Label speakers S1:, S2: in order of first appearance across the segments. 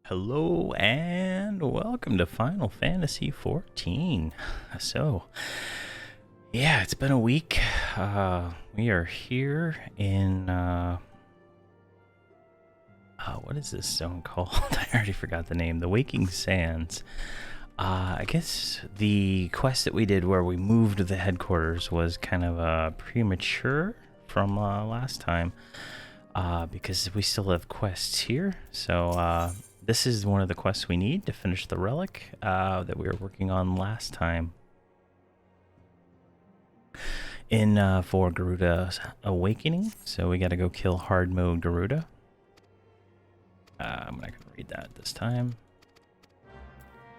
S1: Hello and welcome to Final Fantasy XIV. So, yeah, it's been a week. We are here in, what is this zone called? I already forgot the name. The Waking Sands. I guess the quest that we did where we moved the headquarters was kind of premature from last time. Because we still have quests here. So, this is one of the quests we need to finish the relic that we were working on last time in for Garuda's awakening. So we got to go kill hard mode Garuda. I'm not gonna read that this time.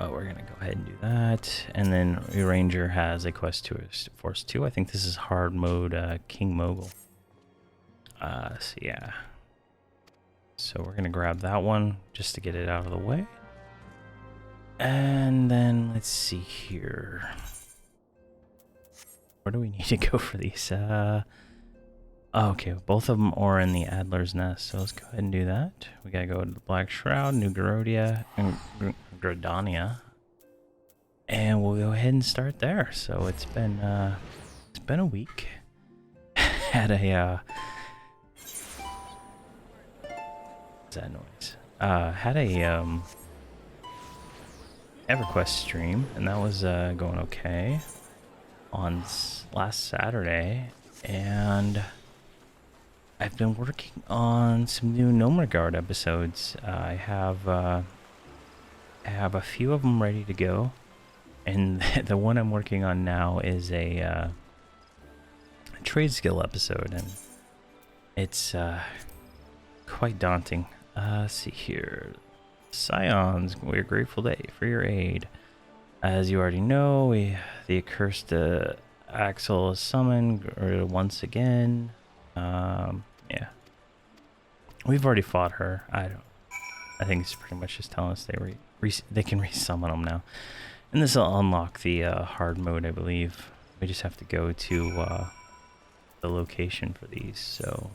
S1: Oh, we're gonna go ahead and do that, and then Ranger has a quest to force 2. I think this is hard mode King Mogul. So yeah. So we're gonna grab that one just to get it out of the way. And then let's see here. Where do we need to go for these? Okay, both of them are in the Adler's Nest, so let's go ahead and do that. We gotta go to the Black Shroud, New Garodia, and Gradania. And we'll go ahead and start there. So it's been a week. Had a that noise. Had a EverQuest stream, and that was going okay on last Saturday, and I've been working on some new Nomergard episodes. I have a few of them ready to go, and the one I'm working on now is a trade skill episode, and it's quite daunting. Let's see here. Scions, we're grateful for your aid. As you already know, the accursed Axel is summoned once again. Yeah. We've already fought her. I think it's pretty much just telling us they can resummon them now. And this will unlock the hard mode, I believe. We just have to go to the location for these, so...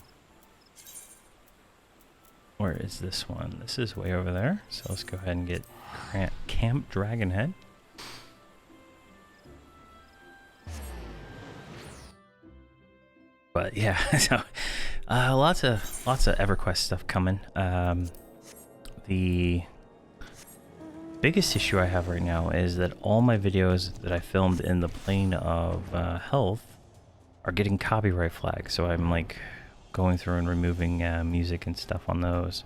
S1: Where is this one? This is way over there. So let's go ahead and get Camp Dragonhead. But yeah, so lots of EverQuest stuff coming. The biggest issue I have right now is that all my videos that I filmed in the plane of health are getting copyright flags. So I'm like going through and removing music and stuff on those.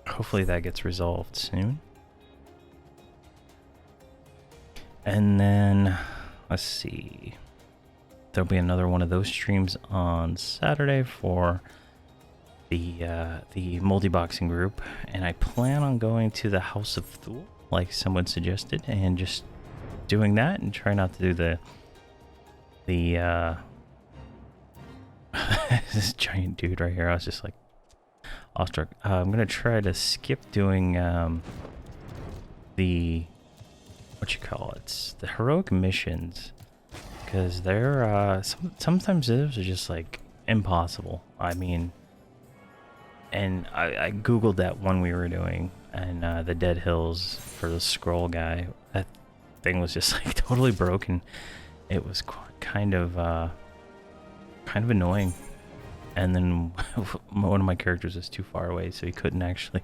S1: Hopefully that gets resolved soon. And then let's see, there'll be another one of those streams on Saturday for the multi-boxing group, and I plan on going to the House of Thule like someone suggested and just doing that and try not to do the this giant dude right here. I was just like awestruck. I'm gonna try to skip doing the the heroic missions, because they're sometimes those are just like impossible. I mean, and I googled that one we were doing, and the Dead Hills for the scroll guy. That thing was just like totally broken. It was kind of annoying, and then one of my characters is too far away, so he couldn't actually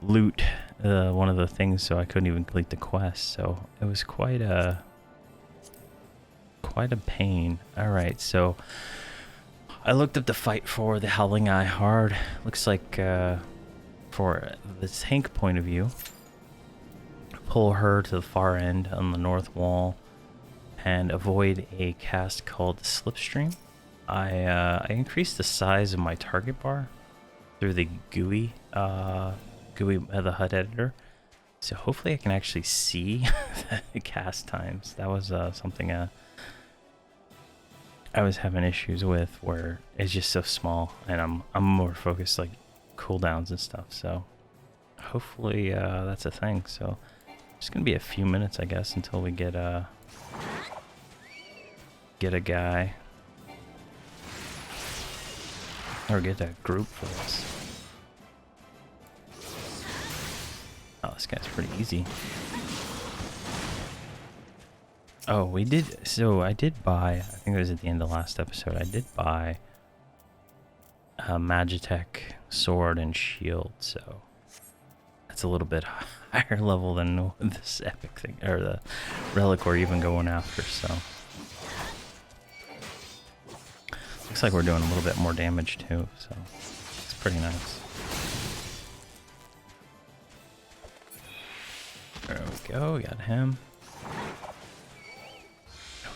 S1: loot one of the things, so I couldn't even complete the quest. So it was quite a pain. All right, so I looked up the fight for the Howling Eye hard. Looks like for the tank point of view, pull her to the far end on the north wall and avoid a cast called Slipstream. I increased the size of my target bar through the GUI, the HUD editor, so hopefully I can actually see the cast times. That was something I was having issues with, where it's just so small, and I'm more focused like cooldowns and stuff. So hopefully that's a thing. So it's gonna be a few minutes, I guess, until we get a guy. Or get a group for this. this guy's pretty easy. Oh, we did. So I did buy, I think it was at the end of the last episode, I did buy a Magitech sword and shield. So that's a little bit higher level than this epic thing, or the relic we're even going after. So looks like we're doing a little bit more damage too. So it's pretty nice. There we go. Got him.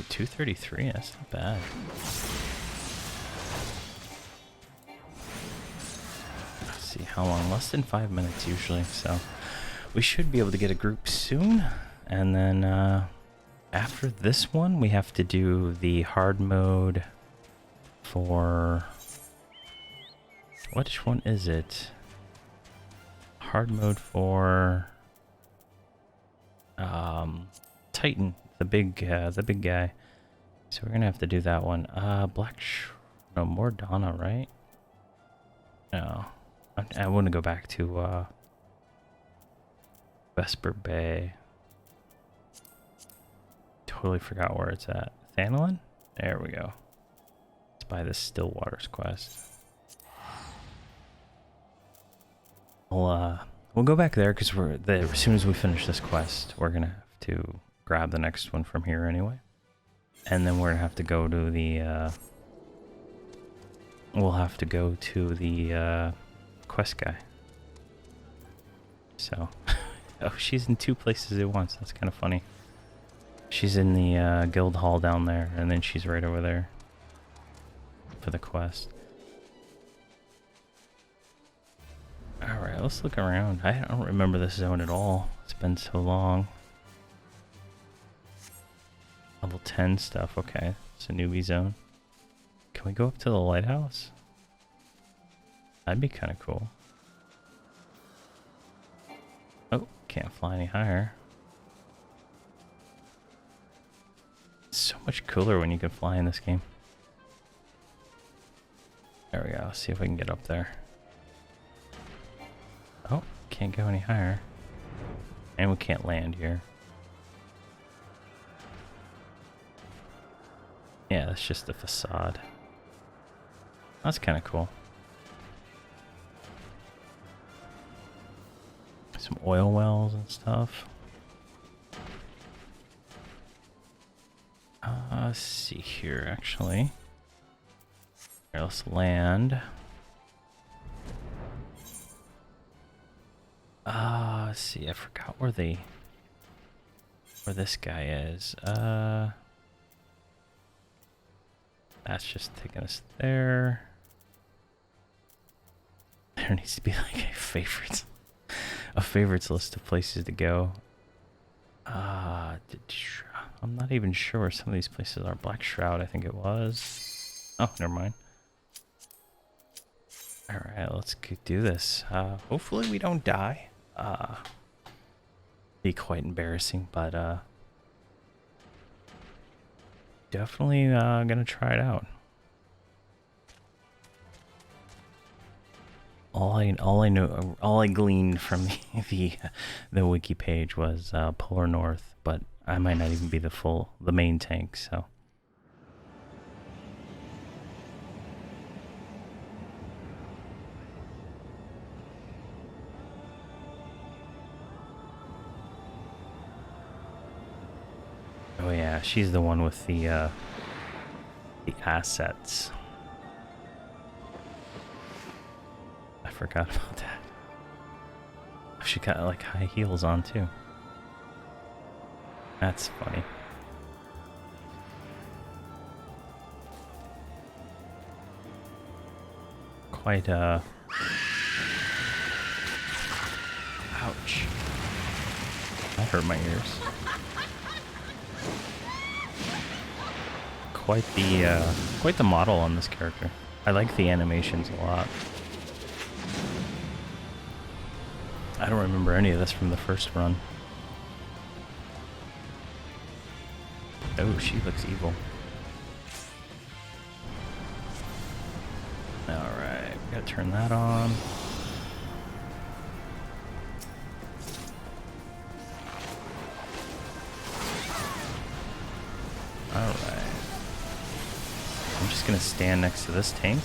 S1: 233, that's not bad. Let's see how long, less than 5 minutes usually, so we should be able to get a group soon. And then after this one, we have to do the hard mode for, which one is it? Hard mode for Titan. The big guy. So we're gonna have to do that one. No, Mordana, right? No, I want to go back to Vesper Bay. Totally forgot where it's at. Thanalin? There we go. Let's buy this Stillwater's quest. We'll go back there because as soon as we finish this quest, we're gonna have to grab the next one from here anyway, and then we're gonna have to go to the we'll have to go to the quest guy. So oh, she's in two places at once. That's kind of funny. She's in the guild hall down there, and then she's right over there for the quest. All right, let's look around. I don't remember this zone at all. It's been so long. Level 10 stuff, okay. It's a newbie zone. Can we go up to the lighthouse? That'd be kind of cool. Oh, can't fly any higher. It's so much cooler when you can fly in this game. There we go, let's see if we can get up there. Oh, can't go any higher. And we can't land here. Yeah, that's just the facade. That's kind of cool. Some oil wells and stuff. Let's see here, actually. Here, let's land. Let's see, I forgot where this guy is. That's just taking us there. There needs to be like a favorites list of places to go. I'm not even sure where some of these places are. Black Shroud, I think it was. Oh, never mind. All right, let's do this. Hopefully we don't die. Be quite embarrassing, but definitely gonna try it out. All I gleaned from the wiki page was Polar North, but I might not even be the main tank, so. Oh yeah, she's the one with the assets. I forgot about that. She got like high heels on too. That's funny. Quite ouch. That hurt my ears. Quite the model on this character. I like the animations a lot. I don't remember any of this from the first run. Oh, she looks evil. Alright, we gotta turn that on. Alright. I'm just gonna stand next to this tank.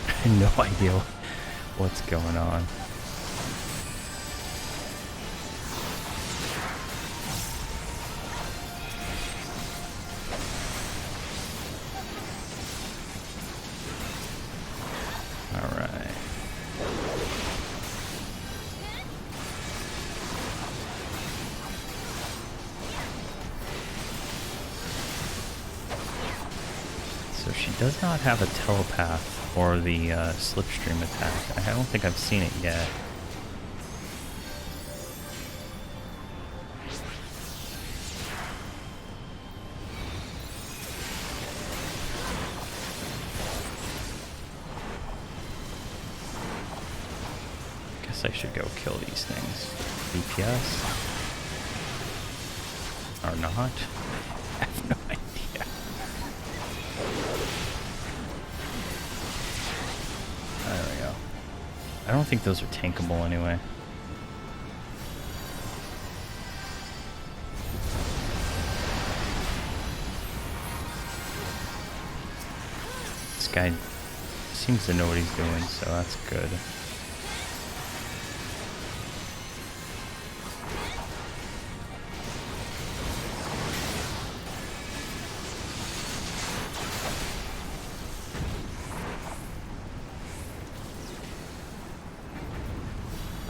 S1: I have no idea what's going on. Alright. So she does not have a telepath or the slipstream attack. I don't think I've seen it yet. Guess I should go kill these things. DPS? Or not? I have no idea. There we go. I don't think those are tankable anyway. This guy seems to know what he's doing, so that's good.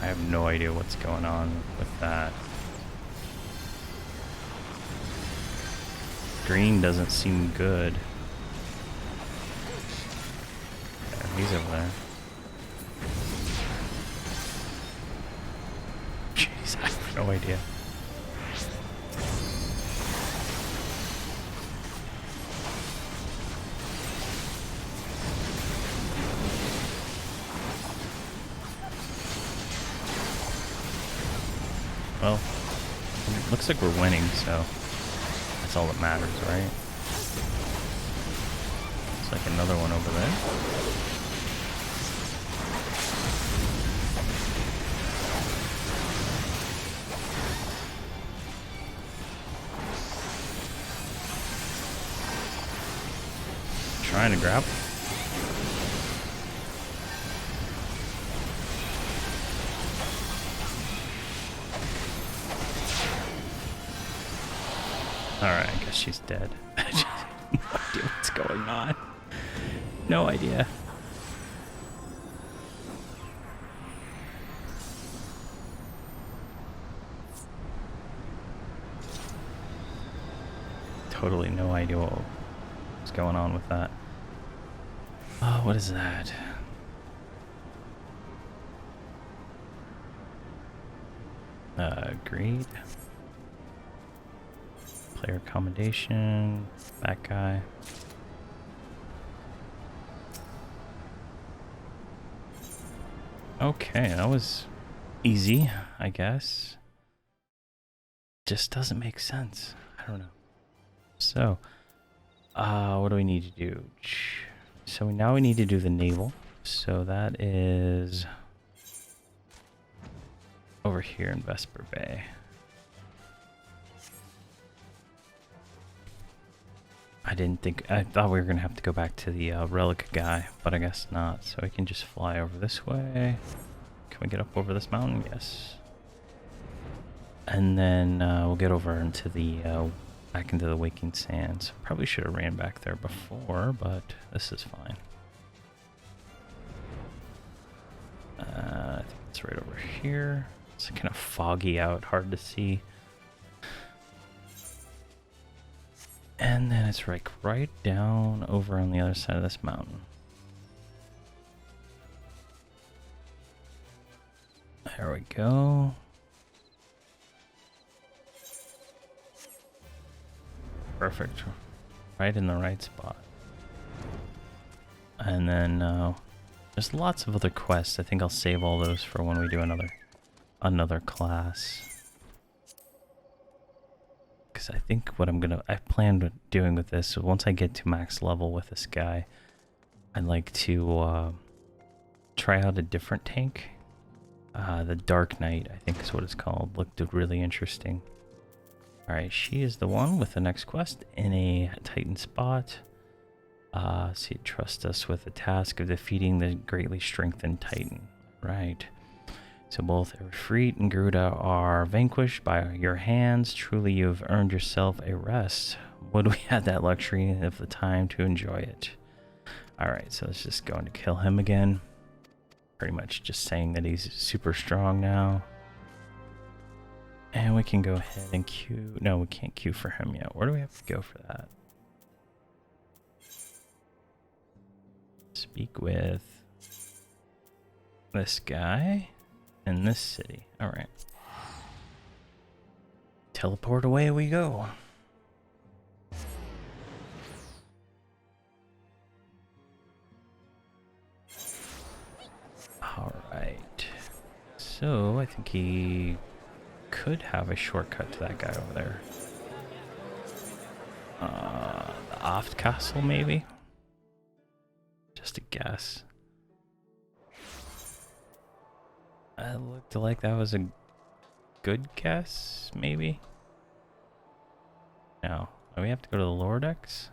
S1: I have no idea what's going on with that. Green doesn't seem good. Yeah, he's over there. Jeez, I have no idea. Well, it looks like we're winning, so that's all that matters, right? Looks like another one over there. Trying to grab. Alright, I guess she's dead. I just have no idea what's going on. No idea. Totally no idea what's going on with that. Oh, what is that? Greed. Player accommodation, that guy. Okay, that was easy, I guess. Just doesn't make sense. I don't know. So, what do we need to do? So now we need to do the naval. So that is over here in Vesper Bay. I thought we were gonna have to go back to the relic guy, but I guess not. So we can just fly over this way. Can we get up over this mountain? Yes. And then we'll get over into the back into the Waking Sands. Probably should have ran back there before, but this is fine. I think it's right over here. It's kind of foggy out, hard to see. And then it's like right down over on the other side of this mountain. There we go. Perfect. Right in the right spot. And then there's lots of other quests. I think I'll save all those for when we do another class. because I think what I planned on doing with this, so once I get to max level with this guy, I'd like to try out a different tank. The Dark Knight, I think is what it's called. Looked really interesting. Alright, she is the one with the next quest in a Titan spot. So you trust us with the task of defeating the greatly strengthened Titan. Right. So both Efreet and Garuda are vanquished by your hands. Truly you have earned yourself a rest. Would we had that luxury of the time to enjoy it? Alright, so let's just go and kill him again. Pretty much just saying that he's super strong now. And we can go ahead and queue. No, we can't queue for him yet. Where do we have to go for that? Speak with this guy in this city. Alright. Teleport away we go. Alright. So I think he could have a shortcut to that guy over there. The Oft Castle, maybe? Just a guess. It looked like that was a good guess, maybe? No. Oh, we have to go to the lower decks?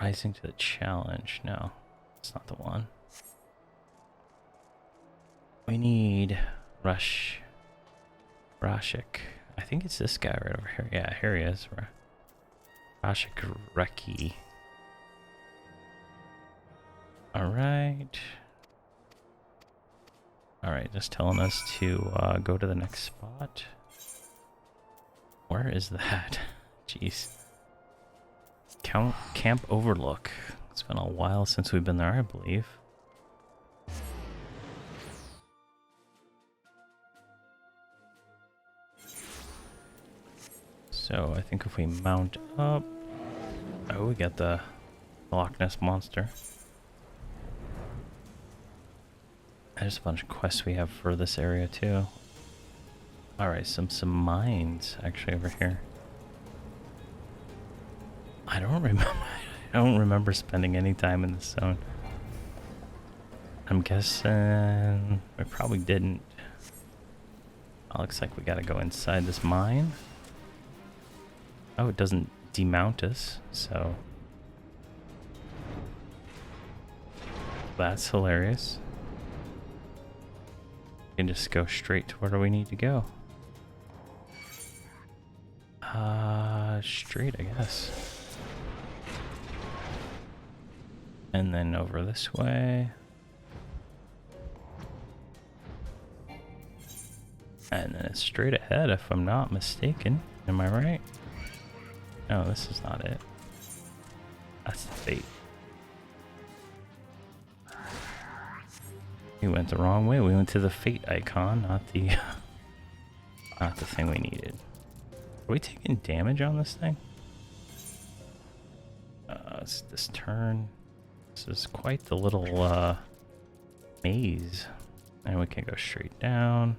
S1: Rising to the challenge. No, it's not the one. We need Rashik. I think it's this guy right over here. Yeah, here he is. Rashik Reki. Alright. Alright, just telling us to go to the next spot. Where is that? Jeez. Camp Overlook. It's been a while since we've been there, I believe. So I think if we mount up... Oh, we got the Loch Ness Monster. There's a bunch of quests we have for this area too. Alright, some mines actually over here. I don't remember spending any time in this zone. I'm guessing we probably didn't. Oh, looks like we gotta go inside this mine. Oh, it doesn't demount us, so that's hilarious. We can just go straight to where we need to go. Straight, I guess. And then over this way. And then it's straight ahead if I'm not mistaken. Am I right? No, this is not it. That's the fate. We went the wrong way. We went to the fate icon, not the not the thing we needed. Are we taking damage on this thing? It's this turn. This is quite the little maze. And we can go straight down.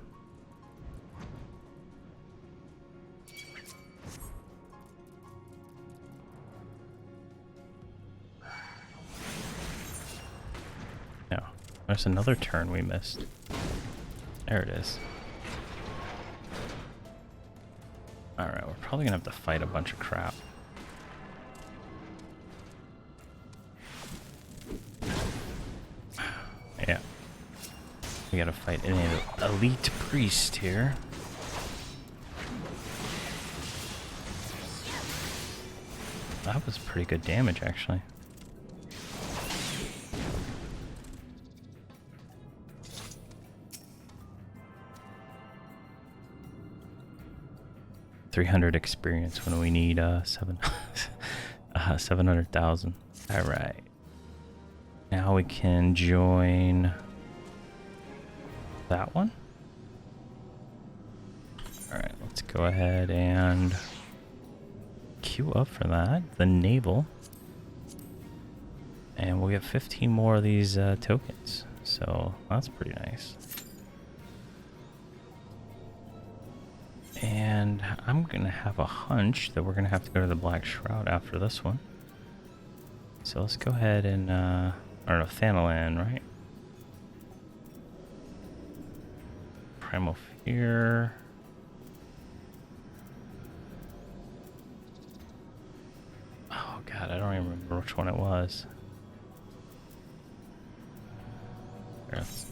S1: No, there's another turn we missed. There it is. Alright, we're probably gonna have to fight a bunch of crap. Yeah. We gotta fight an elite priest here. That was pretty good damage, actually. $300 experience when we need 700,000. All right. Now we can join that one. All right, let's go ahead and queue up for that. The naval. And we'll get 15 more of these tokens. So that's pretty nice. And I'm gonna have a hunch that we're gonna have to go to the Black Shroud after this one. So let's go ahead and, I don't know, Thanalan, right? Primal Fear. Oh god, I don't even remember which one it was.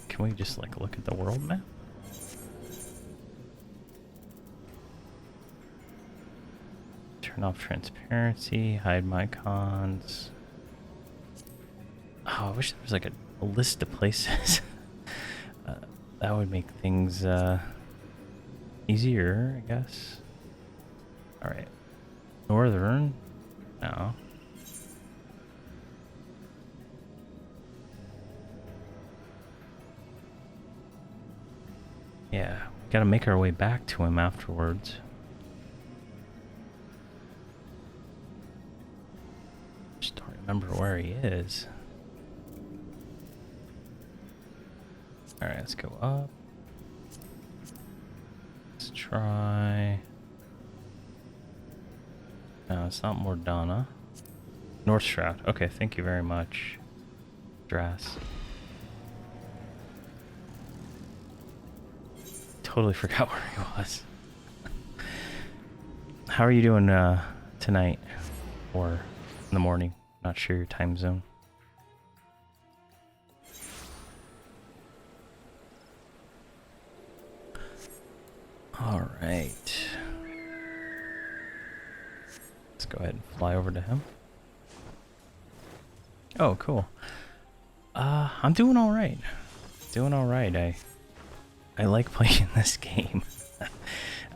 S1: Can we just like look at the world map? Turn off transparency, hide my cons. Oh, I wish there was like a list of places. That would make things easier, I guess. Alright. Northern. No. Yeah, we gotta make our way back to him afterwards. Just don't remember where he is. Alright, let's go up. Let's try... No, it's not Mordana. North Shroud. Okay, thank you very much, Drass. Totally forgot where he was. How are you doing tonight? Or in the morning? Not sure your time zone. Alright. Let's go ahead and fly over to him. Oh, cool. I'm doing alright. Doing alright. I like playing this game.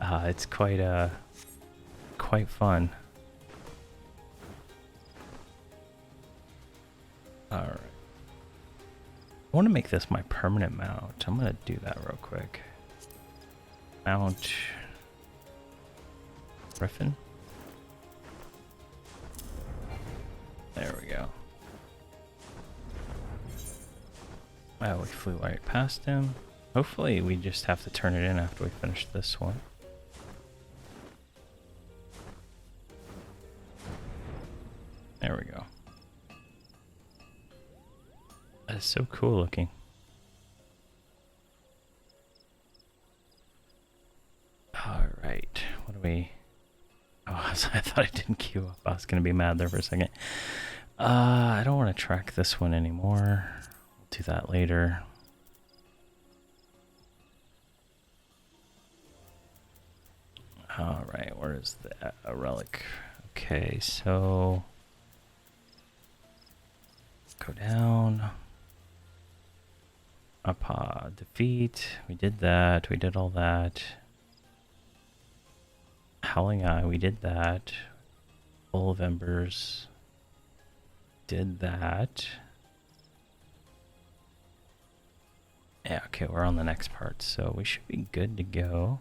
S1: It's quite fun. Alright. I want to make this my permanent mount. I'm gonna do that real quick. Mount Griffin. There we go. Oh, we flew right past him. Hopefully we just have to turn it in after we finish this one. There we go. That is so cool looking. Alright, what do we... Oh, I thought I didn't queue up. I was going to be mad there for a second. I don't want to track this one anymore. We'll do that later. Alright, where is the relic? Okay, so... Go down. Up, defeat. We did that. We did all that. Howling Eye, we did that. Full of Embers. Did that. Yeah, okay, we're on the next part, so we should be good to go.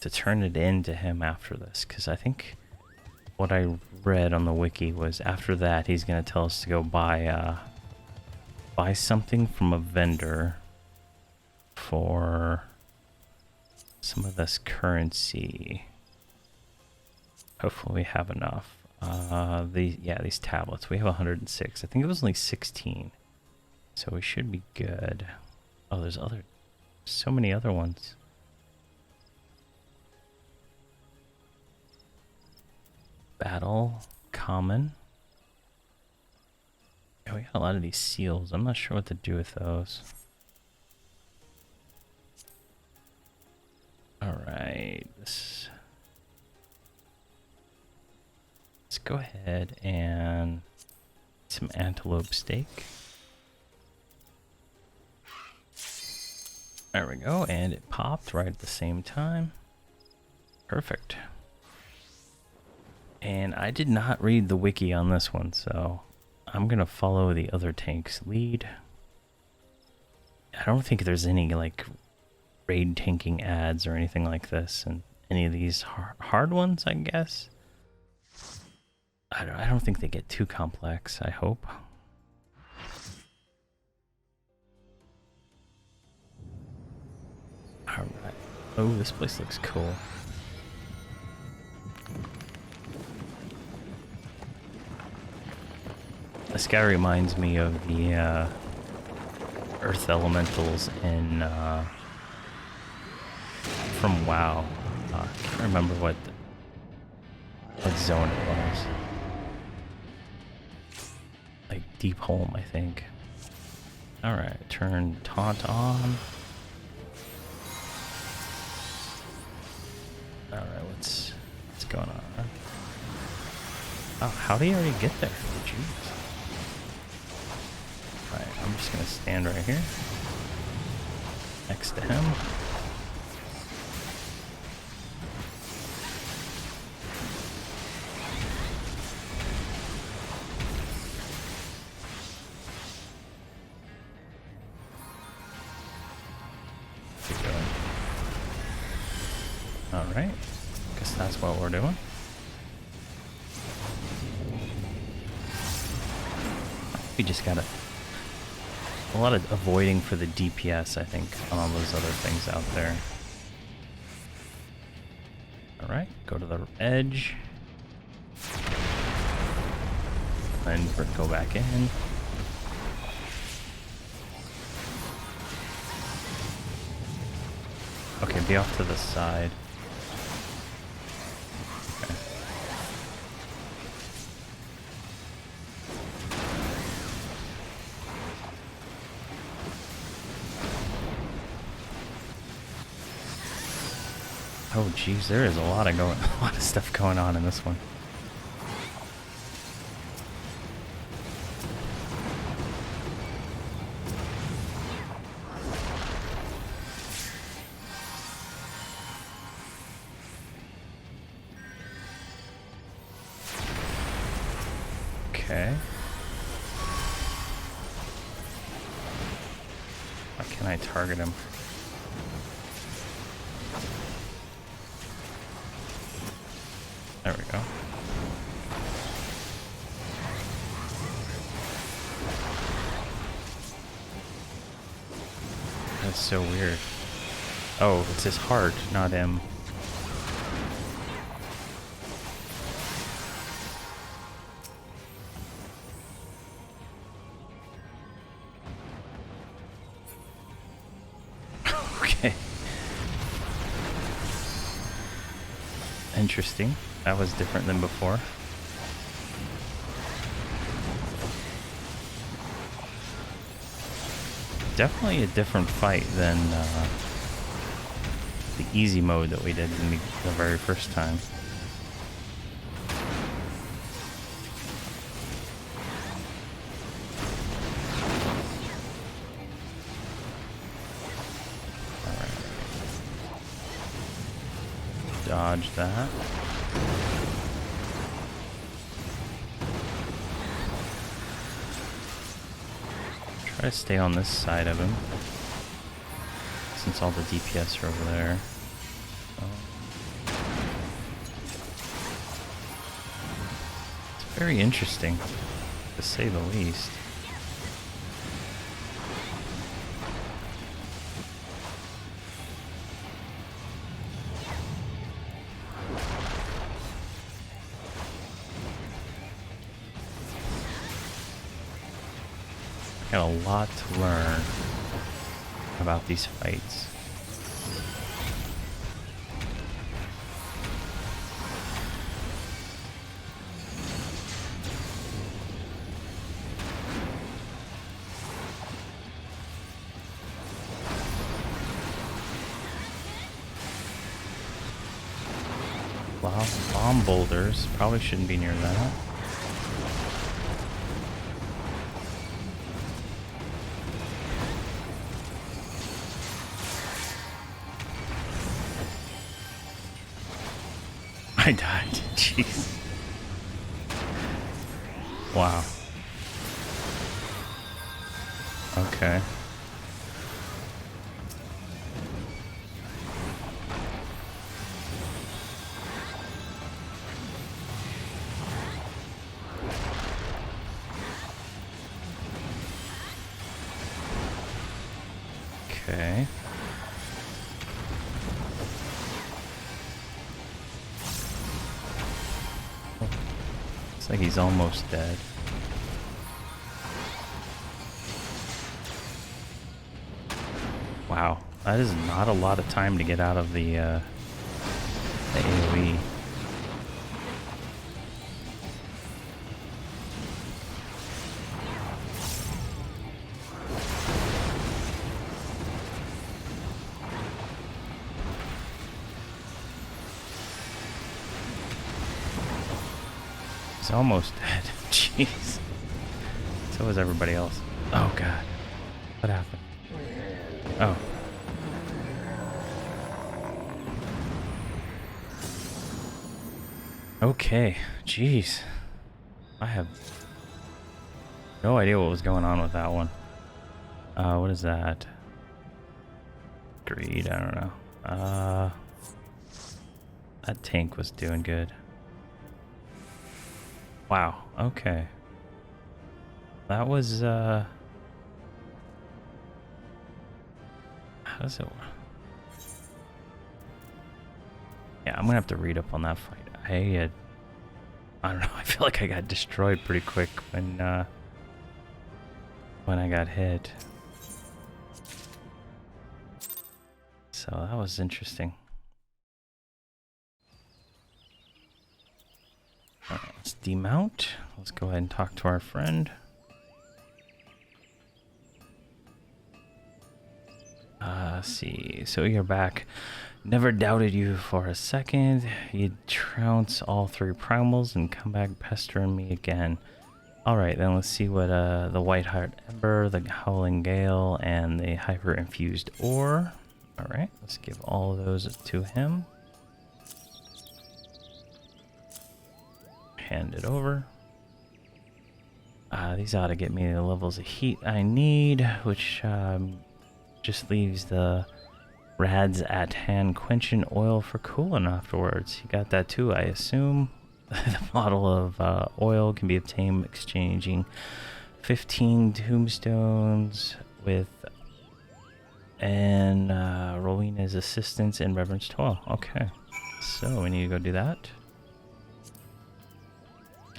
S1: To turn it into him after this, because I think what I read on the wiki was after that he's going to tell us to go buy something from a vendor for some of this currency. Hopefully we have enough. These tablets. We have 106. I think it was only 16. So we should be good. Oh, there's so many other ones. Battle, common. Yeah, we got a lot of these seals. I'm not sure what to do with those. Alright, let's go ahead and some antelope steak. There we go, and it popped right at the same time. Perfect. And I did not read the wiki on this one, so I'm gonna follow the other tank's lead. I don't think there's any like raid tanking ads or anything like this, and any of these hard ones, I guess. I don't think they get too complex, I hope. Alright. Oh, this place looks cool. This guy reminds me of the Earth Elementals in from WoW. I can't remember what zone it was. Like Deep Home, I think. Alright, turn taunt on. Alright, what's going on? Oh, how did he already get there? Jeez. Alright, I'm just gonna stand right here. Next to him. Keep going. Alright. Guess that's what we're doing. We just gotta... a lot of avoiding for the DPS, I think, on all those other things out there. Alright, go to the edge. And go back in. Okay, be off to the side. Okay. Oh geez, there is a lot of stuff going on in this one. Okay. How can I target him? There we go. That's so weird. Oh, it's his heart, not him. Okay. Interesting. That was different than before. Definitely a different fight than the easy mode that we did in the very first time. Alright. Dodge that. Try to stay on this side of him, since all the DPS are over there. So. It's very interesting, to say the least. Got a lot to learn about these fights. Wow, bomb boulders. Probably shouldn't be near that. I died. Jeez. Wow. Okay. Okay. Looks like he's almost dead. Wow, that is not a lot of time to get out of the AoE. He's almost dead. Jeez. So is everybody else. Oh god. What happened? Oh. Okay. Jeez. I have no idea what was going on with that one. What is that? Greed, I don't know. That tank was doing good. Wow, okay. That was, how does it work? Yeah, I'm gonna have to read up on that fight. I don't know, I feel like I got destroyed pretty quick when I got hit. So that was interesting. Alright, let's demount. Let's go ahead and talk to our friend. Let's see. So you're back. Never doubted you for a second. You'd trounce all 3 primals and come back pestering me again. Alright, then let's see what the White Heart Ember, the Howling Gale, and the Hyper-Infused Ore. Alright, let's give all of those to him. Hand it over. These ought to get me the levels of heat I need, which just leaves the rads at hand quenching oil for cooling afterwards. You got that too, I assume. The bottle of oil can be obtained exchanging 15 tombstones with Rowena's assistance in Reverence 12. Okay, so we need to go do that.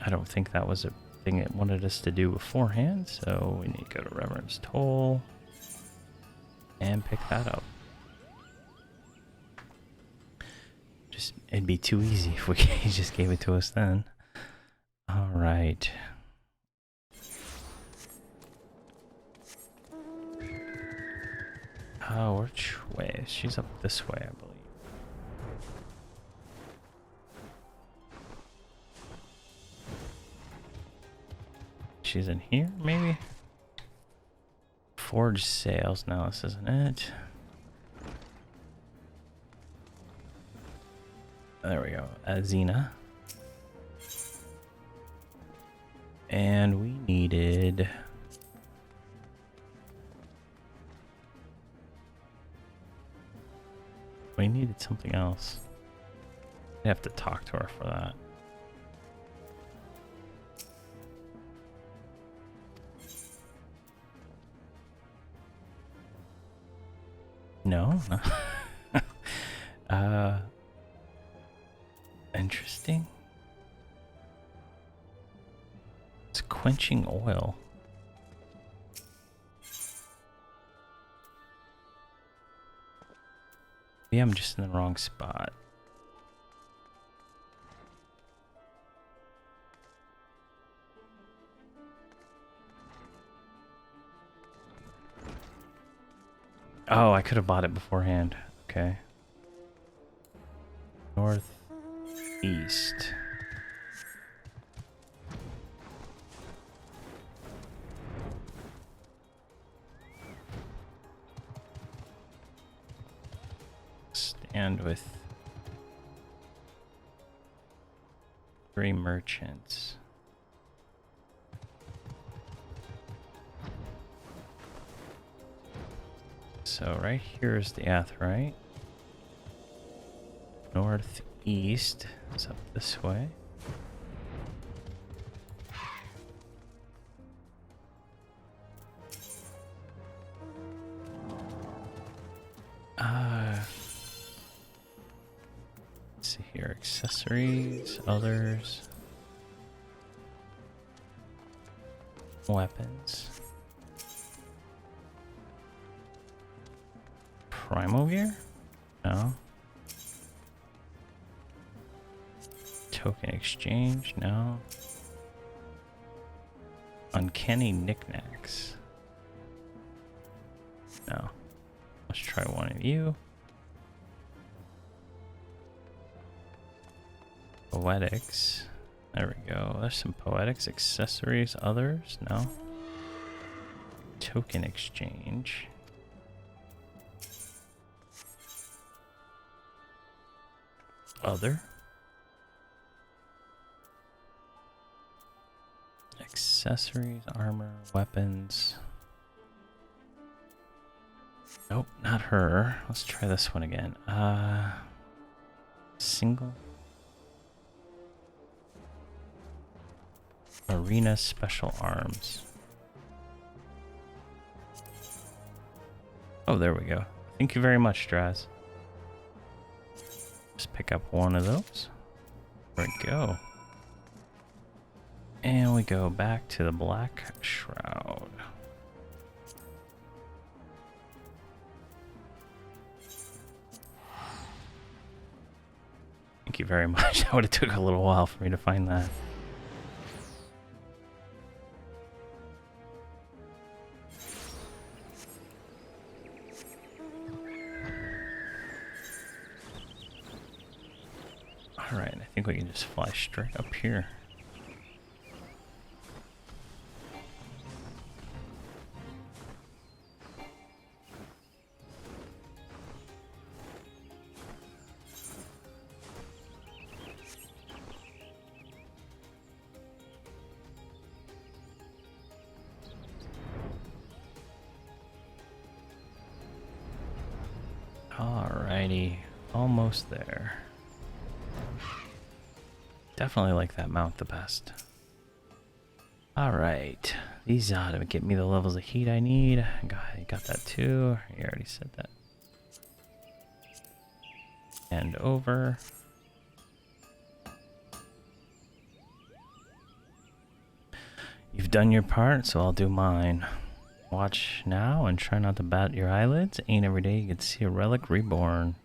S1: I don't think that was a thing it wanted us to do beforehand, so we need to go to Reverence Toll and pick that up. It'd be too easy if he just gave it to us then. All right. Oh, which way? She's up this way, I believe. She's in here, maybe? Forge sales. No, this isn't it. There we go. Azina. And we needed... We needed something else. I have to talk to her for that. No? Interesting. It's quenching oil. Maybe I'm just in the wrong spot. Oh, I could have bought it beforehand. Okay. Northeast. Stand with 3 merchants. So right here is the Aetheryte. Northeast is up this way. Let's see here, accessories, others. weapons. Primal gear? No. Token exchange? No. Uncanny knickknacks? No. Let's try one of you. Poetics. There we go. There's some poetics. Accessories. Others? No. Token exchange. Other. Accessories, armor, weapons. Nope, not her. Let's try this one again. Single. Arena special arms. Oh, there we go. Thank you very much, Draz. Just pick up one of those. There we go. And we go back to the Black Shroud. Thank you very much. That would have took a little while for me to find that. Alright, I think we can just fly straight up here. Alrighty, almost there. Definitely like that mount the best. Alright, these ought to get me the levels of heat I need. Got that too. You already said that. And over. You've done your part, so I'll do mine. Watch now and try not to bat your eyelids. Ain't every day you get to see a relic reborn.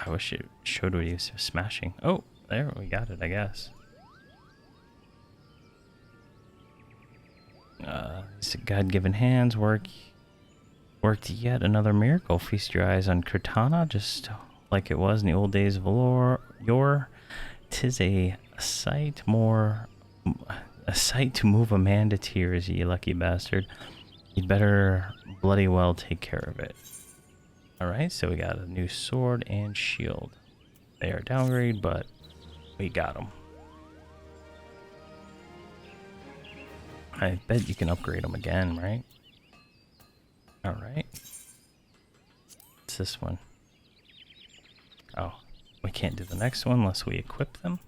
S1: I wish it showed what he was smashing. Oh, there, we got it, I guess. These God-given hands worked yet another miracle. Feast your eyes on Cortana, just like it was in the old days of yore. 'Tis a sight to move a man to tears, ye lucky bastard. You'd better bloody well take care of it. Alright, so we got a new sword and shield. They are downgrade, but we got them. I bet you can upgrade them again, right? Alright. What's this one? Oh, we can't do the next one unless we equip them.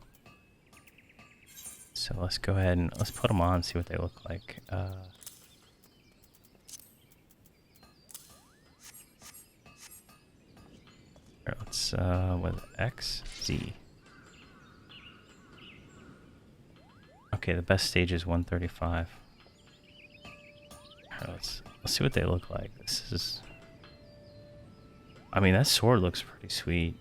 S1: So let's go ahead and let's put them on, see what they look like. Here, let's, with X, Z. Okay, the best stage is 135. Here, let's see what they look like. This is... I mean, that sword looks pretty sweet.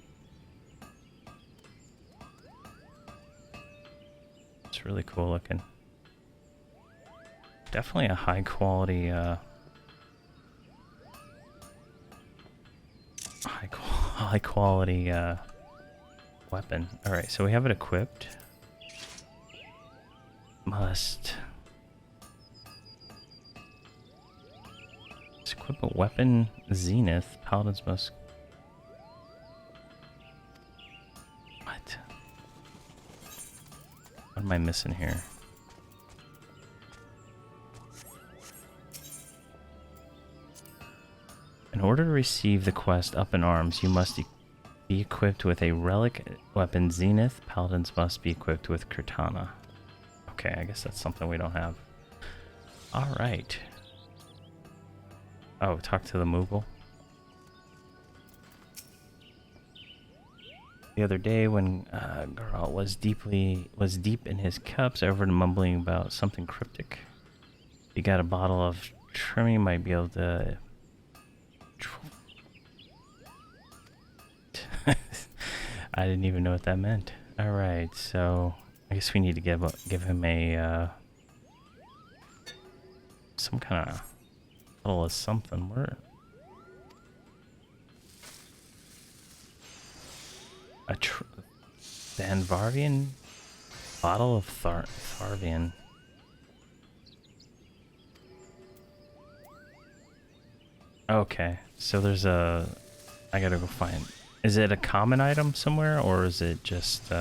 S1: It's really cool looking. Definitely a high quality, high quality weapon. All right, so we have it equipped. Let's equip a weapon. Zenith. Paladins must. What? What am I missing here? In order to receive the quest Up in Arms, you must be equipped with a relic weapon. Zenith. Paladins must be equipped with Cortana. Okay, I guess that's something we don't have. Alright. Oh, talk to the Moogle. the other day when Geralt was deep in his cups. I overheard him mumbling about something cryptic. You got a bottle of trimming, you might be able to. I didn't even know what that meant. All right, so I guess we need to give him a some kind of bottle of something. Where? A Thanvarvian bottle of Tharvian. Okay, so there's a. I gotta go find. Is it a common item somewhere, or is it just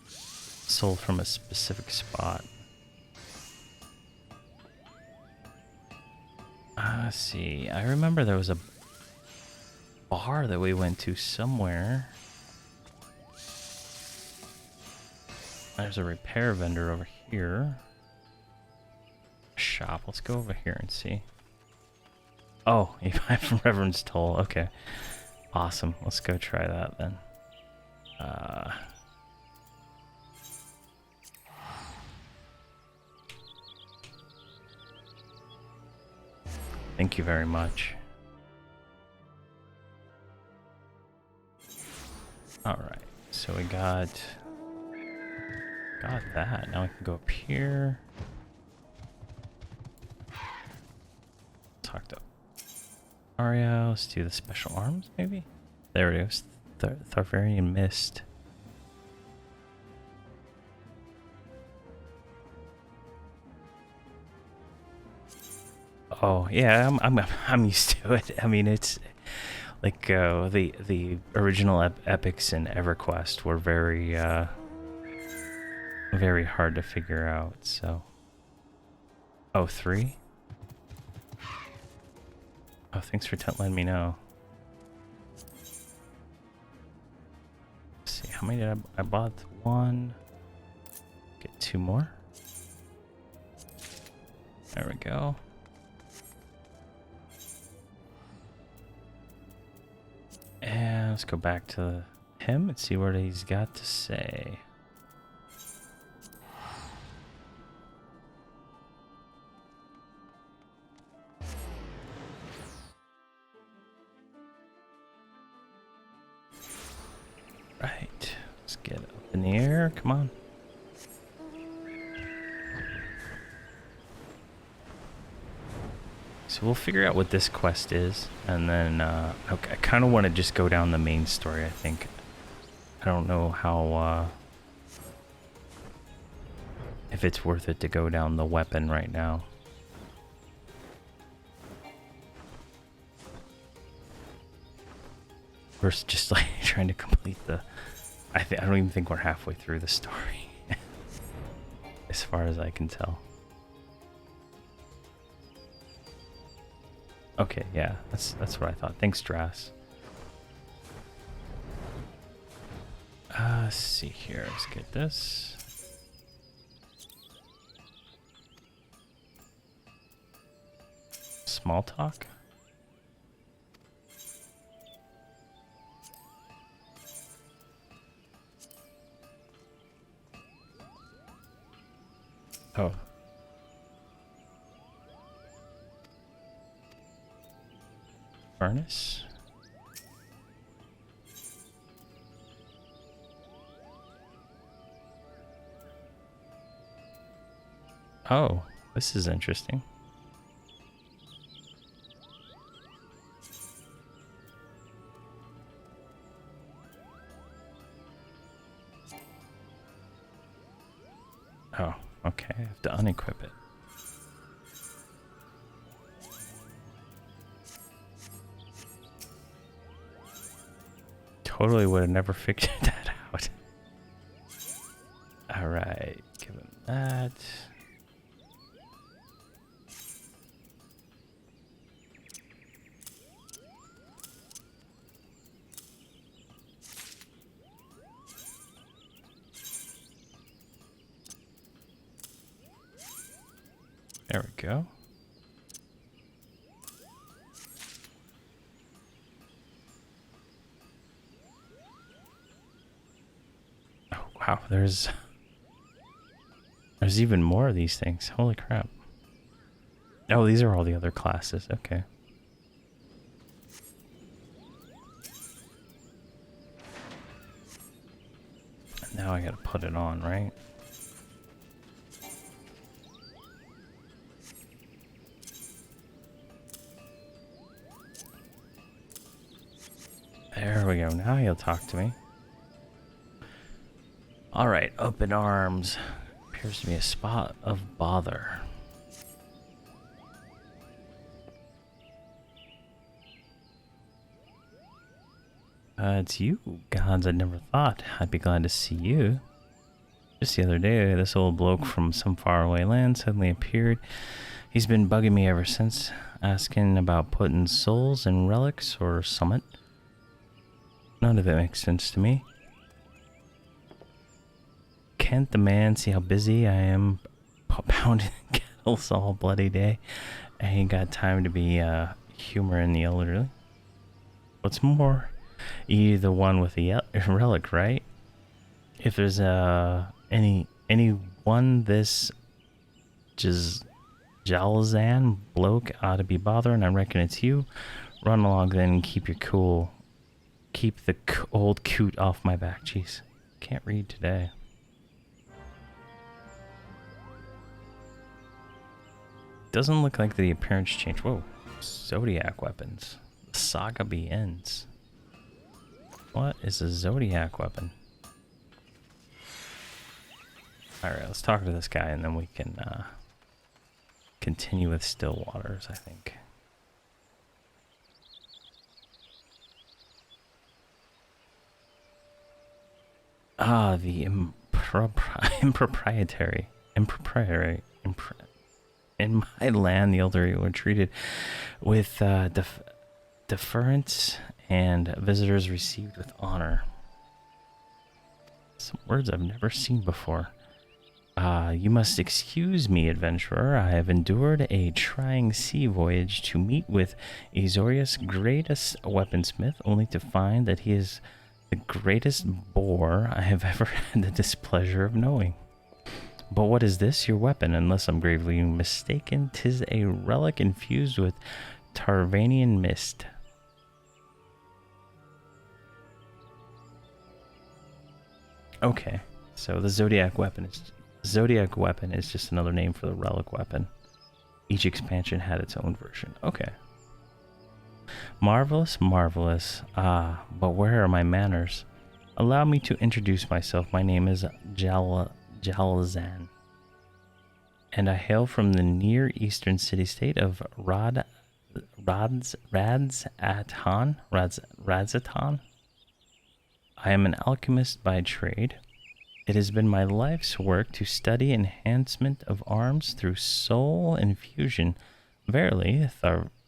S1: sold from a specific spot? Let's see. I remember there was a bar that we went to somewhere. There's a repair vendor over here. Shop. Let's go over here and see. Oh, you have Reverend's Toll. Okay. Awesome. Let's go try that then. Thank you very much. Alright. So we got that. Now we can go up here. Talk to Aria. Let's do the special arms, maybe? There it is. Tharvarian Mist. Oh yeah, I'm used to it. I mean, it's like the original epics in EverQuest were very very hard to figure out. So, oh, 3. Oh, thanks for letting me know. Let's see, how many did I bought? 1. Get 2 more. There we go. And let's go back to him and see what he's got to say. Right, let's get up in the air. Come on. So we'll figure out what this quest is, and then I kind of want to just go down the main story. I think I don't know how if it's worth it to go down the weapon right now. Versus just like trying to complete the. I don't even think we're halfway through the story, as far as I can tell. Okay, yeah, that's what I thought. Thanks, Dras. Let's see here. Let's get this. Small talk. Oh. Furnace. Oh, this is interesting. Oh, okay. I have to unequip it. Totally would have never figured that out. Alright, give him that. There we go. Wow, there's even more of these things. Holy crap. Oh, these are all the other classes. Okay. Now I gotta put it on, right? There we go. Now he'll talk to me. Alright, open arms. Appears to be a spot of bother. It's you. Gods, I never thought I'd be glad to see you. Just the other day, this old bloke from some faraway land suddenly appeared. He's been bugging me ever since, asking about putting souls in relics or summit. None of it makes sense to me. Can't the man see how busy I am pounding kettles all bloody day? I ain't got time to be humoring the elderly. What's more, you're the one with the relic, right? If there's any one this Jalzan bloke ought to be bothering, I reckon it's you. Run along then and keep your cool. Keep the old coot off my back. Jeez, can't read today. Doesn't look like the appearance changed. Whoa, Zodiac weapons. The saga begins. What is a Zodiac weapon? Alright, let's talk to this guy and then we can continue with Still Waters, I think. Ah, the improprietary. In my land, the elderly were treated with deference and visitors received with honor. Some words I've never seen before. You must excuse me, adventurer. I have endured a trying sea voyage to meet with Azorius' greatest weaponsmith, only to find that he is the greatest bore I have ever had the displeasure of knowing. But what is this, your weapon? Unless I'm gravely mistaken, 'tis a relic infused with Tarvanian mist. Okay, so the Zodiac weapon is just another name for the relic weapon. Each expansion had its own version. Okay. Marvelous, marvelous. Ah, but where are my manners? Allow me to introduce myself. My name is Jalzan, and I hail from the near eastern city-state of Radzatan. I am an alchemist by trade. It has been my life's work to study enhancement of arms through soul infusion. Verily,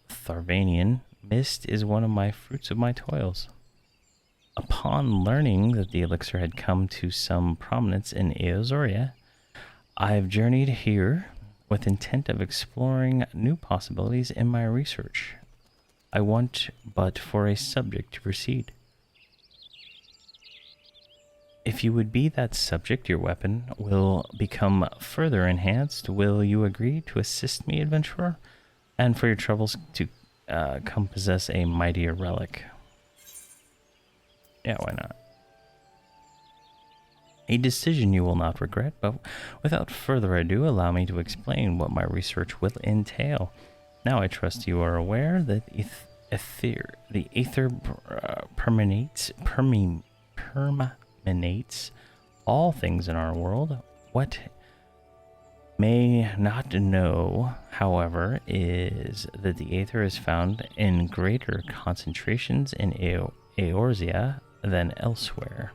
S1: Tharvanian mist is one of my fruits of my toils. Upon learning that the elixir had come to some prominence in Eozoria, I have journeyed here with intent of exploring new possibilities in my research. I want but for a subject to proceed. If you would be that subject, your weapon will become further enhanced. Will you agree to assist me, adventurer? And for your troubles to come possess a mightier relic. Yeah, why not? A decision you will not regret, but without further ado, allow me to explain what my research will entail. Now I trust you are aware that the ether permeates all things in our world. What may not know, however, is that the aether is found in greater concentrations in Eorzea than elsewhere.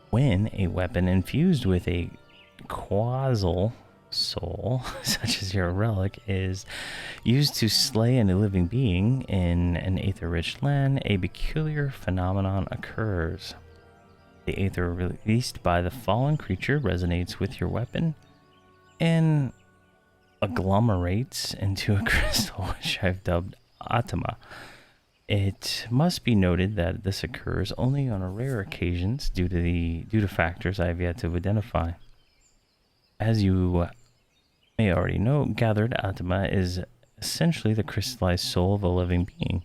S1: When a weapon infused with a quasal soul, such as your relic, is used to slay a living being in an aether-rich land, a peculiar phenomenon occurs. The aether released by the fallen creature resonates with your weapon and agglomerates into a crystal which I've dubbed Atama. It must be noted that this occurs only on rare occasions due to factors I have yet to identify. As you may already know, gathered Atma is essentially the crystallized soul of a living being.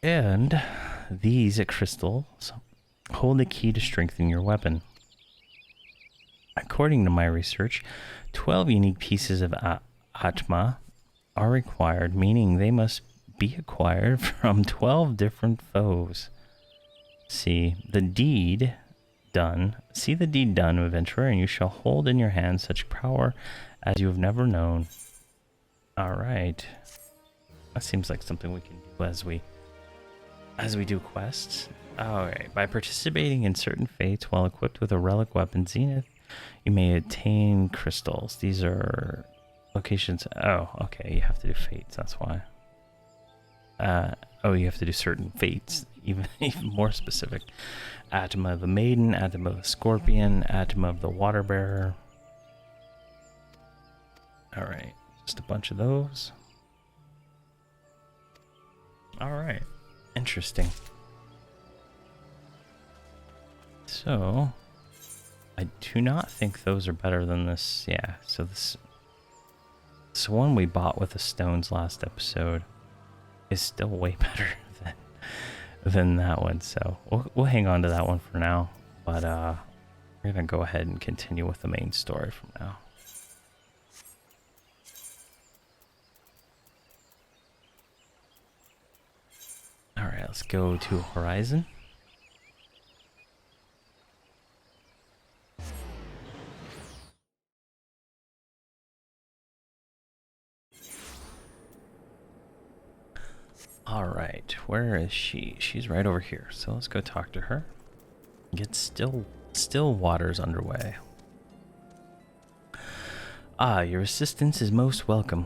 S1: And these crystals hold the key to strengthen your weapon. According to my research, 12 unique pieces of Atma are required, meaning they must be acquired from 12 different foes. See the deed done, adventurer, and you shall hold in your hand such power as you have never known. Alright. That seems like something we can do as we do quests. Alright, by participating in certain fates while equipped with a relic weapon Zenith, you may attain crystals. These are locations. Oh, okay, you have to do fates, that's why. Oh, you have to do certain fates, even more specific. Atma of the Maiden, Atma of the Scorpion, Atma of the Water Bearer. Alright, just a bunch of those. Alright, interesting. So, I do not think those are better than this. Yeah, so this one we bought with the stones last episode is still way better than that one. So we'll hang on to that one for now. But we're gonna go ahead and continue with the main story from now. All right, let's go to Horizon. All right, where is she? She's right over here. So let's go talk to her. Get still waters underway. Ah, your assistance is most welcome.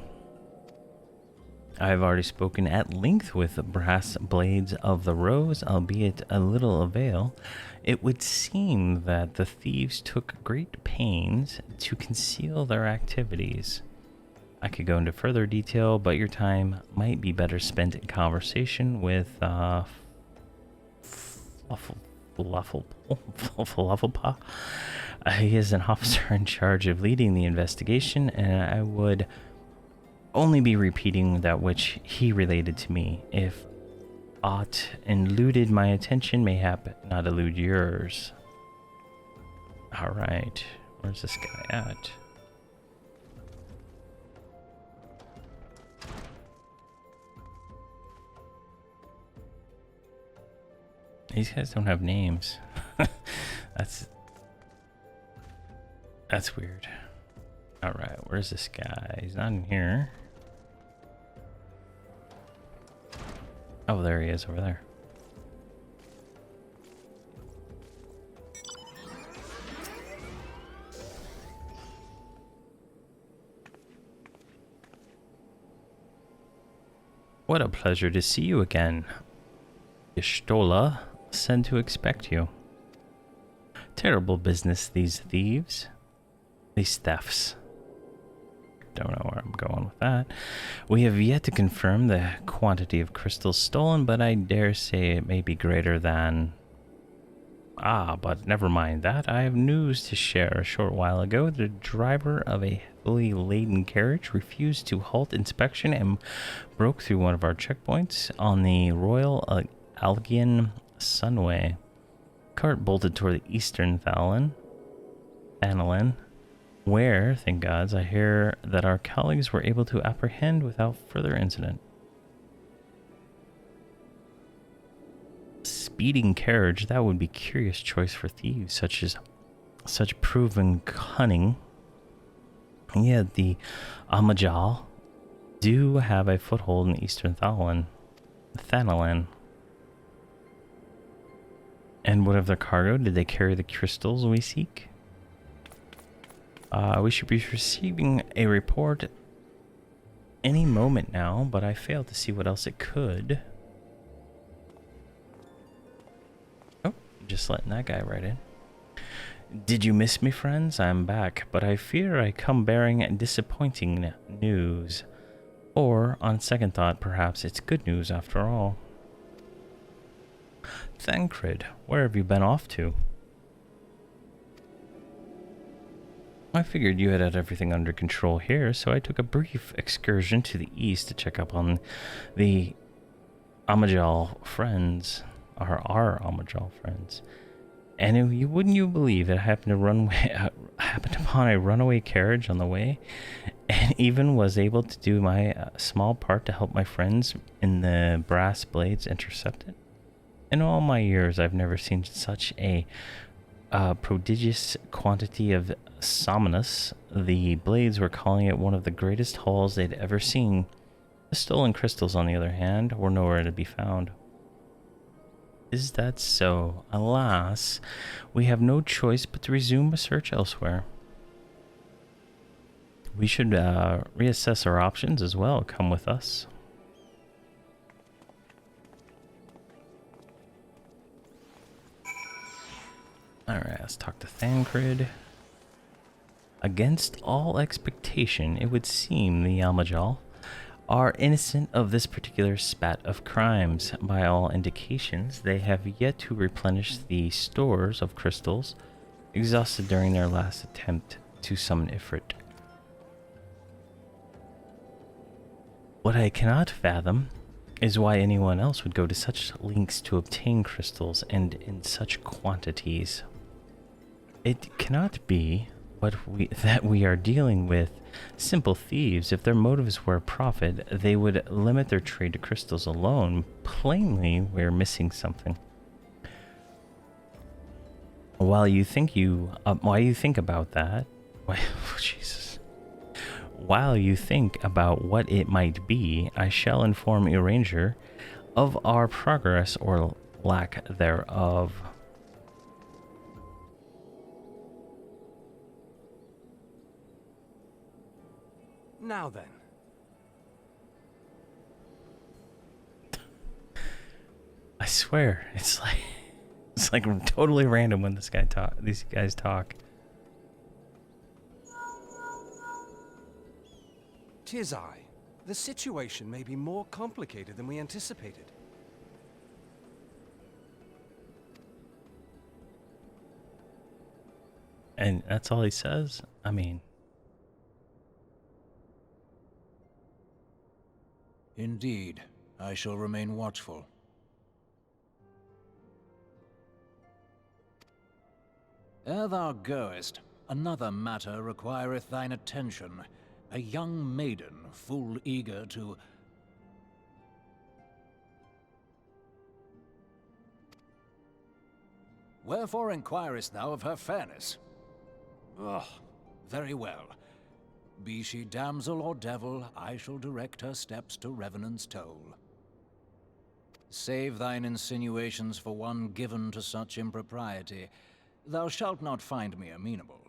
S1: I have already spoken at length with the brass blades of the rose, albeit a little avail. It would seem that the thieves took great pains to conceal their activities. I could go into further detail, but your time might be better spent in conversation with Flufflepaw. He is an officer in charge of leading the investigation, and I would only be repeating that which he related to me. If aught eluded my attention, mayhap not elude yours. Alright, where's this guy at? These guys don't have names. That's weird. Alright, where's this guy? He's not in here. Oh, there he is over there. What a pleasure to see you again. Ishtola sent to expect you. Terrible business, these thieves. These thefts. Don't know where I'm going with that. We have yet to confirm the quantity of crystals stolen, but I dare say it may be greater than... Ah, but never mind that. I have news to share. A short while ago, the driver of a heavily laden carriage refused to halt inspection and broke through one of our checkpoints on the Royal Algian Sunway. Cart bolted toward the eastern Thalin, where, thank gods, I hear that our colleagues were able to apprehend without further incident. Speeding carriage, that would be curious choice for thieves, such proven cunning. And yet the hammackj do have a foothold in eastern Thalin. And what of their cargo? Did they carry the crystals we seek? We should be receiving a report any moment now, but I fail to see what else it could. Oh, just letting that guy right in. Did you miss me, friends? I'm back, but I fear I come bearing disappointing news. Or, on second thought, perhaps it's good news after all. Thancred, where have you been off to? I figured you had everything under control here, so I took a brief excursion to the east to check up on the Amajal friends, our Amajal friends. And wouldn't you believe it, I happened upon a runaway carriage on the way, and even was able to do my small part to help my friends in the brass blades intercept it. In all my years, I've never seen such a prodigious quantity of somnus. The blades were calling it one of the greatest hauls they'd ever seen. The stolen crystals, on the other hand, were nowhere to be found. Is that so? Alas, we have no choice but to resume a search elsewhere. We should reassess our options as well. Come with us. Alright, let's talk to Thancred. Against all expectation, it would seem the Amajal are innocent of this particular spat of crimes. By all indications, they have yet to replenish the stores of crystals exhausted during their last attempt to summon Ifrit. What I cannot fathom is why anyone else would go to such lengths to obtain crystals and in such quantities. It cannot be that we are dealing with simple thieves. If their motives were profit, they would limit their trade to crystals alone. Plainly, we're missing something. While you think about that, Jesus. While you think about what it might be, I shall inform Eranger of our progress or lack thereof.
S2: Now then.
S1: I swear, it's like totally random when these guys talk.
S2: 'Tis I. The situation may be more complicated than we anticipated.
S1: And that's all he says? I mean...
S3: Indeed, I shall remain watchful. Ere thou goest, another matter requireth thine attention. A young maiden, full eager to... Wherefore inquirest thou of her fairness? Oh, very well. Be she damsel or devil, I shall direct her steps to Revenant's Toll. Save thine insinuations for one given to such impropriety. Thou shalt not find me amenable.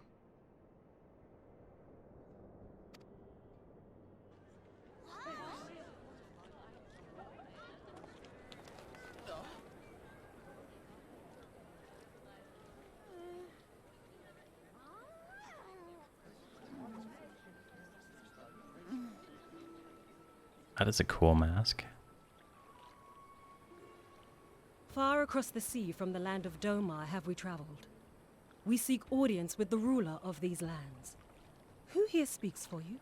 S1: That is a cool mask.
S4: Far across the sea from the land of Domar have we traveled. We seek audience with the ruler of these lands. Who here speaks for you?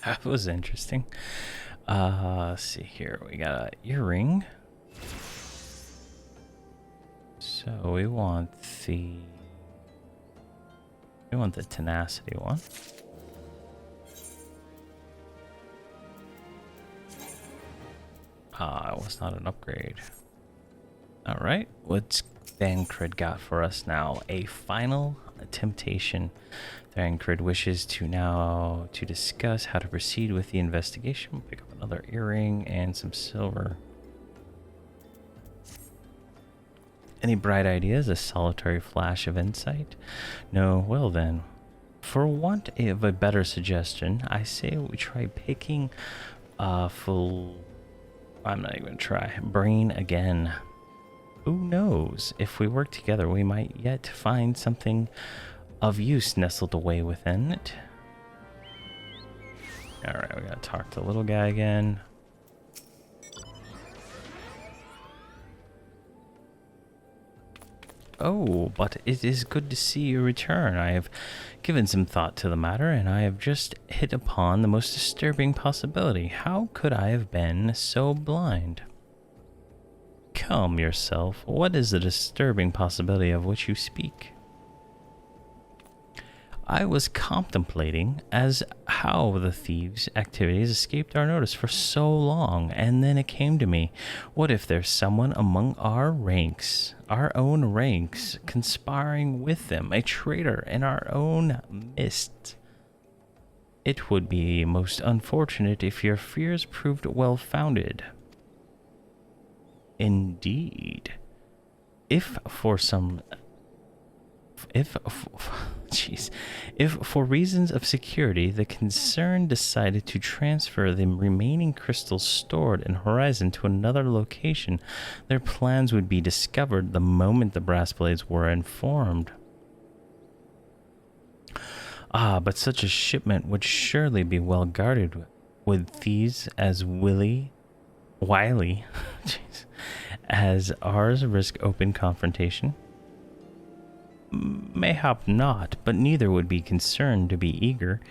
S1: That was interesting. Let's see here. We got an earring. So we want the tenacity one. It was not an upgrade. All right, what's Thancred got for us now? A final temptation. Thancred wishes to discuss how to proceed with the investigation. We'll pick up another earring and some silver. Any bright ideas? A solitary flash of insight? No, well then. for want of a better suggestion, I say we try picking full. I'm not even gonna try. Brain again. Who knows? If we work together, we might yet find something of use nestled away within it. Alright, we gotta talk to the little guy again. Oh, but it is good to see you return. I have given some thought to the matter, and I have just hit upon the most disturbing possibility. How could I have been so blind? Calm yourself. What is the disturbing possibility of which you speak? I was contemplating as how the thieves' activities escaped our notice for so long, and then it came to me, what if there's someone among our ranks, our own ranks, conspiring with them, a traitor in our own midst? It would be most unfortunate if your fears proved well-founded. Indeed. If for reasons of security the concern decided to transfer the remaining crystals stored in Horizon to another location, their plans would be discovered the moment the brass blades were informed. Ah, but such a shipment would surely be well guarded. Would thieves as wily as ours risk open confrontation? Mayhap not, but neither would be concerned to be eager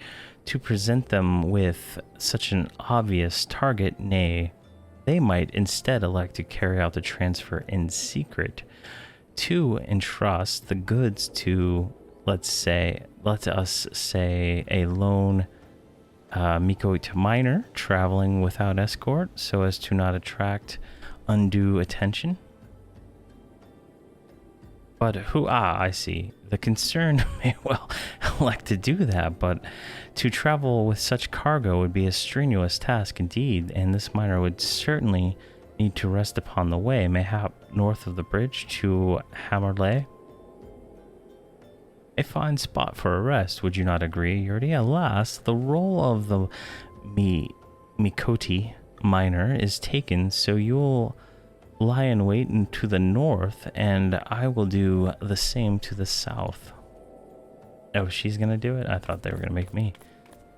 S1: to present them with such an obvious target. Nay, they might instead elect to carry out the transfer in secret, to entrust the goods to, let us say, a lone Mikoite miner traveling without escort, so as to not attract undue attention. But I see. The concern may well elect to do that, but to travel with such cargo would be a strenuous task indeed, and this miner would certainly need to rest upon the way, mayhap north of the bridge to hammackj. A fine spot for a rest, would you not agree, Yurdi? Alas, the role of the Mikoite miner is taken, so you'll lie in wait to the north, and I will do the same to the south. Oh, she's gonna do it? I thought they were gonna make me.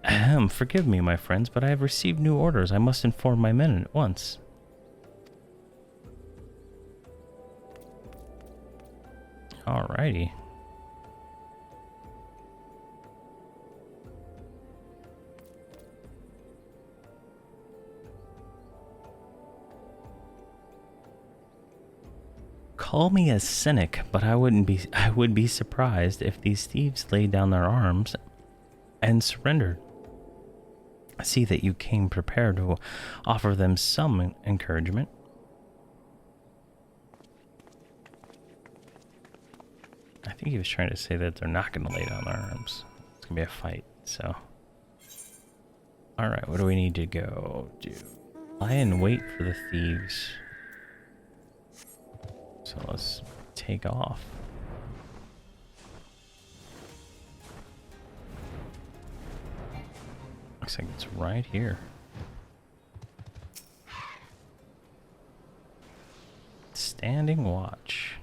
S1: Ahem, forgive me, my friends, but I have received new orders. I must inform my men at once. Alrighty. Call me a cynic, but I would be surprised if these thieves laid down their arms and surrendered. I see that you came prepared to offer them some encouragement. I think he was trying to say that they're not going to lay down their arms. It's going to be a fight, so. Alright, what do we need to go do? Lie in wait for the thieves. So let's take off. Looks like it's right here. Standing watch.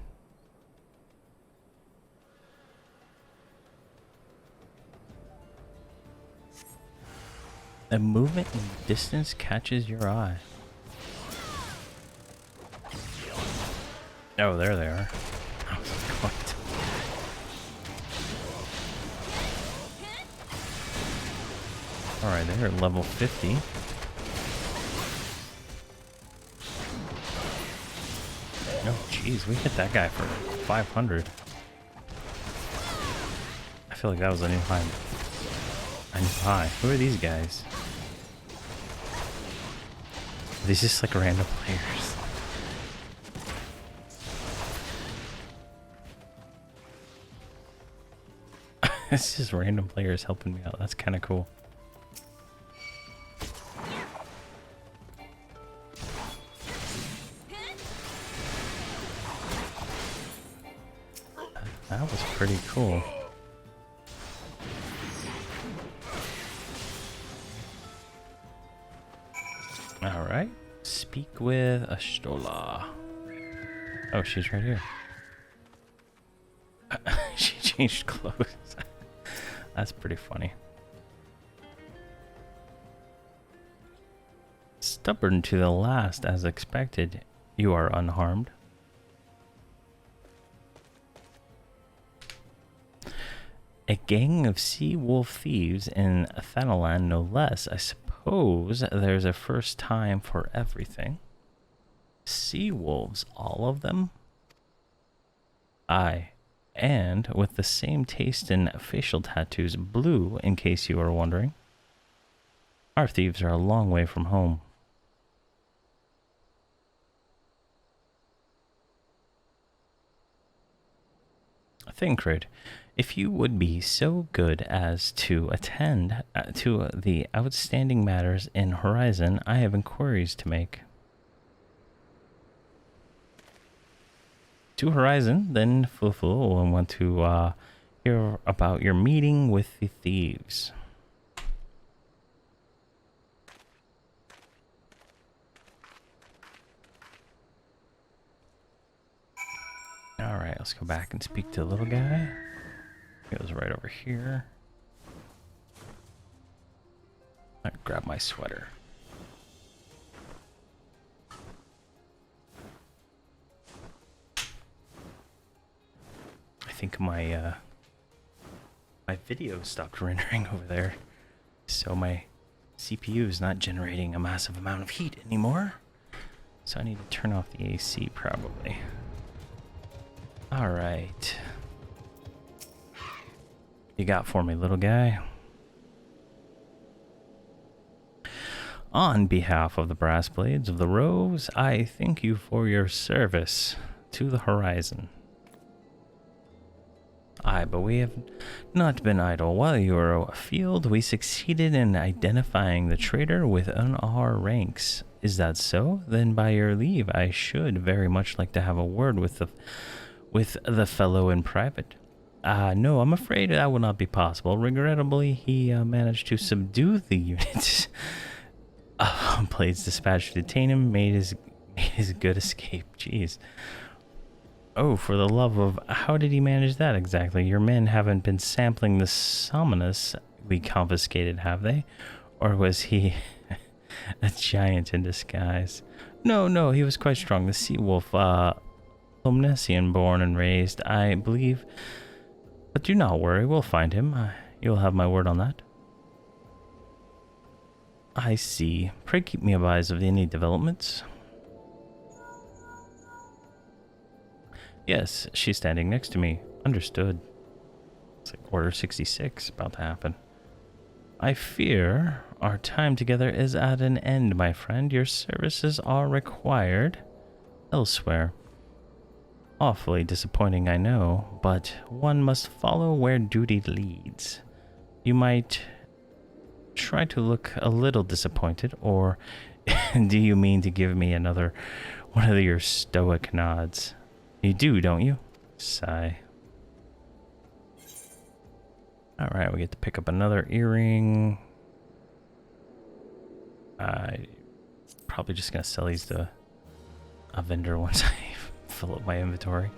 S1: A movement in distance catches your eye. Oh, there they are. I was like, what? Alright, they're at level 50. No, jeez, we hit that guy for 500. I feel like that was a new high. A new high. Who are these guys? Are these just like random players? It's just random players helping me out. That's kind of cool. That was pretty cool. Alright. Speak with Ashtola. Oh, she's right here. She changed clothes. That's pretty funny. Stubborn to the last, as expected. You are unharmed. A gang of sea wolf thieves in Thanalan, no less. I suppose there's a first time for everything. Sea wolves, all of them? Aye, and with the same taste in facial tattoos, blue, in case you are wondering. Our thieves are a long way from home. Thancred, if you would be so good as to attend to the outstanding matters in Horizon, I have inquiries to make. To Horizon, then Fulful and want to hear about your meeting with the thieves. Alright, let's go back and speak to the little guy. He goes right over here. I grab my sweater. I think my my video stopped rendering over there, so my CPU is not generating a massive amount of heat anymore. So I need to turn off the AC probably. All right. You got for me, little guy? On behalf of the Brass Blades of the Rose, I thank you for your service to the Horizon. Aye, but we have not been idle. While you were afield, we succeeded in identifying the traitor within our ranks. Is that so? Then by your leave, I should very much like to have a word with the fellow in private. No, I'm afraid that will not be possible. Regrettably, he managed to subdue the units. Blades dispatched to detain him, made his good escape. Jeez. Oh, for the love of... How did he manage that exactly? Your men haven't been sampling the Somnus we confiscated, have they? Or was he a giant in disguise? No, he was quite strong. The sea wolf, Omnesian born and raised, I believe. But do not worry, we'll find him. You'll have my word on that. I see. Pray keep me advised of any developments. Yes, she's standing next to me. Understood. It's like Order 66 about to happen. I fear our time together is at an end, my friend. Your services are required elsewhere. Awfully disappointing, I know, but one must follow where duty leads. You might try to look a little disappointed, or do you mean to give me another one of your stoic nods? You do, don't you? Sigh. Alright, we get to pick up another earring. Probably just gonna sell these to a vendor once I fill up my inventory.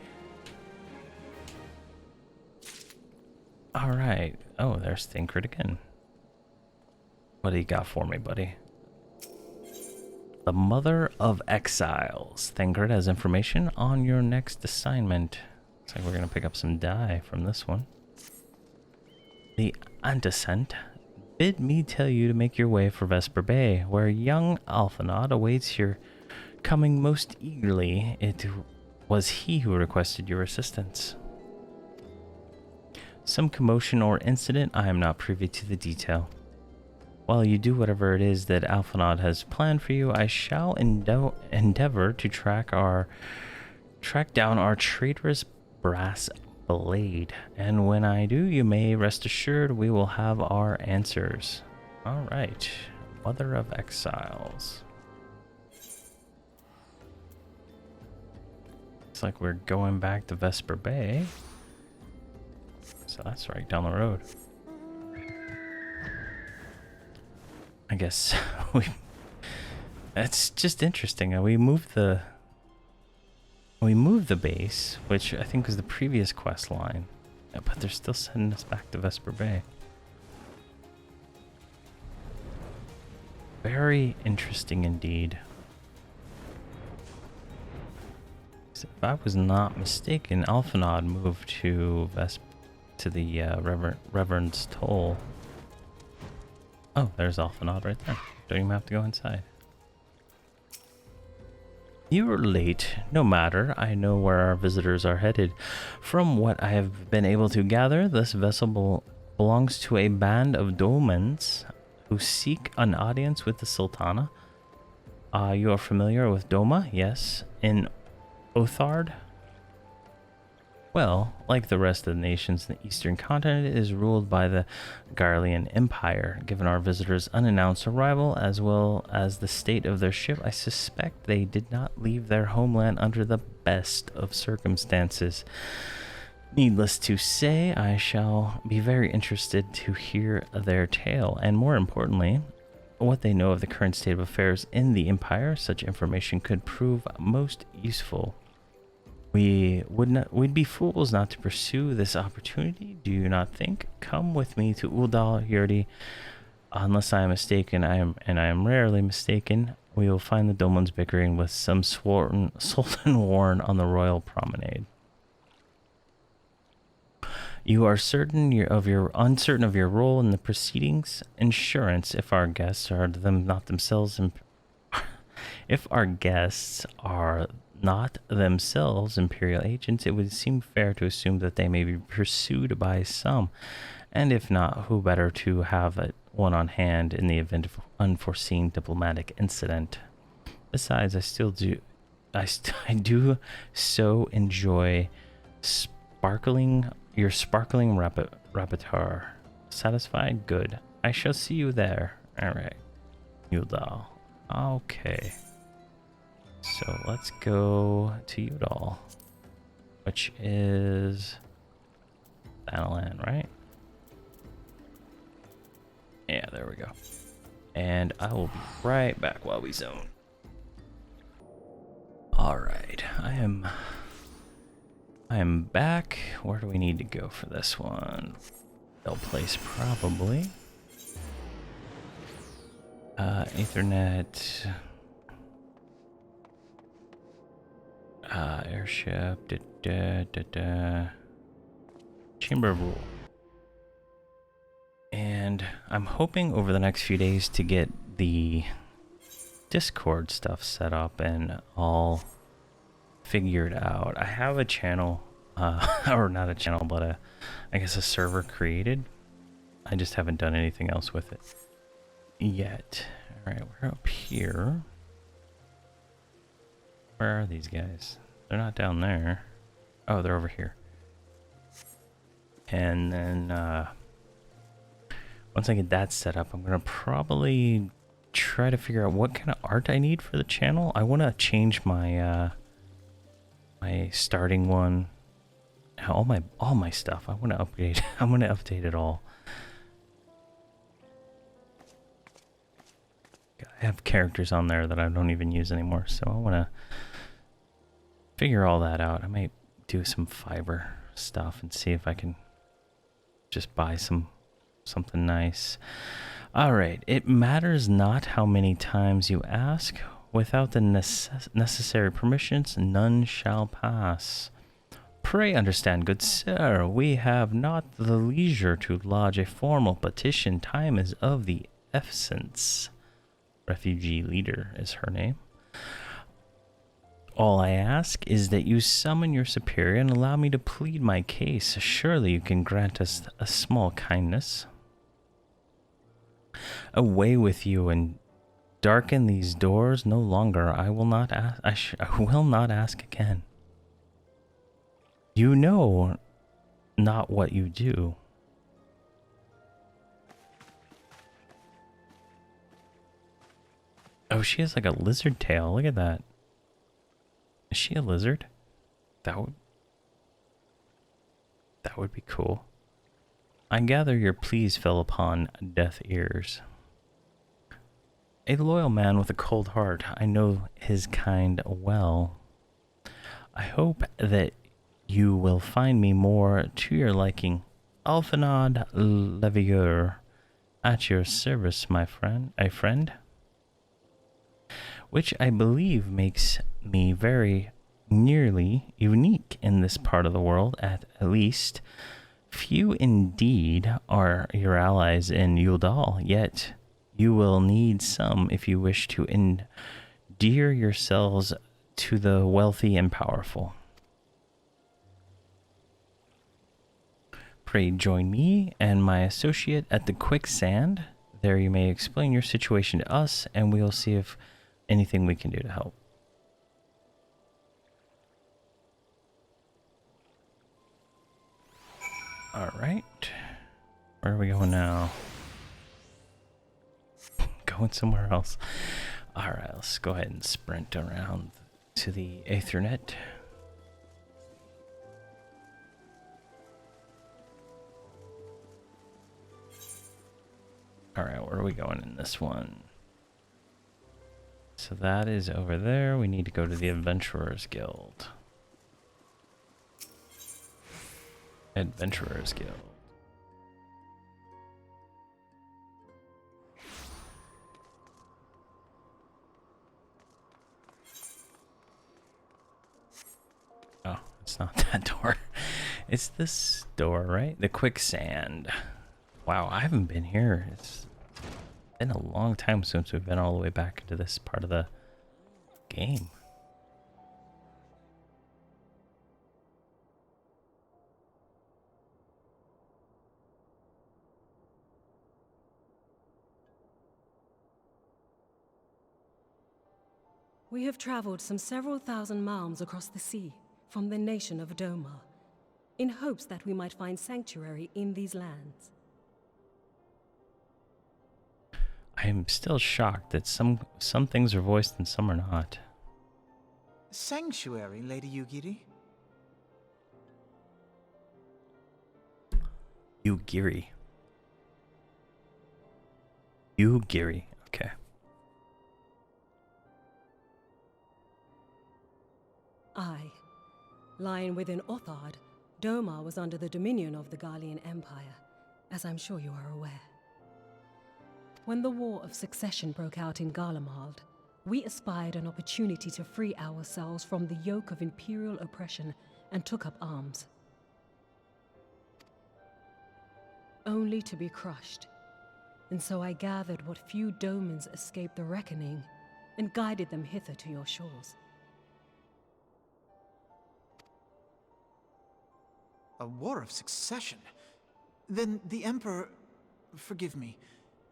S1: Alright. Oh, there's Thancred again. What do you got for me, buddy? The Mother of Exiles. Thancred has information on your next assignment. Looks like we're going to pick up some dye from this one. The Antecedent bid me tell you to make your way for Vesper Bay, where young Alphinaud awaits your coming most eagerly. It was he who requested your assistance. Some commotion or incident, I am not privy to the detail. While you do whatever it is that Alphinaud has planned for you, I shall endeavor to track down our traitorous brass blade. And when I do, you may rest assured we will have our answers. All right, Mother of Exiles. Looks like we're going back to Vesper Bay. So that's right down the road. I guess we It's just interesting. We moved the base, which I think was the previous quest line, but they're still sending us back to Vesper Bay. Very interesting indeed. If I was not mistaken, Alphanod moved to the Reverend's Toll. Oh, there's Alphanod right there. Don't even have to go inside. You were late. No matter. I know where our visitors are headed. From what I have been able to gather, this vessel belongs to a band of dolmens who seek an audience with the Sultana. You are familiar with Doma? Yes. In Othard? Well, like the rest of the nations in the eastern continent, it is ruled by the Garlean Empire. Given our visitors' unannounced arrival, as well as the state of their ship, I suspect they did not leave their homeland under the best of circumstances. Needless to say, I shall be very interested to hear their tale, and more importantly, what they know of the current state of affairs in the Empire. Such information could prove most useful. We'd be fools not to pursue this opportunity, do you not think? Come with me to Uldal Yurdi. Unless I am mistaken, I am rarely mistaken, we will find the Dolmens bickering with some Sultan Warren on the royal promenade. You are uncertain of your role in the proceedings. Insurance, if our guests are not themselves imperial agents, it would seem fair to assume that they may be pursued by some, and if not, who better to have one on hand in the event of unforeseen diplomatic incident. Besides, I do so enjoy your sparkling repertoire. Satisfied? Good. I shall see you there. Alright. Udal. Okay. So let's go to Udal, which is Paladin, right? Yeah, there we go. And I will be right back while we zone. Alright, I am back. Where do we need to go for this one? They'll place probably. Ethernet. Airship. Chamber of Rule. And I'm hoping over the next few days to get the Discord stuff set up and all figured out. I have a channel, or not a channel, but I guess a server created. I just haven't done anything else with it yet. Alright, we're up here. Where are these guys? They're not down there. Oh, they're over here. And then, once I get that set up, I'm going to probably try to figure out what kind of art I need for the channel. I want to change my, my starting one. All my stuff. I want to upgrade. I'm going to update it all. I have characters on there that I don't even use anymore, so I want to figure all that out. I might do some fiber stuff and see if I can just buy something nice. All right, it matters not how many times you ask. Without the necessary permissions, none shall pass. Pray understand, good sir, we have not the leisure to lodge a formal petition. Time is of the essence. Refugee leader is her name. All I ask is that you summon your superior and allow me to plead my case. Surely you can grant us a small kindness. Away with you and darken these doors no longer. I will not ask. I will not ask again. You know not what you do. Oh, she has like a lizard tail. Look at that. Is she a lizard? That would be cool. I gather your pleas fell upon deaf ears. A loyal man with a cold heart. I know his kind well. I hope that you will find me more to your liking. Alphanod Levieur, at your service, my friend. A friend? Which I believe makes me very nearly unique in this part of the world, at least. Few indeed are your allies in Yuldal, yet you will need some if you wish to endear yourselves to the wealthy and powerful. Pray join me and my associate at the quicksand. There you may explain your situation to us, and we'll see if anything we can do to help. Alright. Where are we going now? Going somewhere else. Alright, let's go ahead and sprint around to the Aethernet. Alright, where are we going in this one? So that is over there. We need to go to the Adventurers Guild. Adventurers Guild. Oh, it's not that door. It's this door, right? The quicksand. Wow, I haven't been here. It's been a long time since we've been all the way back into this part of the game.
S4: We have traveled some several thousand miles across the sea from the nation of Doma, in hopes that we might find sanctuary in these lands.
S1: I am still shocked that some things are voiced and some are not.
S5: Sanctuary, Lady Yugiri?
S1: Yugiri. Yugiri. Okay.
S4: Aye. Lying within Othard, Doma was under the dominion of the Garlean Empire, as I'm sure you are aware. When the War of Succession broke out in Garlemald, we espied an opportunity to free ourselves from the yoke of imperial oppression and took up arms. Only to be crushed. And so I gathered what few Domans escaped the reckoning and guided them hither to your shores.
S5: A war of succession? Then the Emperor... Forgive me.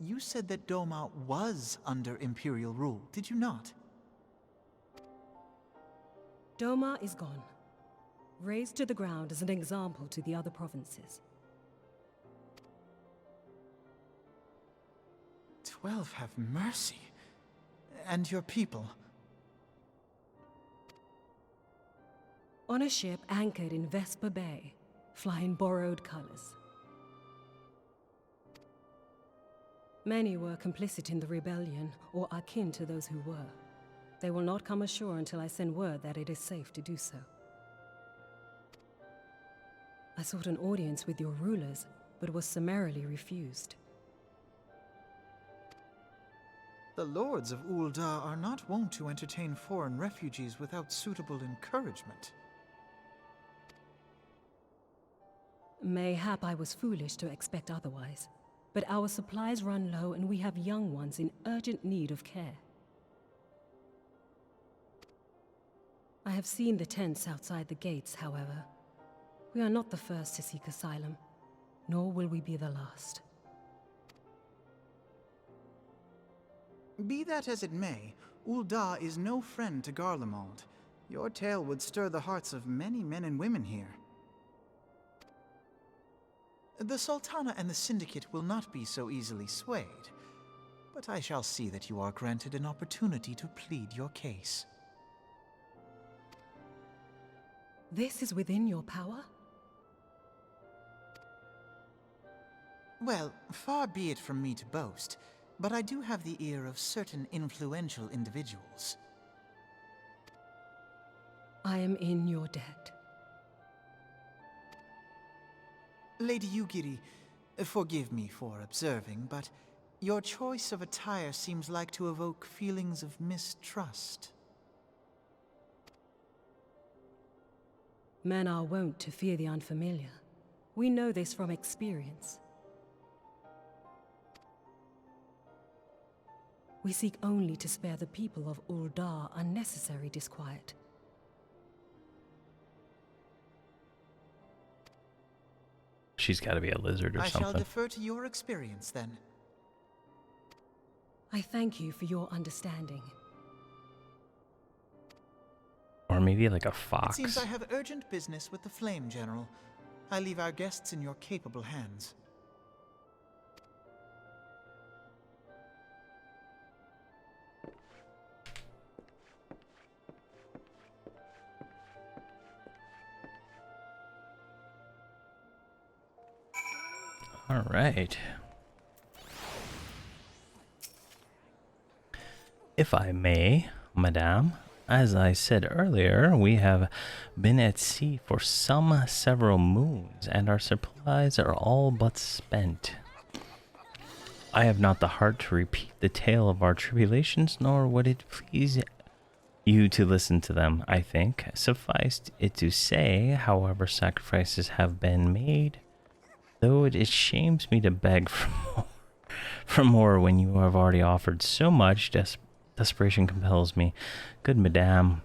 S5: You said that Doma was under Imperial rule, did you not?
S4: Doma is gone. Razed to the ground as an example to the other provinces.
S5: 12 have mercy. And your people?
S4: On a ship anchored in Vesper Bay, flying borrowed colors. Many were complicit in the rebellion, or akin to those who were. They will not come ashore until I send word that it is safe to do so. I sought an audience with your rulers, but was summarily refused.
S5: The lords of Ul'dah are not wont to entertain foreign refugees without suitable encouragement.
S4: Mayhap I was foolish to expect otherwise, but our supplies run low and we have young ones in urgent need of care. I have seen the tents outside the gates, however. We are not the first to seek asylum, nor will we be the last.
S5: Be that as it may, Ul'dah is no friend to Garlemald. Your tale would stir the hearts of many men and women here. The Sultana and the Syndicate will not be so easily swayed, but I shall see that you are granted an opportunity to plead your case.
S4: This is within your power?
S5: Well, far be it from me to boast. but I do have the ear of certain influential individuals.
S4: I am in your debt.
S5: Lady Yugiri, forgive me for observing, but your choice of attire seems like to evoke feelings of mistrust.
S4: Men are wont to fear the unfamiliar. We know this from experience. We seek only to spare the people of Uldar unnecessary disquiet.
S1: She's got to be a lizard or
S5: I
S1: something.
S5: shall defer to your experience, then.
S4: I thank you for your understanding.
S1: Or maybe like a
S5: It
S1: fox.
S5: seems I have urgent business with the Flame General. I leave our guests in your capable hands.
S1: All right. If I may, Madame, as I said earlier, we have been at sea for several moons, and our supplies are all but spent. I have not the heart to repeat the tale of our tribulations, nor would it please you to listen to them, I think. Suffice it to say, however, sacrifices have been made, though it shames me to beg for more when you have already offered so much. Desperation compels me. Good madame,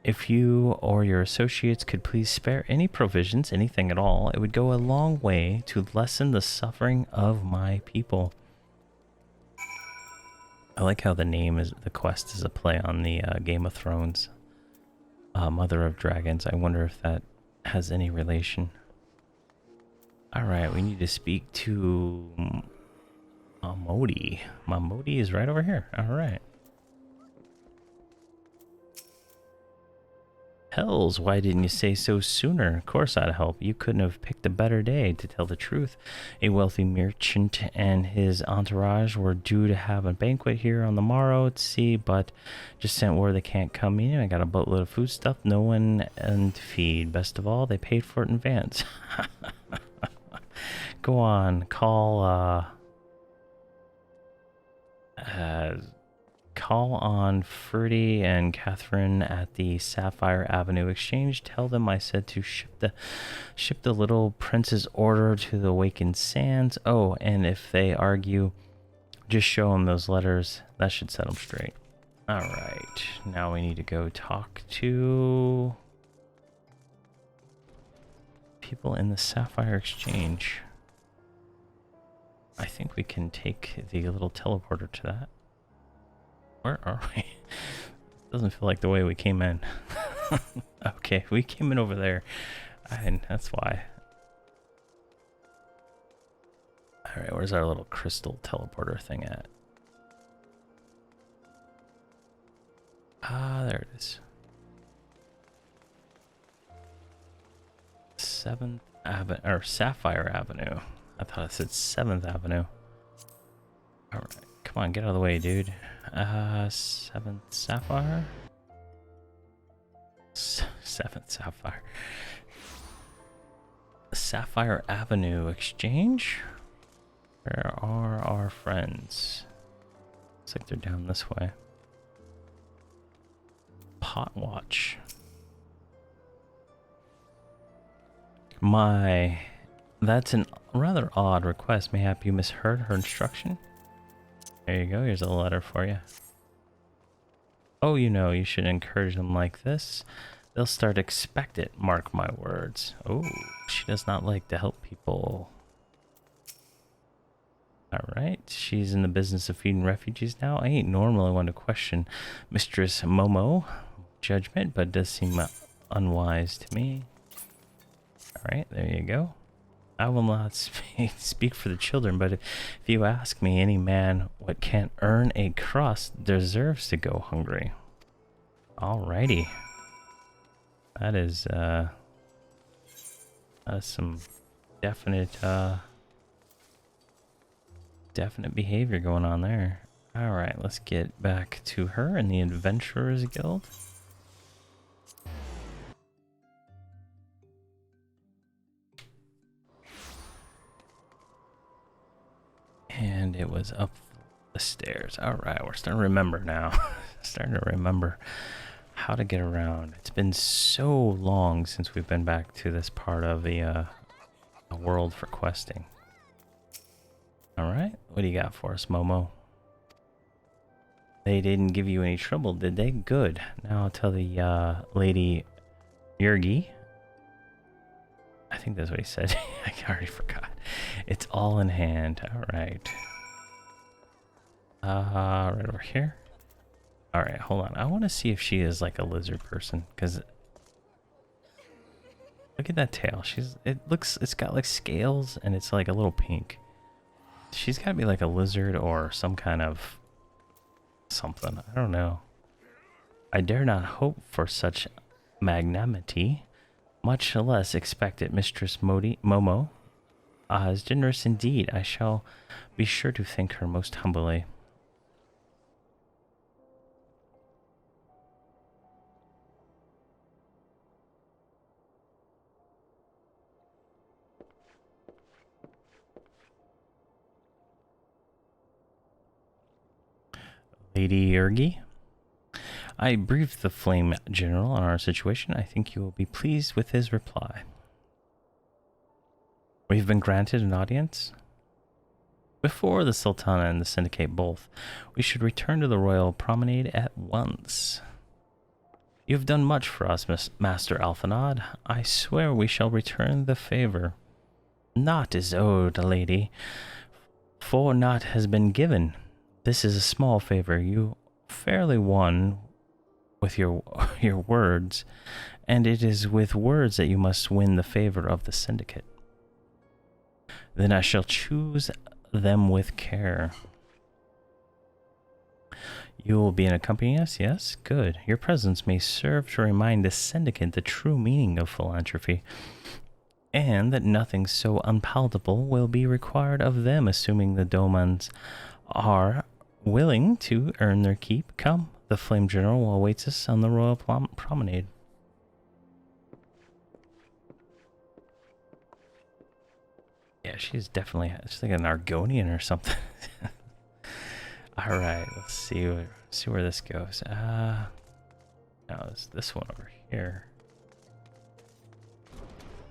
S1: if you or your associates could please spare any provisions, anything at all, it would go a long way to lessen the suffering of my people. I like how the quest is a play on the Game of Thrones, Mother of Dragons. I wonder if that has any relation. Alright, we need to speak to Mamodi. Mamodi is right over here. Alright. Hells, why didn't you say so sooner? Of course I'd help. You couldn't have picked a better day, to tell the truth. A wealthy merchant and his entourage were due to have a banquet here on the morrow at sea, but just sent word they can't come in. I got a boatload of food stuff, no one to feed. Best of all, they paid for it in advance. Go on, call on Ferdy and Catherine at the Sapphire Avenue Exchange. Tell them I said to ship the little prince's order to the Awakened Sands. Oh, and if they argue, just show them those letters. That should set them straight. All right, now we need to go talk to people in the Sapphire Exchange. I think we can take the little teleporter to that. Where are we? Doesn't feel like the way we came in. Okay, we came in over there. And that's why. Alright, where's our little crystal teleporter thing at? Ah, there it is. 7th Avenue, or Sapphire Avenue. I thought it said 7th Avenue. Alright, come on, get out of the way, dude. 7th Sapphire? 7th Sapphire. Sapphire Avenue Exchange? Where are our friends? Looks like they're down this way. Pot Watch. That's an rather odd request. Mayhap you misheard her instruction? There you go, here's a letter for you. Oh, you should encourage them like this. They'll start expect it, mark my words. Oh, she does not like to help people. Alright, she's in the business of feeding refugees now. I ain't normally one to question Mistress Momo judgment, but it does seem unwise to me. Alright, there you go. I will not speak for the children, but if you ask me, any man what can't earn a crust deserves to go hungry. Alrighty. That is some definite definite behavior going on there. Alright, let's get back to her in the Adventurers Guild. And it was up the stairs. Alright, we're starting to remember now. Starting to remember how to get around. It's been so long since we've been back to this part of the world for questing. Alright, what do you got for us, Momo? They didn't give you any trouble, did they? Good. Now I'll tell the lady Yurgi. I think that's what he said. I already forgot. It's all in hand. Alright. Right over here. Alright, hold on. I want to see if she is like a lizard person, because look at that tail. It's got like scales and it's like a little pink. She's got to be like a lizard or some kind of something. I don't know. I dare not hope for such magnanimity, much less expect it, Mistress Momo. Is generous indeed. I shall be sure to thank her most humbly. Lady Yurgi, I briefed the Flame General on our situation. I think you will be pleased with his reply. We've been granted an audience. Before the Sultana and the Syndicate both, we should return to the Royal Promenade at once. You have done much for us, Master Alphanod. I swear we shall return the favor. Naught is owed, lady, for naught has been given. This is a small favor you fairly won with your words, and it is with words that you must win the favor of the Syndicate. Then I shall choose them with care. You will be in accompanying us, yes? Good. Your presence may serve to remind the Syndicate the true meaning of philanthropy, and that nothing so unpalatable will be required of them, assuming the Domans are willing to earn their keep. Come, the Flame General awaits us on the Royal Promenade. Yeah, she's like an Argonian or something. All right, let's see where this goes. Now it's this one over here.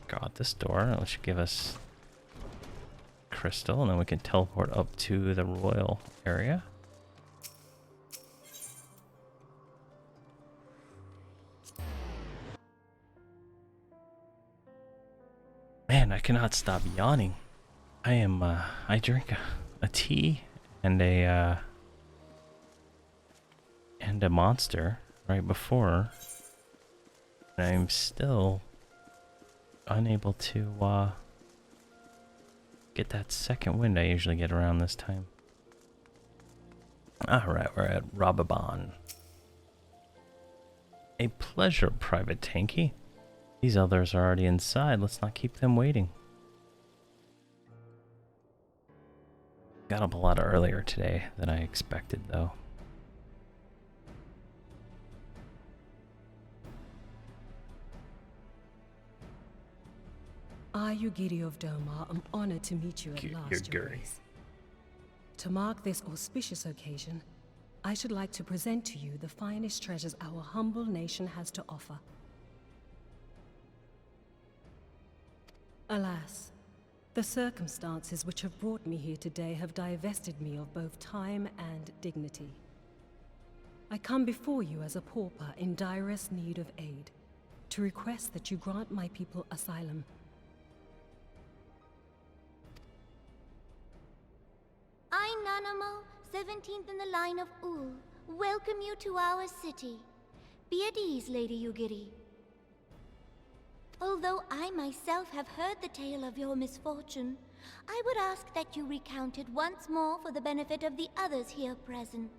S1: Got this door, which should give us crystal, and then we can teleport up to the royal area. Man, I cannot stop yawning. I drink a tea and a monster right before, and I'm still unable to get that second wind I usually get around this time. Alright, we're at Rababan. A pleasure, Private Tanky. These others are already inside. Let's not keep them waiting. Got up a lot earlier today than I expected, though.
S4: I, Yugiri of Doma, am honored to meet you at last, Your Grace. To mark this auspicious occasion, I should like to present to you the finest treasures our humble nation has to offer. Alas, the circumstances which have brought me here today have divested me of both time and dignity. I come before you as a pauper in direst need of aid, to request that you grant my people asylum.
S6: I, Nanamo, 17th in the line of Ul, welcome you to our city. Be at ease, Lady Yugiri. Although I myself have heard the tale of your misfortune, I would ask that you recount it once more for the benefit of the others here present.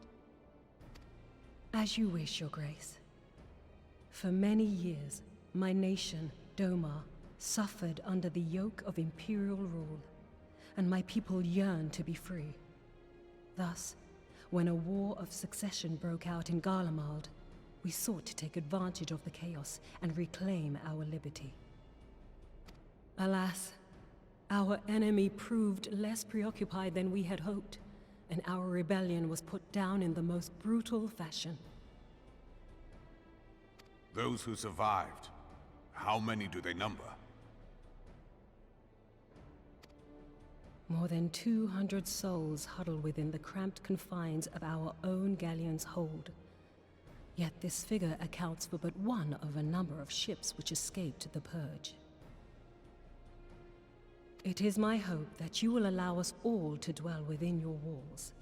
S4: As you wish, Your Grace. For many years, my nation, Doma, suffered under the yoke of imperial rule, and my people yearn to be free. Thus, when a war of succession broke out in Garlemald, we sought to take advantage of the chaos and reclaim our liberty. Alas, our enemy proved less preoccupied than we had hoped, and our rebellion was put down in the most brutal fashion.
S7: Those who survived, how many do they number?
S4: More than 200 souls huddle within the cramped confines of our own galleon's hold. Yet this figure accounts for but one of a number of ships which escaped the purge. It is my hope that you will allow us all to dwell within your walls.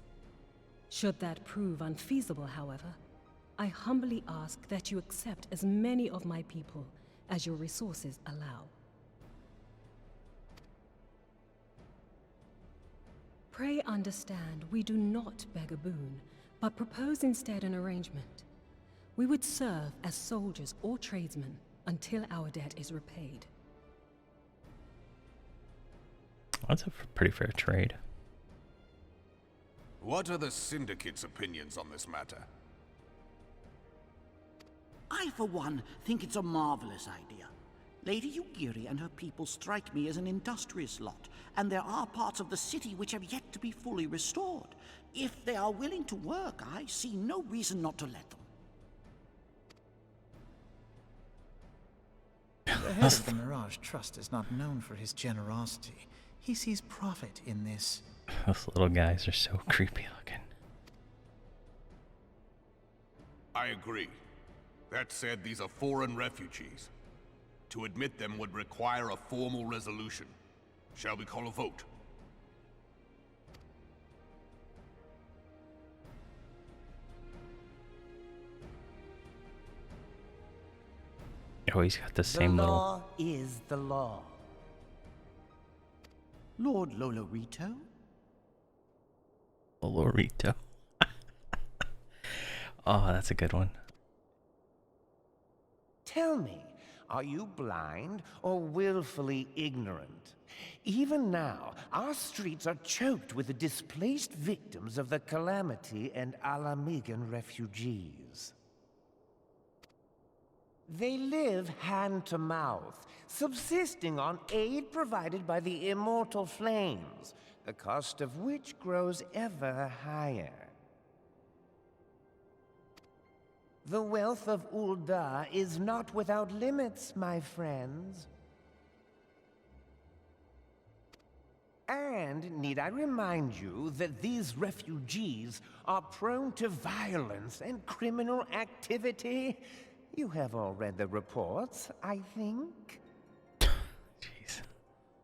S4: Should that prove unfeasible, however, I humbly ask that you accept as many of my people as your resources allow. Pray understand, we do not beg a boon, but propose instead an arrangement. We would serve as soldiers or tradesmen until our debt is repaid.
S1: That's a pretty fair trade.
S7: What are the Syndicate's opinions on this matter?
S8: I, for one, think it's a marvelous idea. Lady Yugiri and her people strike me as an industrious lot, and there are parts of the city which have yet to be fully restored. If they are willing to work, I see no reason not to let them.
S5: The head of the Mirage Trust is not known for his generosity. He sees profit in this.
S1: Those little guys are so creepy looking.
S7: I agree. That said, these are foreign refugees. To admit them would require a formal resolution. Shall we call a vote?
S1: Oh, he's got the same
S9: The
S1: little...
S9: law is the law.
S8: Lord Lolorito?
S1: Lorito. Oh, that's a good one.
S9: Tell me, are you blind or willfully ignorant? Even now, our streets are choked with the displaced victims of the Calamity and Alamigan refugees. They live hand to mouth, subsisting on aid provided by the immortal flames, the cost of which grows ever higher. The wealth of Ul'dah is not without limits, my friends. And need I remind you that these refugees are prone to violence and criminal activity? You have all read the reports, I think.
S1: Jeez.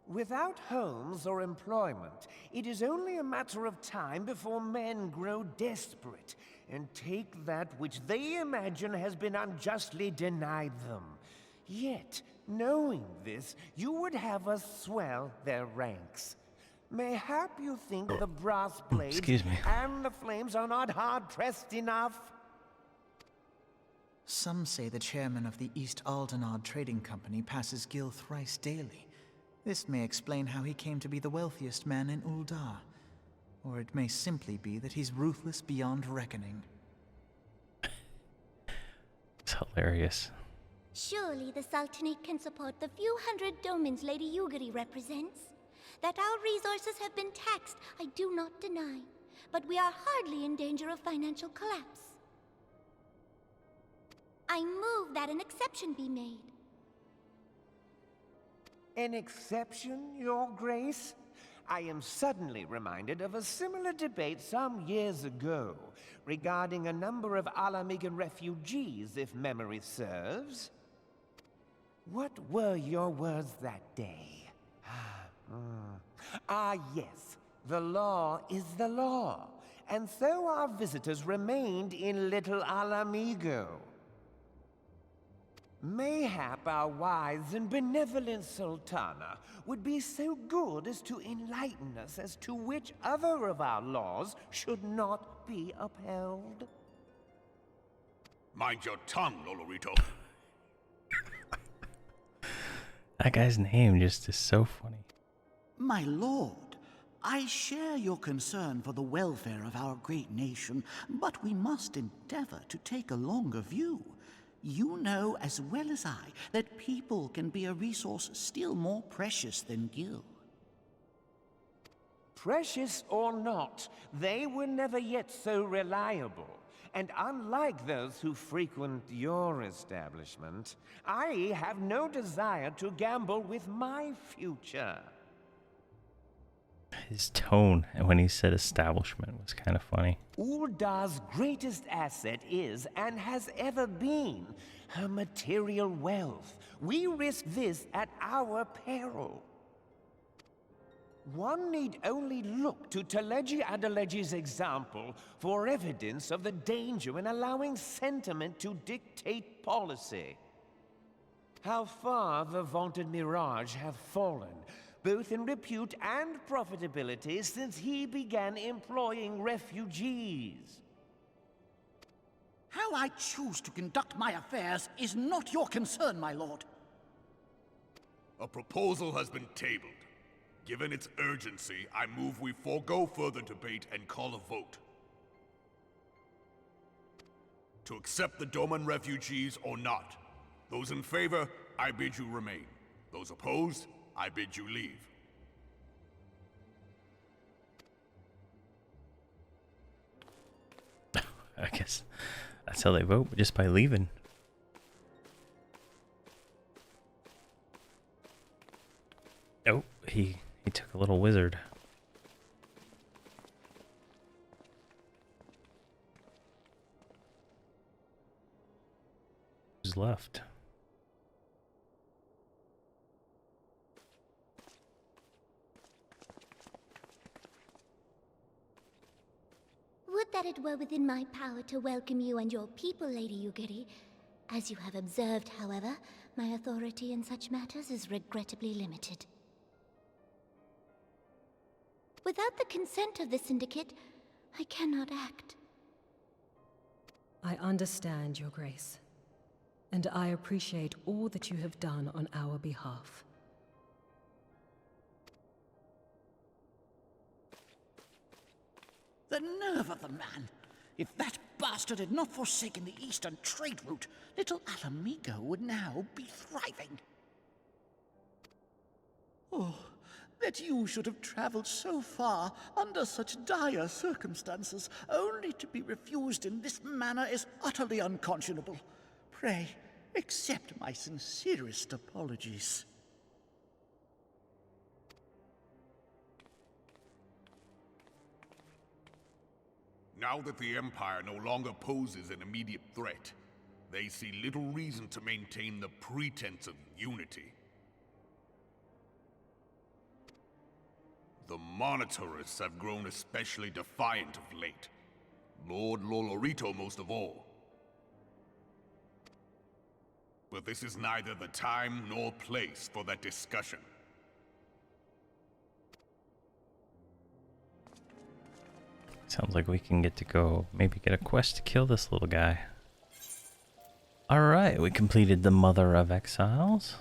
S9: Without homes or employment, it is only a matter of time before men grow desperate and take that which they imagine has been unjustly denied them. Yet, knowing this, you would have us swell their ranks. Mayhap you think the brass blades
S1: Excuse me.
S9: and the flames are not hard-pressed enough?
S5: Some say the chairman of the East Aldenard Trading Company passes Gil thrice daily. This may explain how he came to be the wealthiest man in Ul'dah. Or it may simply be that he's ruthless beyond reckoning.
S1: It's hilarious.
S6: Surely the Sultanate can support the few hundred domins Lady Yugiri represents. That our resources have been taxed, I do not deny. But we are hardly in danger of financial collapse. I move that an exception be made.
S9: An exception, Your Grace? I am suddenly reminded of a similar debate some years ago regarding a number of Alamigan refugees, if memory serves. What were your words that day? Yes, the law is the law, and so our visitors remained in Little Alamigo. Mayhap our wise and benevolent Sultana would be so good as to enlighten us as to which other of our laws should not be upheld.
S7: Mind your tongue, Lolorito.
S1: That guy's name just is so funny.
S8: My lord, I share your concern for the welfare of our great nation, but we must endeavor to take a longer view. You know as well as I that people can be a resource still more precious than gil.
S9: Precious or not, they were never yet so reliable. And unlike those who frequent your establishment, I have no desire to gamble with my future.
S1: His tone when he said establishment was kind of funny.
S9: Uldar's greatest asset is, and has ever been, her material wealth. We risk this at our peril. One need only look to Teleji Adeleji's example for evidence of the danger in allowing sentiment to dictate policy. How far the vaunted Mirage have fallen, both in repute and profitability, since he began employing refugees.
S8: How I choose to conduct my affairs is not your concern, my lord.
S7: A proposal has been tabled. Given its urgency, I move we forego further debate and call a vote. To accept the Doman refugees or not. Those in favor, I bid you remain. Those opposed, I bid you leave.
S1: I guess that's how they vote, just by leaving. Oh, he took a little wizard. Who's left?
S6: Would that it were within my power to welcome you and your people, Lady Yugiri. As you have observed, however, my authority in such matters is regrettably limited. Without the consent of the Syndicate, I cannot act.
S4: I understand, Your Grace, and I appreciate all that you have done on our behalf.
S8: The nerve of the man! If that bastard had not forsaken the eastern trade route, little Alamigo would now be thriving. Oh, that you should have traveled so far under such dire circumstances, only to be refused in this manner is utterly unconscionable. Pray, accept my sincerest apologies.
S7: Now that the Empire no longer poses an immediate threat, they see little reason to maintain the pretense of unity. The Monitorists have grown especially defiant of late. Lord Lolorito most of all. But this is neither the time nor place for that discussion.
S1: Sounds like we can get to go maybe get a quest to kill this little guy. Alright, we completed the Mother of Exiles.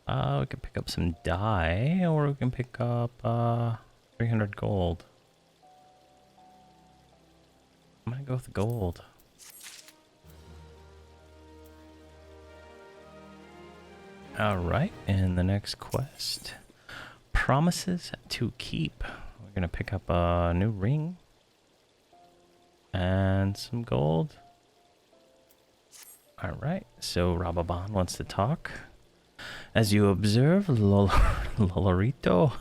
S1: We can pick up some dye, or we can pick up 300 gold. I'm gonna go with the gold. Alright, and the next quest. Promises to Keep. We're gonna pick up a new ring. And some gold. Alright, so Rababan wants to talk. As you observe, Lolorito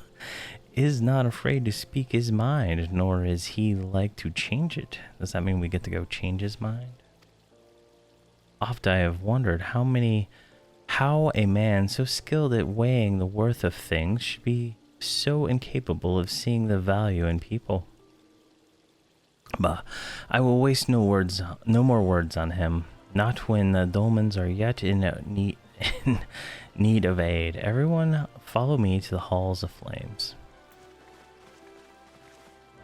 S1: is not afraid to speak his mind, nor is he like to change it. Does that mean we get to go change his mind? Oft I have wondered how a man so skilled at weighing the worth of things should be so incapable of seeing the value in people. But I will waste no more words on him, not when the dolmens are yet in need of aid. Everyone follow me to the halls of flames.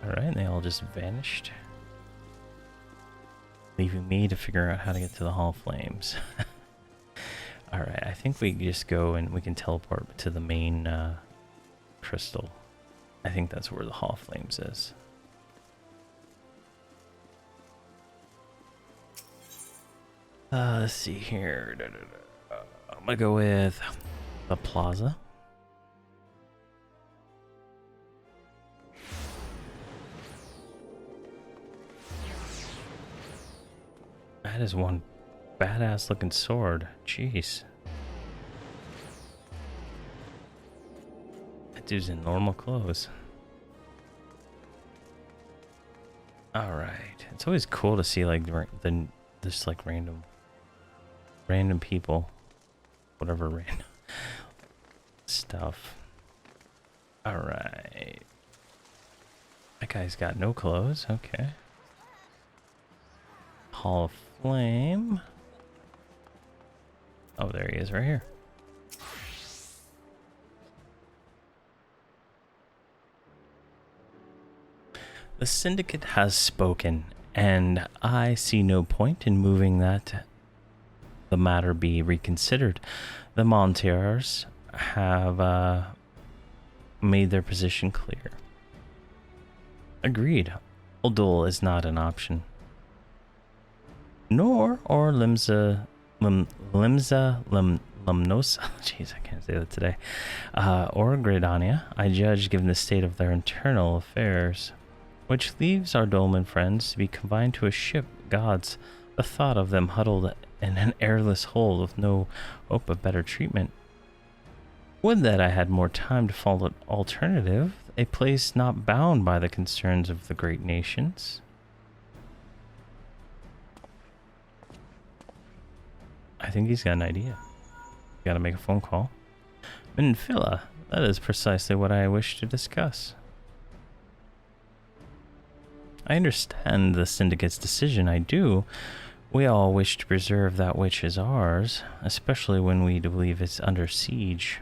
S1: Alright, they all just vanished, leaving me to figure out how to get to the hall of flames. Alright, I think we just go and we can teleport to the main crystal. I think that's where the Hall of Flames is. Let's see here. I'm gonna go with the Plaza. That is one badass looking sword. Jeez. That dude's in normal clothes. Alright. It's always cool to see like just like random people. Whatever random stuff. Alright. That guy's got no clothes. Okay. Hall of Flame. Oh, there he is right here. The Syndicate has spoken, and I see no point in moving that the matter be reconsidered. The Montiers have made their position clear. Agreed. Uldul is not an option. Nor or Limsa Lumnosa, jeez, I can't say that today, or Gridania, I judge given the state of their internal affairs, which leaves our dolmen friends to be confined to a ship. Gods, the thought of them huddled in an airless hold with no hope of better treatment. Would that I had more time to follow an alternative, a place not bound by the concerns of the great nations. I think he's got an idea. Gotta make a phone call. Minfilla, that is precisely what I wish to discuss. I understand the Syndicate's decision, I do. We all wish to preserve that which is ours, especially when we believe it's under siege.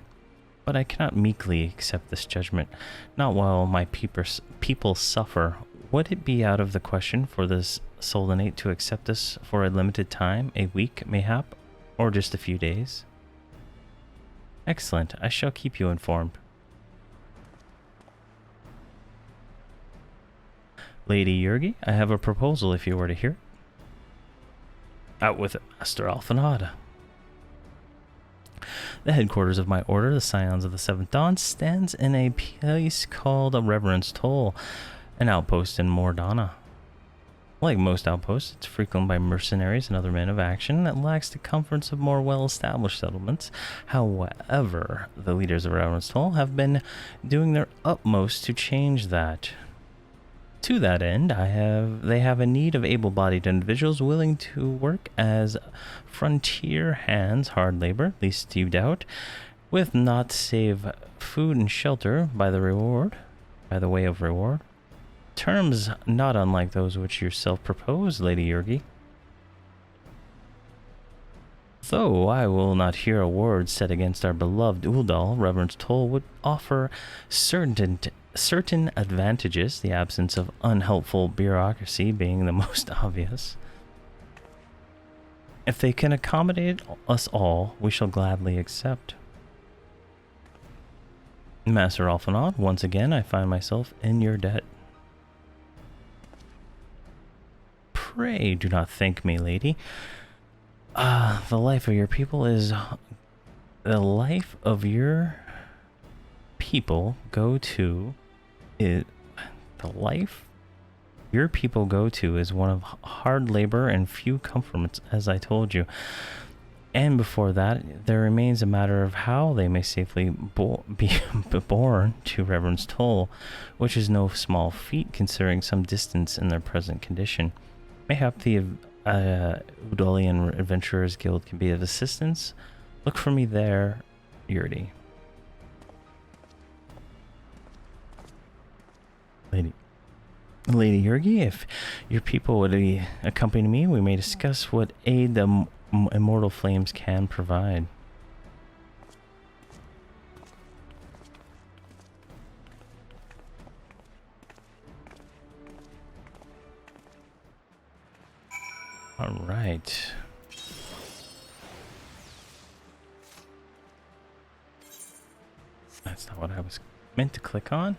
S1: But I cannot meekly accept this judgment, not while my people suffer. Would it be out of the question for this Soldanate to accept us for a limited time, a week mayhap, or just a few days? Excellent, I shall keep you informed. Lady Yurgi, I have a proposal if you were to hear it. Out with it, Master Alfanada. The headquarters of my order, the Scions of the Seventh Dawn, stands in a place called Reverence Toll, an outpost in Mordana. Like most outposts, it's frequented by mercenaries and other men of action that lacks the comforts of more well-established settlements. However, the leaders of Reverence Toll have been doing their utmost to change that. To that end, they have a need of able-bodied individuals willing to work as frontier hands, hard labor, least you doubt, with not save food and shelter by the way of reward. Terms not unlike those which yourself propose, Lady Yurgi. Though I will not hear a word said against our beloved Uldal, Reverence Toll would offer certain advantages, the absence of unhelpful bureaucracy being the most obvious. If they can accommodate us all, we shall gladly accept. Master Alfanad, once again I find myself in your debt. Pray do not thank me, lady. The life of your people is... The life of your people go to... The life your people go to is one of hard labor and few comforts, as I told you. And before that, there remains a matter of how they may safely be born to Reverence Toll, which is no small feat considering some distance in their present condition. Mayhap the Udolian Adventurers Guild can be of assistance. Look for me there, Yurdi. Lady Yurgi, if your people would accompany me, we may discuss what aid the immortal flames can provide. All right. That's not what I was meant to click on.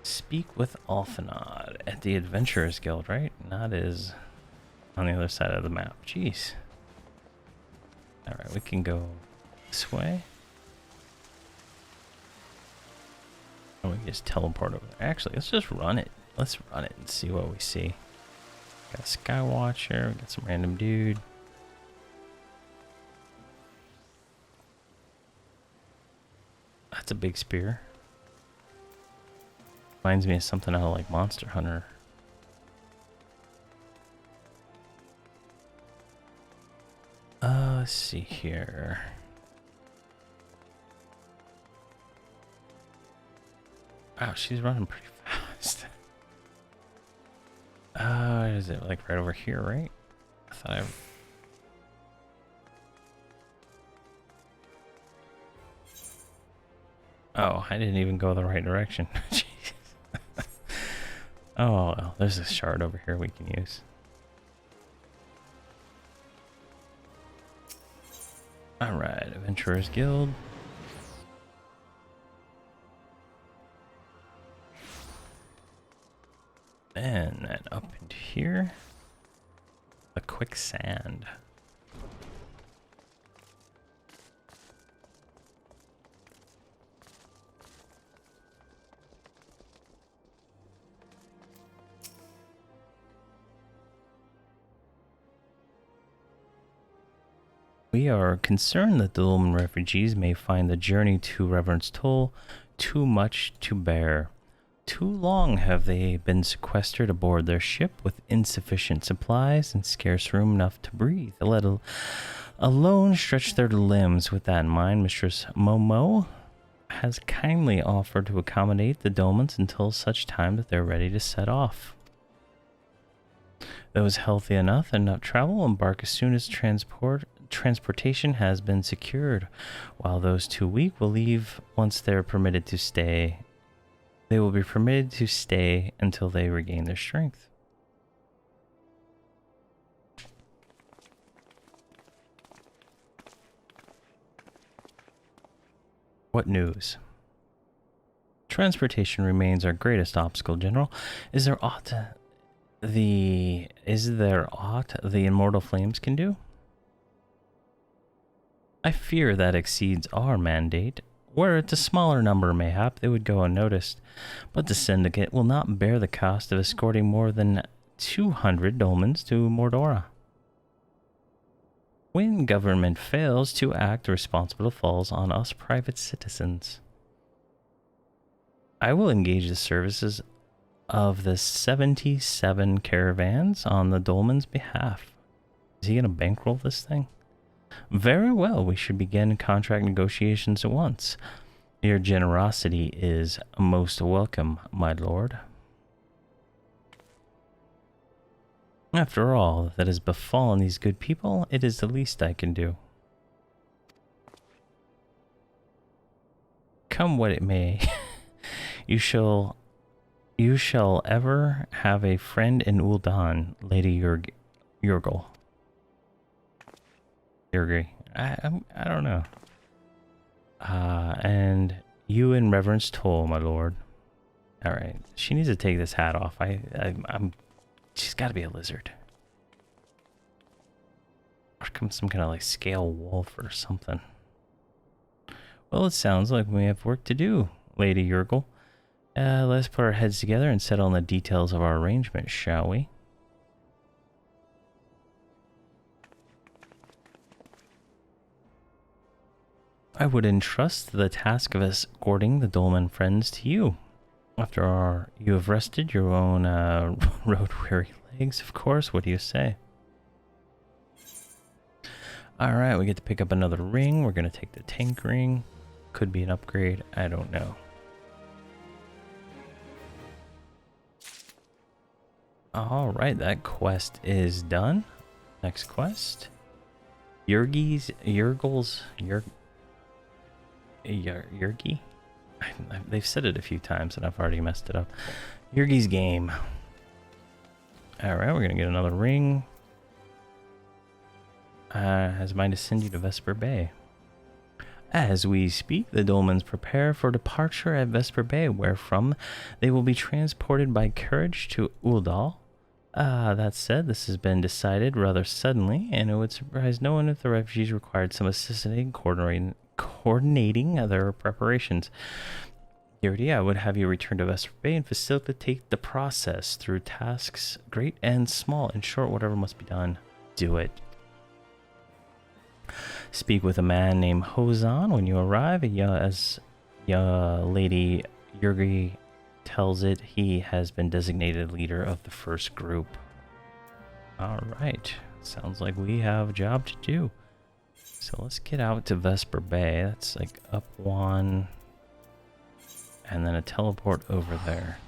S1: Speak with Alphanod at the Adventurers Guild, right? Not as on the other side of the map. Jeez. Alright, we can go this way. Or we can just teleport over there. Actually, let's just run it. Let's run it and see what we see. Got a Skywatcher, we got some random dude. That's a big spear. Reminds me of something out of like Monster Hunter. Let's see here. Wow, she's running pretty fast. Is it like right over here, right? I thought Oh, I didn't even go the right direction. Jeez. Oh, well, there's a shard over here we can use. Alright, Adventurers Guild. And then up into here, a quicksand. We are concerned that the Dolmen refugees may find the journey to Reverend's Toll too much to bear. Too long have they been sequestered aboard their ship with insufficient supplies and scarce room enough to breathe, let alone stretch their limbs. With that in mind, Mistress Momo has kindly offered to accommodate the Dolmens until such time that they're ready to set off. Those healthy enough and not travel embark as soon as transportation has been secured, while those too weak will leave once they're permitted to stay. They will be permitted to stay until they regain their strength. What news? Transportation remains our greatest obstacle, General. Is there aught the immortal flames can do? I fear that exceeds our mandate. Were it a smaller number, mayhap they would go unnoticed, but the Syndicate will not bear the cost of escorting more than 200 dolmens to Mordora. When government fails to act, the responsibility falls on us private citizens. I will engage the services of the 77 caravans on the dolmen's behalf. Is he going to bankroll this thing? Very well, we should begin contract negotiations at once. Your generosity is most welcome, my lord. After all that has befallen these good people, it is the least I can do. Come what it may, you shall ever have a friend in Ul'dah, Lady Yurgle. I don't know. And you in Reverend's Toll, my lord. All right, she needs to take this hat off. She's got to be a lizard. Or some kind of like scale wolf or something. Well, it sounds like we have work to do, Lady Yurgle. Let's put our heads together and settle on the details of our arrangement, shall we? I would entrust the task of escorting the Dolmen friends to you. After you have rested your own road-weary legs, of course. What do you say? Alright, we get to pick up another ring. We're going to take the tank ring. Could be an upgrade. I don't know. Alright, that quest is done. Next quest. Yurgle's Yurgi? They've said it a few times and I've already messed it up. Yurgi's game. Alright, we're going to get another ring. Has a mind to send you to Vesper Bay. As we speak, the dolmens prepare for departure at Vesper Bay, wherefrom they will be transported by carriage to Uldal. That said, this has been decided rather suddenly, and it would surprise no one if the refugees required some assistance in coordinating their preparations. Yuri, I would have you return to Vesper Bay and facilitate the process through tasks great and small. In short, whatever must be done, do it. Speak with a man named Hozan when you arrive. As Lady Yuri tells it, he has been designated leader of the first group. Alright, sounds like we have a job to do. So let's get out to Vesper Bay. That's like up one, and then a teleport over there.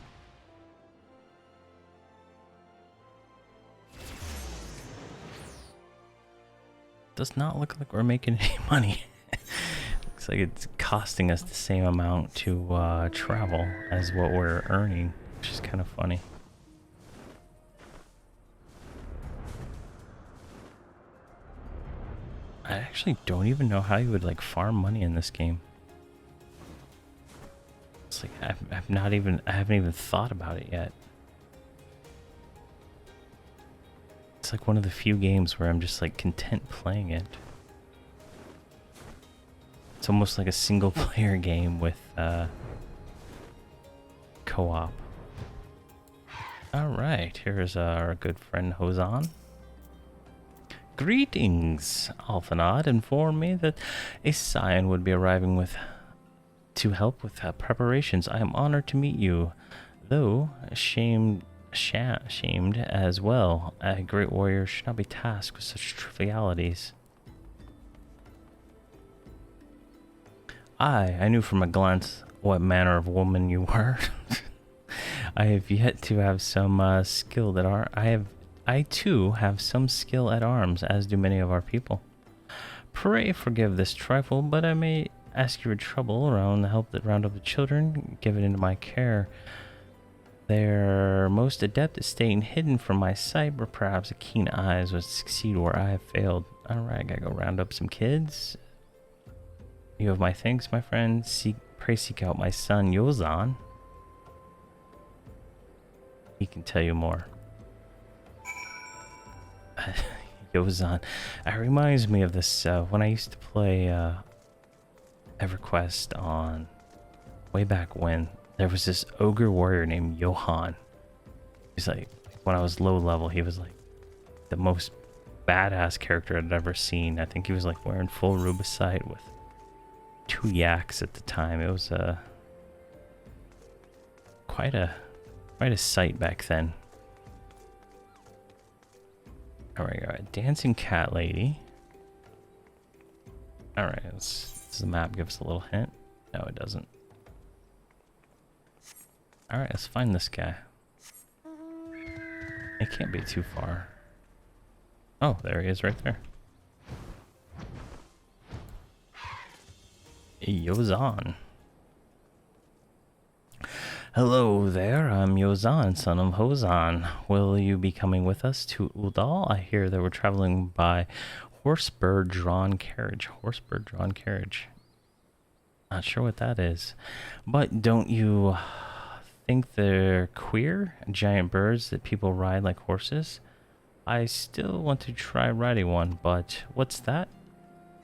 S1: Does not look like we're making any money. Looks like it's costing us the same amount to travel as what we're earning, which is kind of funny. I actually don't even know how you would like farm money in this game. It's like I haven't even thought about it yet. It's like one of the few games where I'm just like content playing it. It's almost like a single player game with co-op. Alright, here's our good friend Hozan. Greetings! Alphanod informed me that a scion would be arriving to help with preparations. I am honored to meet you, though shamed as well. A great warrior should not be tasked with such trivialities. I knew from a glance what manner of woman you were. I have yet to have some skill at I too have some skill at arms, as do many of our people. Pray forgive this trifle, but I may ask your trouble around the help that round up the children. Give it into my care. They're most adept at staying hidden from my sight, but perhaps a keen eyes would succeed where I have failed. Alright, I gotta go round up some kids. You have my thanks, my friend. Pray seek out my son, Yozan. He can tell you more. Yozan. It reminds me of this when I used to play EverQuest on way back when. There was this ogre warrior named Johan. He's like, when I was low level, he was like the most badass character I'd ever seen. I think he was like wearing full rubicite with 2 yaks at the time. It was quite a sight back then. Alright, dancing cat lady. Alright, does the map give us a little hint? No, it doesn't. Alright, let's find this guy. It can't be too far. Oh, there he is right there. Yozan. Hello there, I'm Yozan, son of Hozan. Will you be coming with us to Uldal? I hear that we're traveling by horsebird-drawn carriage. Horsebird-drawn carriage. Not sure what that is. But don't you think they're queer? Giant birds that people ride like horses? I still want to try riding one, but what's that?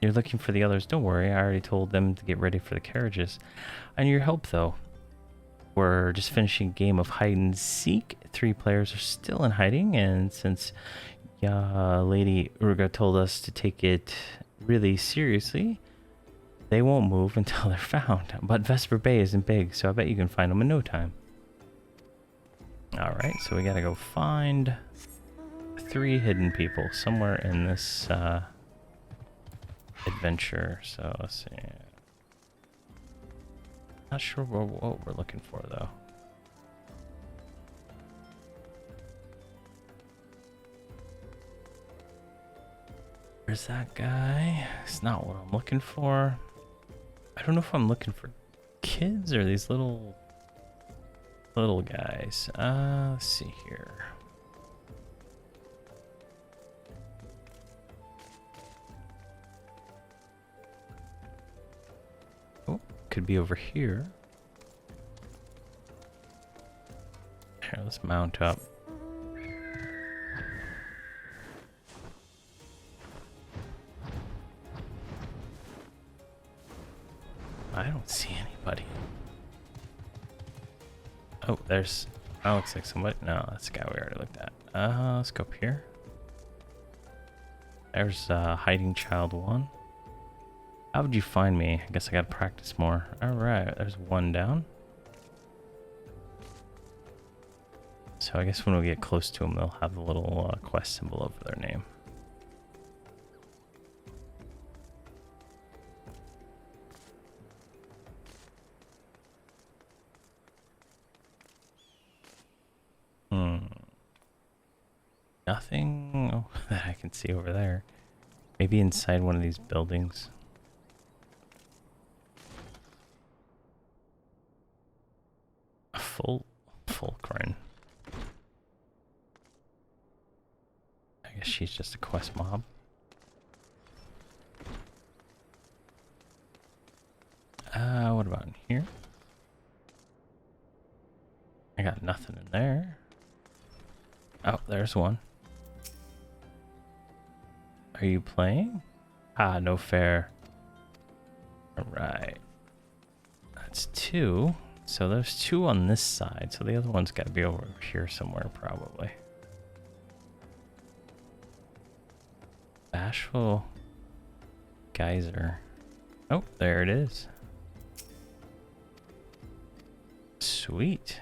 S1: You're looking for the others. Don't worry, I already told them to get ready for the carriages. I need your help, though. We're just finishing a game of hide and seek. 3 players are still in hiding, and since Lady Urga told us to take it really seriously, they won't move until they're found. But Vesper Bay isn't big, so I bet you can find them in no time. Alright, so we gotta go find 3 hidden people somewhere in this adventure. So let's see. Not sure what we're looking for though. Where's that guy? It's not what I'm looking for. I don't know if I'm looking for kids or these little guys. Let's see here. could be over here. Here, let's mount up. I don't see anybody. Oh, there's... That looks like somebody. No, that's the guy we already looked at. Let's go up here. There's hiding child 1. How would you find me? I guess I gotta practice more. Alright, there's 1 down. So I guess when we get close to them, they'll have the little quest symbol over their name. Nothing that I can see over there. Maybe inside one of these buildings. A Fulcrin. I guess she's just a quest mob. What about in here? I got nothing in there. Oh, there's one. Are you playing? Ah, no fair. Alright. That's 2. So there's 2 on this side. So the other one's got to be over here somewhere, probably. Bashful Geyser. Oh, there it is. Sweet.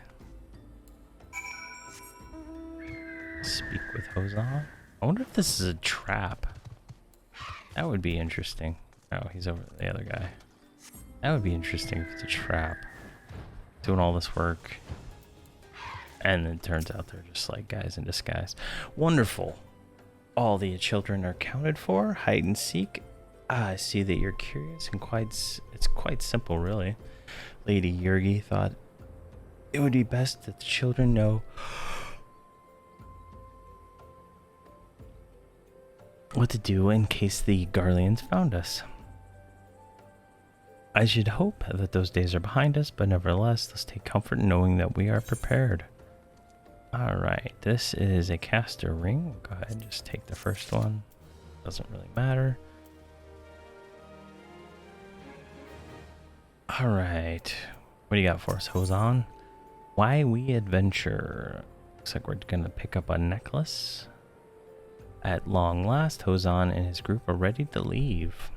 S1: Speak with Hozan. I wonder if this is a trap. That would be interesting. Oh, he's over the other guy. That would be interesting if it's a trap. Doing all this work. And it turns out they're just like guys in disguise. Wonderful. All the children are accounted for. Hide and seek. I see that you're curious and it's quite simple, really. Lady Yurgi thought it would be best that the children know what to do in case the Garleans found us. I should hope that those days are behind us, but nevertheless, let's take comfort in knowing that we are prepared. Alright, this is a caster ring. Go ahead and just take the first one. Doesn't really matter. Alright, what do you got for us, Hozan? Why we adventure? Looks like we're gonna pick up a necklace. At long last, Hozan and his group are ready to leave.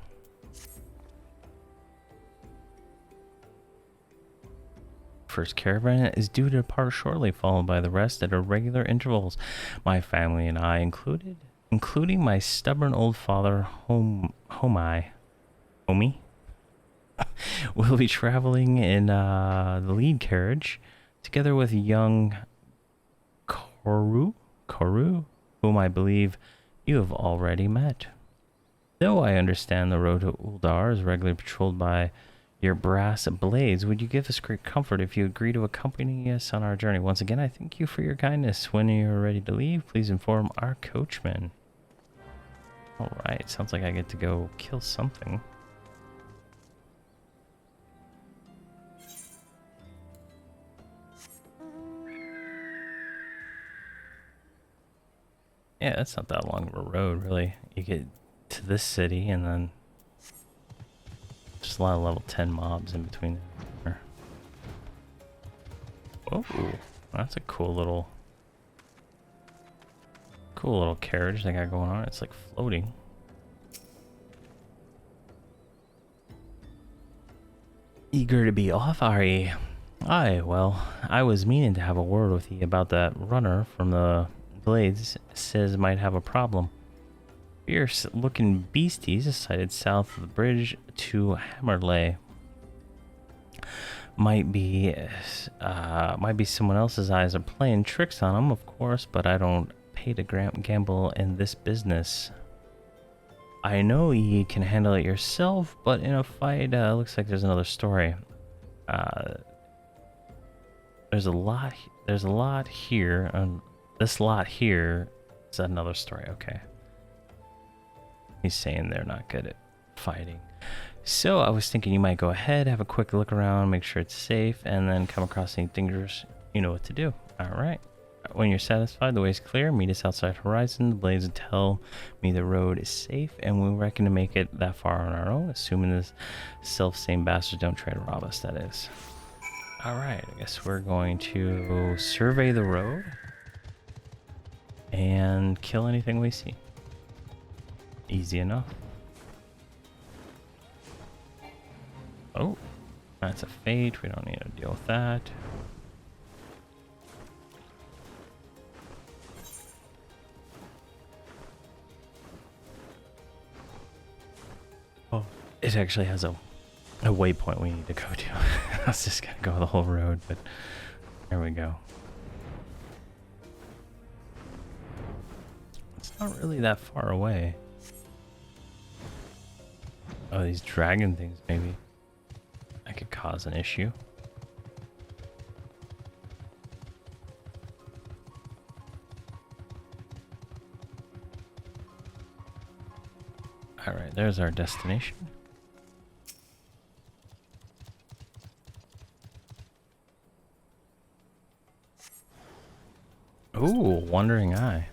S1: First caravan is due to depart shortly, followed by the rest at irregular intervals. My family and I, including my stubborn old father, Homie, will be traveling in the lead carriage, together with young Koru, whom I believe you have already met. Though I understand the road to Uldar is regularly patrolled by your brass blades, would you give us great comfort if you agree to accompany us on our journey? Once again, I thank you for your kindness. When you are ready to leave, please inform our coachman. Alright, sounds like I get to go kill something. Yeah, that's not that long of a road, really. You get to this city, and then just a lot of level 10 mobs in between there. Oh, that's a cool little carriage they got going on. It's like floating. Eager to be off, are ye? Aye, well, I was meaning to have a word with ye about that runner from the Blades. Says might have a problem. Fierce looking beasties sighted south of the bridge to Hammerley. Might be someone else's eyes are playing tricks on them, of course, but I don't pay to gamble in this business. I know ye can handle it yourself, but in a fight, looks like there's another story. There's a lot here. This lot here is another story. Okay. He's saying they're not good at fighting. So I was thinking you might go ahead, have a quick look around, make sure it's safe, and then come across any dangerous, you know what to do. Alright. When you're satisfied, the way is clear, meet us outside Horizon. The blades will tell me the road is safe, and we reckon to make it that far on our own, assuming this self-same bastards don't try to rob us, that is. Alright, I guess we're going to survey the road and kill anything we see. Easy enough. Oh, that's a fate. We don't need to deal with that. Oh, it actually has a waypoint we need to go to. I was just gonna go the whole road, but there we go. It's not really that far away. Oh, these dragon things, maybe. That could cause an issue. Alright, there's our destination. Ooh, Wandering Eye.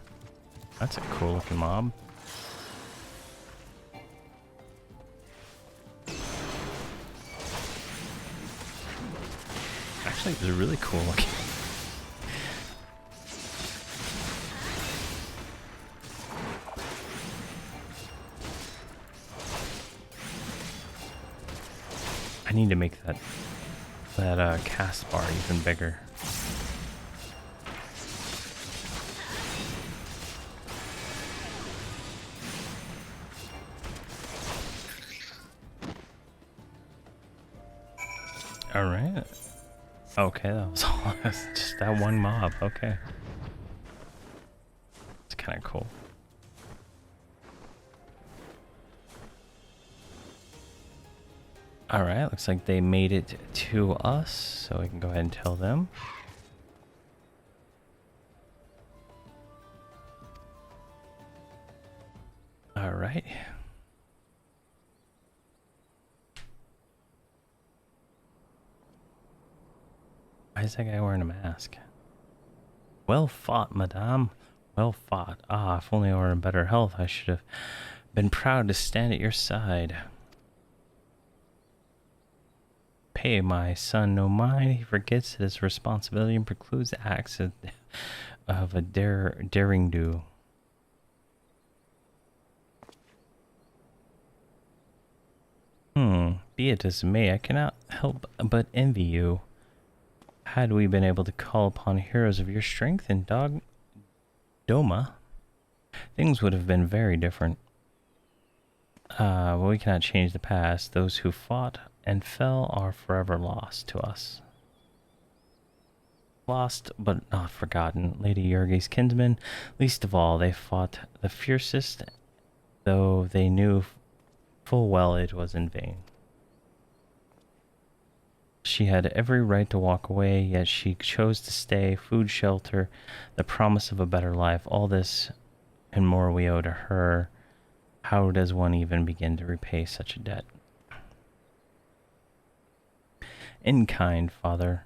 S1: That's a cool looking mob. Actually, it's really cool looking. I need to make that cast bar even bigger. All right. Okay, that was all. That's just that one mob. Okay. It's kind of cool. All right, looks like they made it to us, so we can go ahead and tell them. All right. Why is that guy wearing a mask? Well fought, madame. Well fought. Ah, if only I were in better health, I should have been proud to stand at your side. Pay my son no mind. He forgets his responsibility and precludes the acts of a daring do. Be it as may, I cannot help but envy you. Had we been able to call upon heroes of your strength in Doma, things would have been very different. But we cannot change the past. Those who fought and fell are forever lost to us. Lost but not forgotten. Lady Yurgi's kinsmen, least of all, they fought the fiercest, though they knew full well it was in vain. She had every right to walk away, yet she chose to stay. Food, shelter, the promise of a better life, all this and more we owe to her. How does one even begin to repay such a debt? In kind, Father,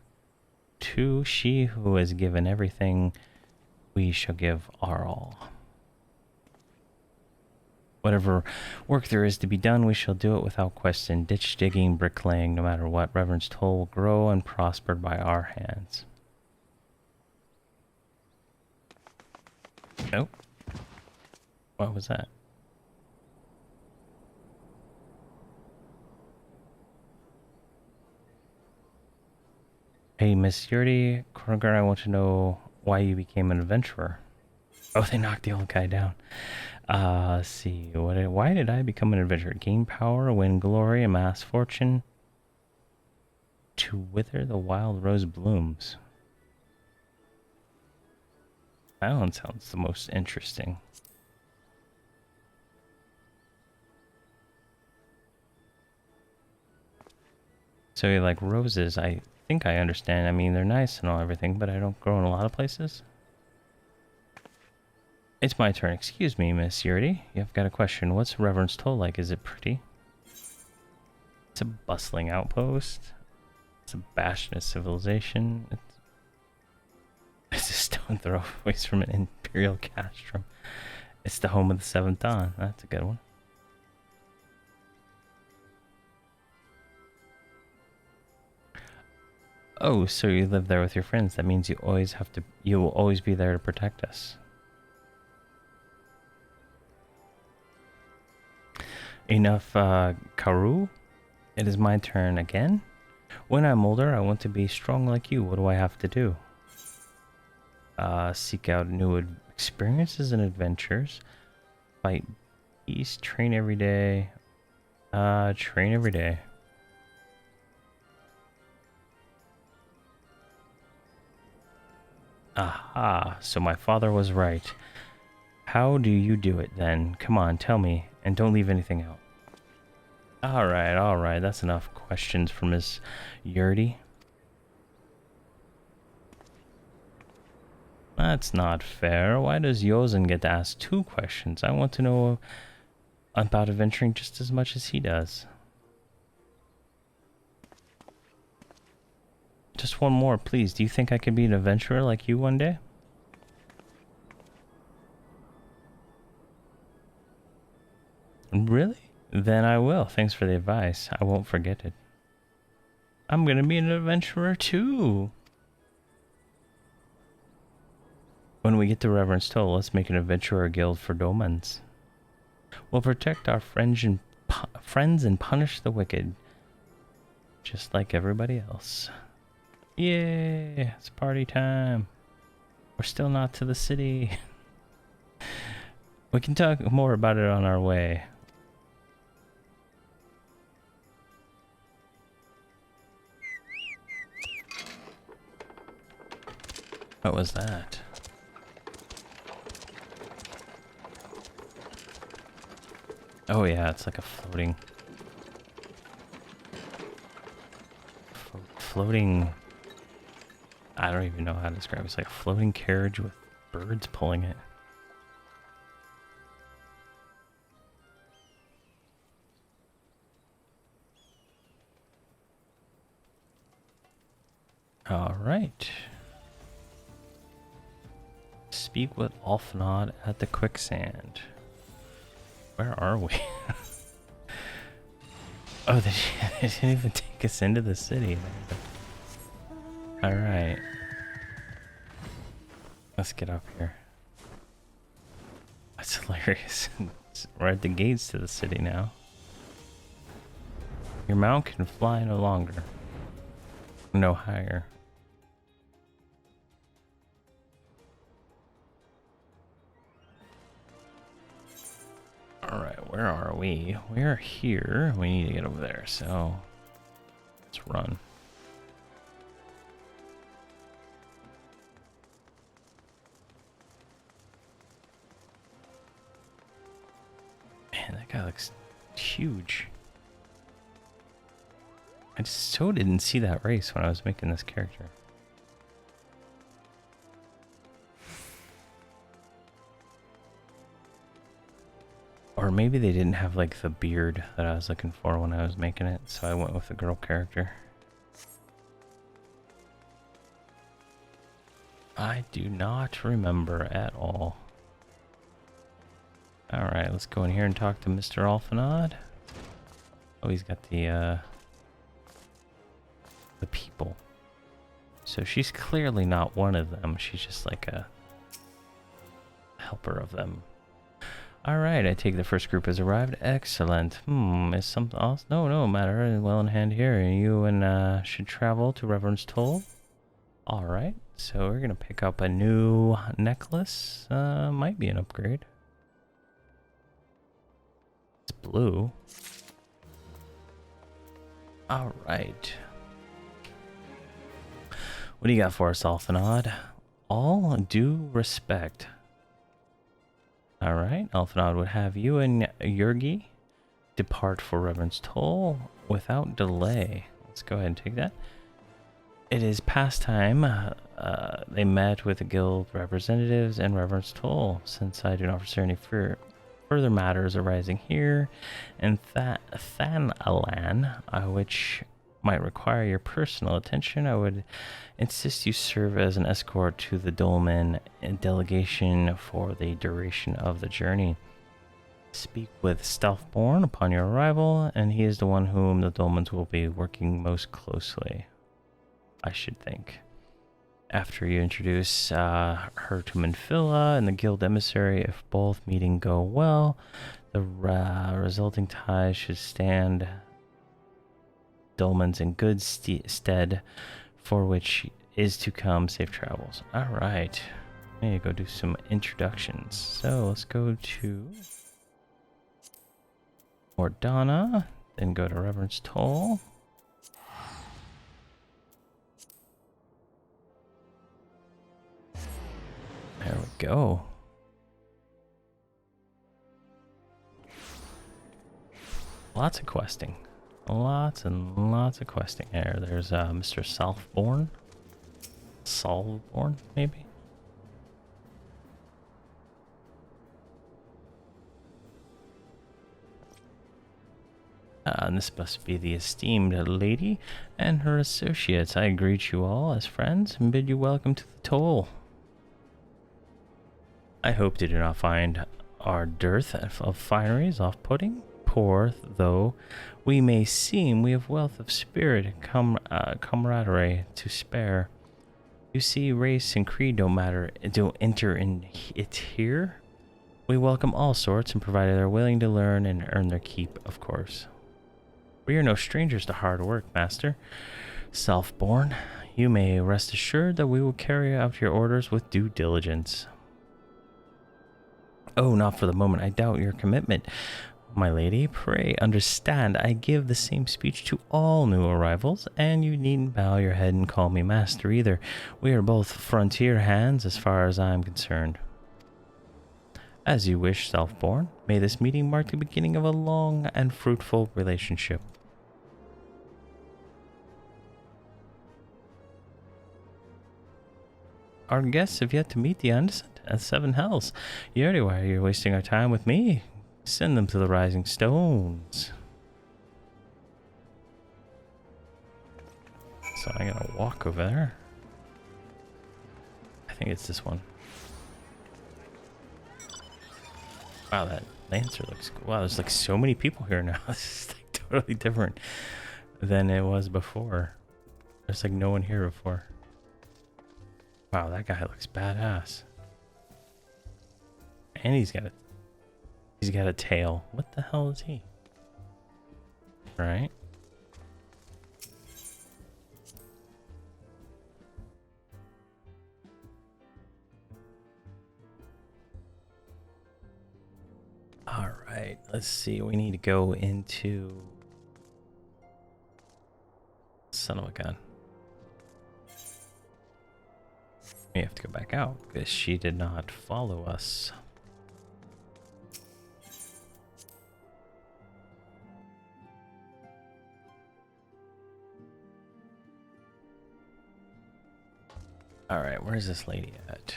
S1: to she who has given everything, we shall give our all. Whatever work there is to be done, we shall do it without question. Ditch digging, bricklaying, no matter what. Reverend's toll will grow and prosper by our hands. Nope. What was that? Hey, Miss Yurdi, Kroger, I want to know why you became an adventurer. Oh, they knocked the old guy down. Let's see. Why did I become an adventurer? Gain power, win glory, amass fortune. To wither the wild rose blooms. That one sounds the most interesting. So you like roses? I think I understand. I mean, they're nice and all everything, but I don't grow in a lot of places. It's my turn. Excuse me, Miss Yurdi. You've got a question. What's Reverend's toll like? Is it pretty? It's a bustling outpost. It's a bastion of civilization. It's a stone throw away from an imperial castrum. It's the home of the Seventh Dawn. That's a good one. Oh, so you live there with your friends. That means you will always be there to protect us. Enough, Karu. It is my turn again. When I'm older, I want to be strong like you. What do I have to do? Seek out new experiences and adventures. Fight beasts. Train every day. Train every day. Aha, so my father was right. How do you do it then? Come on, tell me, and don't leave anything out. Alright, that's enough questions from Miss Yurdi. That's not fair. Why does Yozen get to ask 2 questions? I want to know about adventuring just as much as he does. Just one more, please. Do you think I could be an adventurer like you one day? Really? Then I will. Thanks for the advice. I won't forget it. I'm gonna be an adventurer too. When we get to Reverend's Toll, let's make an adventurer guild for Domans. We'll protect our friends and punish the wicked. Just like everybody else. Yay! It's party time. We're still not to the city. We can talk more about it on our way. What was that? Oh yeah, it's like a floating... floating... I don't even know how to describe it. It's like a floating carriage with birds pulling it. Alright. Speak with Alphanod at the quicksand. Where are we? Oh, they didn't even take us into the city. Alright. Let's get up here. That's hilarious. We're at the gates to the city now. Your mount can fly no longer. No higher. Alright, where are we? We're here. We need to get over there, so let's run. Man, that guy looks huge. I just so didn't see that race when I was making this character. Or maybe they didn't have like the beard that I was looking for when I was making it, so I went with the girl character. I do not remember at all. Alright, let's go in here and talk to Mr. Alphanod. Oh, he's got the people. So she's clearly not one of them. She's just like a helper of them. Alright, I take the first group has arrived. Excellent. Is something else? No matter. Well in hand here. You and should travel to Reverend's Toll. Alright, so we're gonna pick up a new necklace. Might be an upgrade. It's blue. Alright. What do you got for us, Alphanod? All due respect. Alright, Alphanod would have you and Yurgi depart for Reverend's Toll without delay. Let's go ahead and take that. It is past time. They met with the guild representatives and Reverend's Toll. Since I do not foresee any further matters arising here in Thanalan, which might require your personal attention, I would insist you serve as an escort to the Dolmen delegation for the duration of the journey. Speak with Stealthborn upon your arrival, and he is the one whom the Dolmens will be working most closely, I should think. After you introduce her to Minfilla and the guild emissary, if both meeting go well, the resulting ties should stand Dolmens in good stead, for which is to come safe travels. All right, I need to go do some introductions. So let's go to Mordana, then go to Reverence Toll. There we go. Lots of questing. Lots and lots of questing here. There's Mr. Salveborn. Salveborn, maybe? And this must be the esteemed lady and her associates. I greet you all as friends and bid you welcome to the toll. I hope you do not find our dearth of fineries off-putting. Poor though we may seem, we have wealth of spirit and camaraderie to spare. You see, race and creed don't enter in it here. We welcome all sorts, and provided they're willing to learn and earn their keep, of course. We are no strangers to hard work, Master Self-born. You may rest assured that we will carry out your orders with due diligence. Oh, not for the moment. I doubt your commitment, my lady. Pray understand, I give the same speech to all new arrivals, and you needn't bow your head and call me master either. We are both frontier hands as far as I am concerned. As you wish, Self-born. May this meeting mark the beginning of a long and fruitful relationship. Our guests have yet to meet the Undecent at Seven Hells. Yuri, why are you wasting our time with me? Send them to the Rising Stones. So I'm gonna walk over there. I think it's this one. Wow, that Lancer looks cool. Wow, there's like so many people here now. This is like totally different than it was before. There's like no one here before. Wow, that guy looks badass. And he's got a tail. What the hell is he? Right? All right, let's see. We need to go into son of a gun. We have to go back out because she did not follow us. All right, where's this lady at?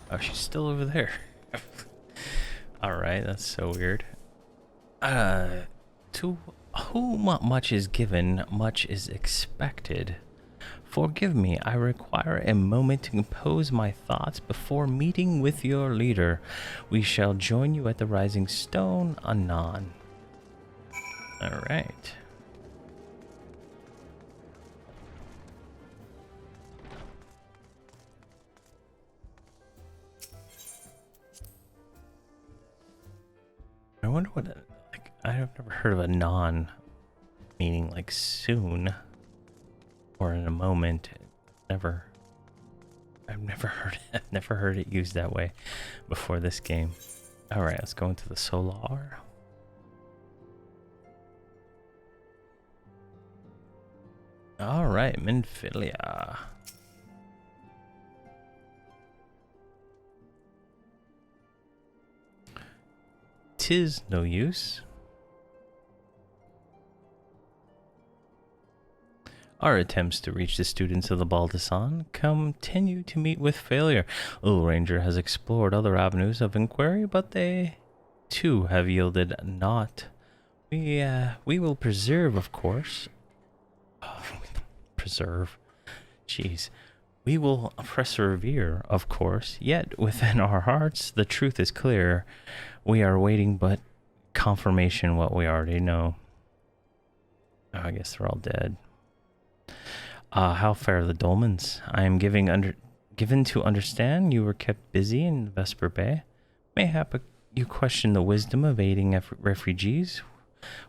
S1: Oh, she's still over there. All right, that's so weird. To whom much is given, much is expected. Forgive me, I require a moment to compose my thoughts before meeting with your leader. We shall join you at the Rising Stone anon. All right. I wonder what, like, I have never heard of anon meaning like soon. Or in a moment. I've never heard it used that way before this game. All right, let's go into the Solar. All right, Minfilia. Tis no use. Our attempts to reach the students of the Baldasan continue to meet with failure. Little Ranger has explored other avenues of inquiry, but they, too, have yielded naught. We will preserve, of course. Preserve. Jeez. We will persevere, of course, yet within our hearts the truth is clear. We are waiting but confirmation what we already know. Oh, I guess they're all dead. How fare the dolmens? I am given to understand you were kept busy in Vesper Bay. Mayhap you question the wisdom of aiding refugees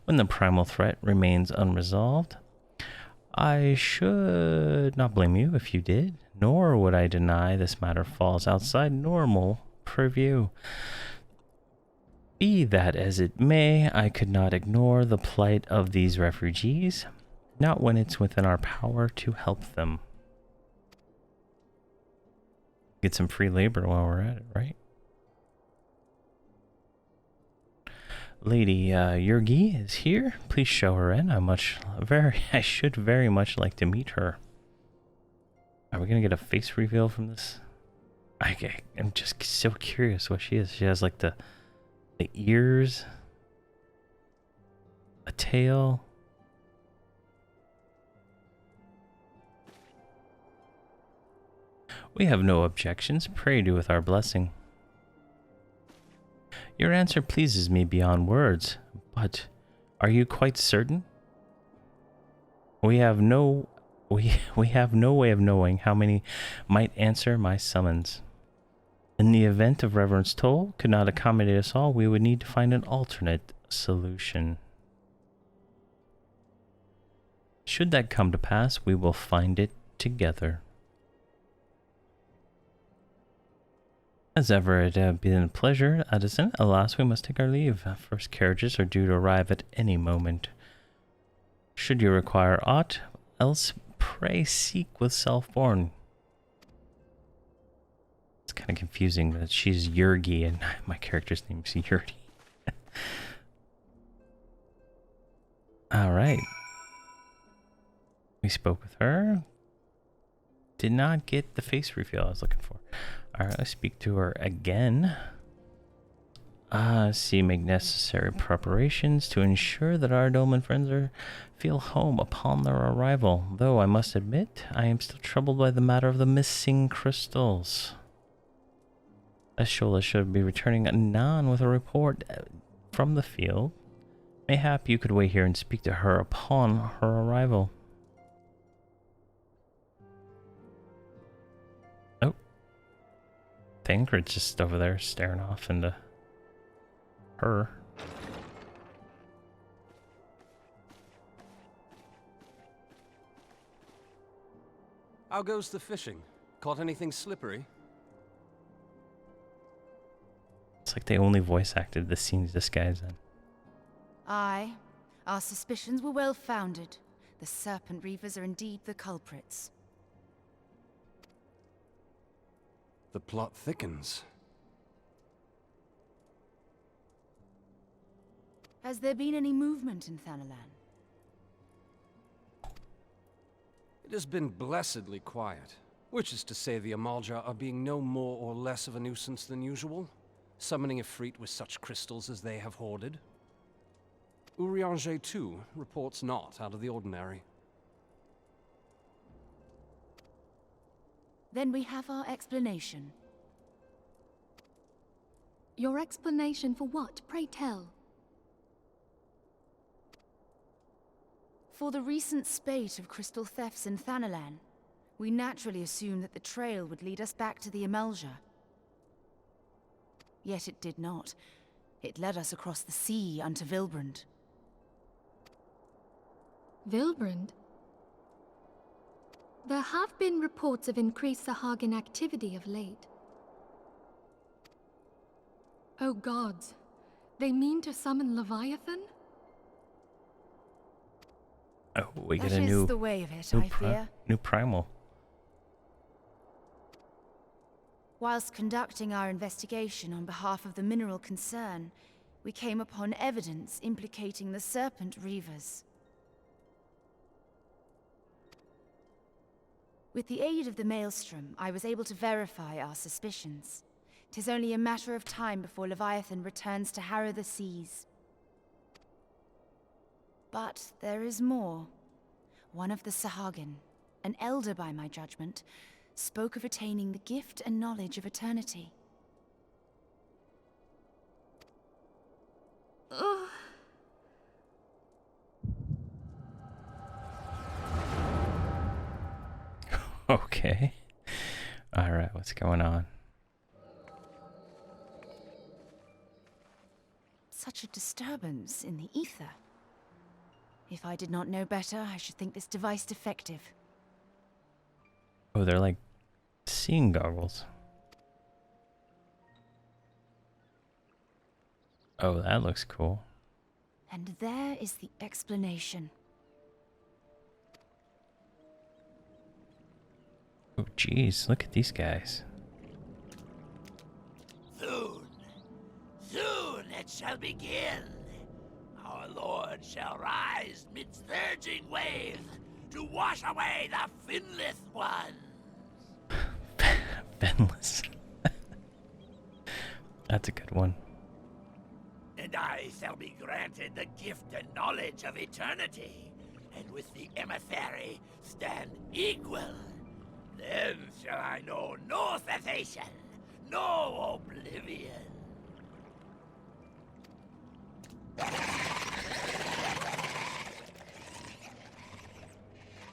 S1: when the primal threat remains unresolved. I should not blame you if you did, nor would I deny this matter falls outside normal purview. Be that as it may, I could not ignore the plight of these refugees, not when it's within our power to help them. Get some free labor while we're at it, right? Lady Yurgi is here. Please show her in. I should very much like to meet her. Are we gonna get a face reveal from this? I'm just so curious what she is. She has like the ears, a tail. We have no objections. Pray do with our blessing. Your answer pleases me beyond words, but are you quite certain? We have no way of knowing how many might answer my summons. In the event of Reverend's toll could not accommodate us all, we would need to find an alternate solution. Should that come to pass, we will find it together. As ever, it has been a pleasure, Addison. Alas, we must take our leave. First carriages are due to arrive at any moment. Should you require aught else, pray seek with Self-Born. It's kind of confusing that she's Yurgi and my character's name is Yurgi. Alright. We spoke with her. Did not get the face reveal I was looking for. Alright, let's speak to her again. Make necessary preparations to ensure that our dolmen friends feel home upon their arrival. Though I must admit, I am still troubled by the matter of the missing crystals. Eshola should be returning anon with a report from the field. Mayhap you could wait here and speak to her upon her arrival. Oh. Thancred's just over there staring off into her.
S2: How goes the fishing? Caught anything slippery?
S1: It's like they only voice acted the scenes this guy's in.
S10: Aye, our suspicions were well founded. The Serpent Reavers are indeed the culprits.
S2: The plot thickens.
S10: Has there been any movement in Thanalan?
S2: It has been blessedly quiet, which is to say the Amalja are being no more or less of a nuisance than usual, summoning Ifrit with such crystals as they have hoarded. Urianger, too, reports not out of the ordinary.
S10: Then we have our explanation.
S11: Your explanation for what, pray tell?
S10: For the recent spate of crystal thefts in Thanalan, we naturally assumed that the trail would lead us back to the Amalja. Yet it did not. It led us across the sea unto Vilbrand.
S11: Vilbrand? There have been reports of increased Sahagan activity of late. Oh gods, they mean to summon Leviathan?
S1: Oh, we get
S10: That
S1: a
S10: is
S1: new,
S10: the way of it, I fear.
S1: new primal.
S10: Whilst conducting our investigation on behalf of the mineral concern, we came upon evidence implicating the Serpent Reavers. With the aid of the Maelstrom, I was able to verify our suspicions. 'Tis only a matter of time before Leviathan returns to harrow the seas. But there is more. One of the Sahagin, an elder by my judgment, spoke of attaining the gift and knowledge of eternity.
S1: Okay. Alright, what's going on?
S10: Such a disturbance in the ether. If I did not know better, I should think this device defective.
S1: Oh, they're like seeing goggles. Oh, that looks cool.
S10: And there is the explanation.
S1: Oh, geez, look at these guys.
S12: Soon it shall begin. Our Lord shall rise midst surging waves to wash away the finless ones.
S1: Finless. That's a good one.
S12: And I shall be granted the gift and knowledge of eternity, and with the emissary stand equal. Then shall I know no cessation, no oblivion.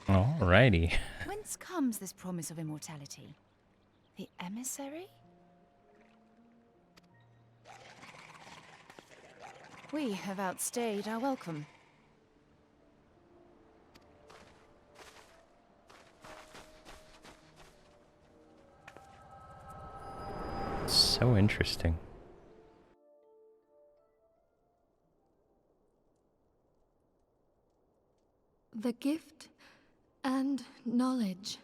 S1: Alrighty.
S10: Whence comes this promise of immortality? The emissary? We have outstayed our welcome.
S1: So interesting.
S11: The gift and knowledge.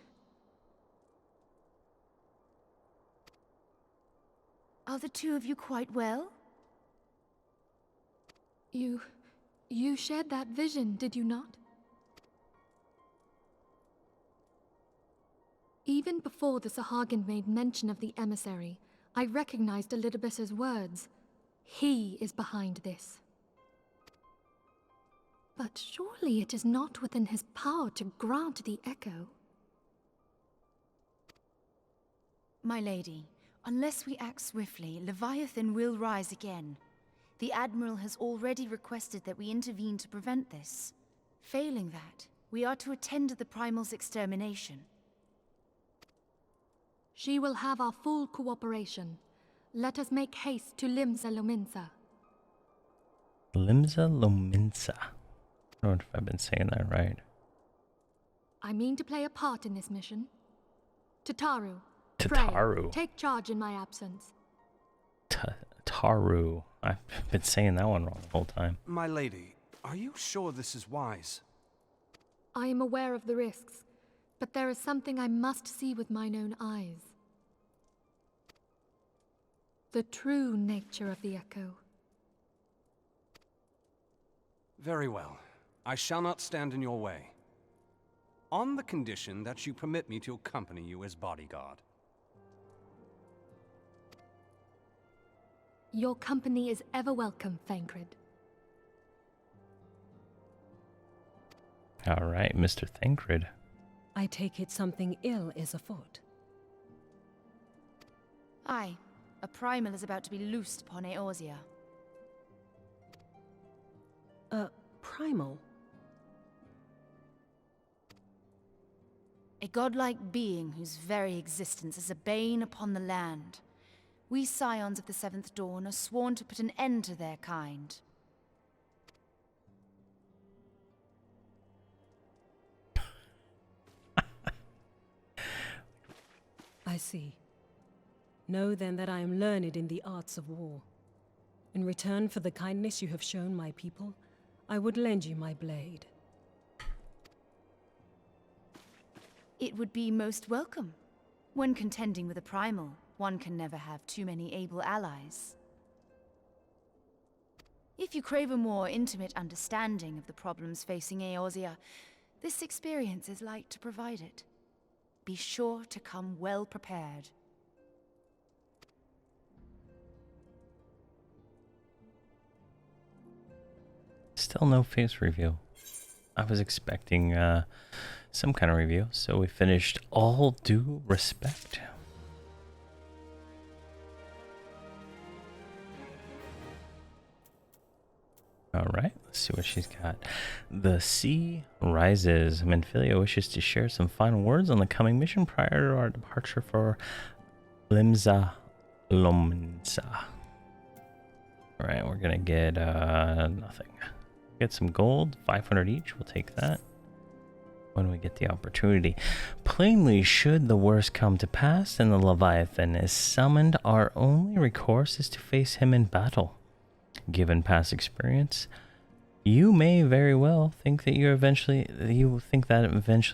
S10: Are the two of you quite well?
S11: You shared that vision, did you not? Even before the Sahagin made mention of the emissary, I recognized Elidibus's words. He is behind this. But surely it is not within his power to grant the echo.
S10: My lady, unless we act swiftly, Leviathan will rise again. The Admiral has already requested that we intervene to prevent this. Failing that, we are to attend to the Primal's extermination.
S11: She will have our full cooperation. Let us make haste to Limsa Lominsa.
S1: Limsa Lominsa. I don't know if I've been saying that right.
S11: I mean to play a part in this mission. Tataru.
S1: Tataru.
S11: Pray, take charge in my absence.
S1: Taru. I've been saying that one wrong the whole time.
S2: My lady, are you sure this is wise?
S11: I am aware of the risks, but there is something I must see with mine own eyes. The true nature of the echo.
S2: Very well. I shall not stand in your way. On the condition that you permit me to accompany you as bodyguard.
S11: Your company is ever welcome, Thancred.
S1: Alright, Mr. Thancred.
S4: I take it something ill is afoot.
S10: Aye, a primal is about to be loosed upon Eorzea.
S4: A primal?
S10: A godlike being whose very existence is a bane upon the land. We scions of the Seventh Dawn are sworn to put an end to their kind.
S4: I see. Know then that I am learned in the arts of war. In return for the kindness you have shown my people, I would lend you my blade.
S10: It would be most welcome. When contending with a primal, one can never have too many able allies. If you crave a more intimate understanding of the problems facing Eorzea, this experience is like to provide it. Be sure to come well prepared.
S1: Still no face review. I was expecting some kind of review, so we finished All Due Respect. Alright, let's see what she's got. The sea rises. Menfilia wishes to share some final words on the coming mission prior to our departure for Limsa Lomnsa. Alright, we're gonna get nothing. Get some gold, 500 each, we'll take that when we get the opportunity. Plainly, should the worst come to pass and the Leviathan is summoned, our only recourse is to face him in battle. Given past experience, you may very well think that eventually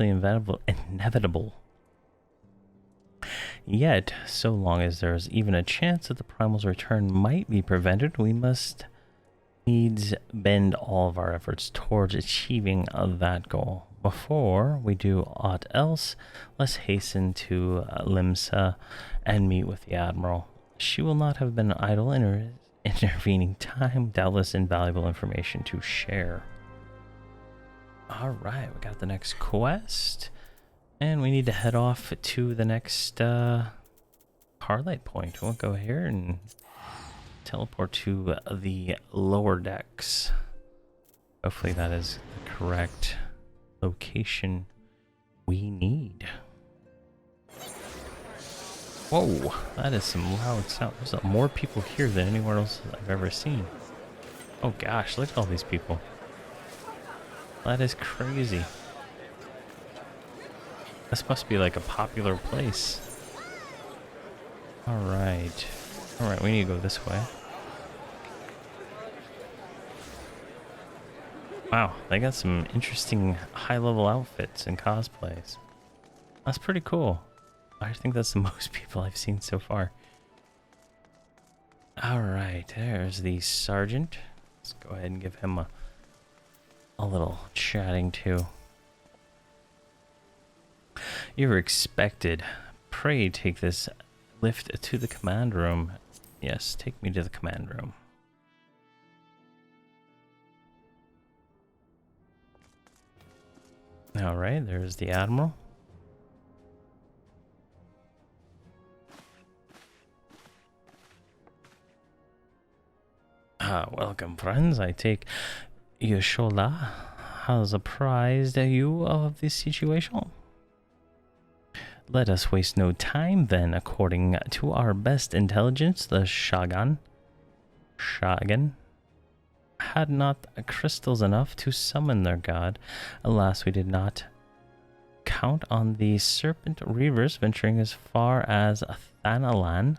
S1: inevitable. Yet, so long as there is even a chance that the primal's return might be prevented, we must needs bend all of our efforts towards achieving that goal. Before we do aught else, let's hasten to Limsa and meet with the Admiral. She will not have been idle in her intervening time, doubtless invaluable information to share. Alright, we got the next quest, and we need to head off to the next Carlight point. We'll go here and teleport to the lower decks. Hopefully that is the correct location we need. Whoa, that is some loud sound. There's more people here than anywhere else I've ever seen. Oh gosh, look at all these people. That is crazy. This must be like a popular place. Alright. Alright, we need to go this way. Wow, they got some interesting high-level outfits and cosplays. That's pretty cool. I think that's the most people I've seen so far. Alright, there's the sergeant. Let's go ahead and give him a little chatting to. You're expected. Pray take this lift to the command room. Yes, take me to the command room. Alright, there's the Admiral. Welcome, friends. I take Yashola has apprised you of this situation. Let us waste no time then. According to our best intelligence, the Shagan had not crystals enough to summon their god. Alas, we did not count on the Serpent Reavers venturing as far as Thanalan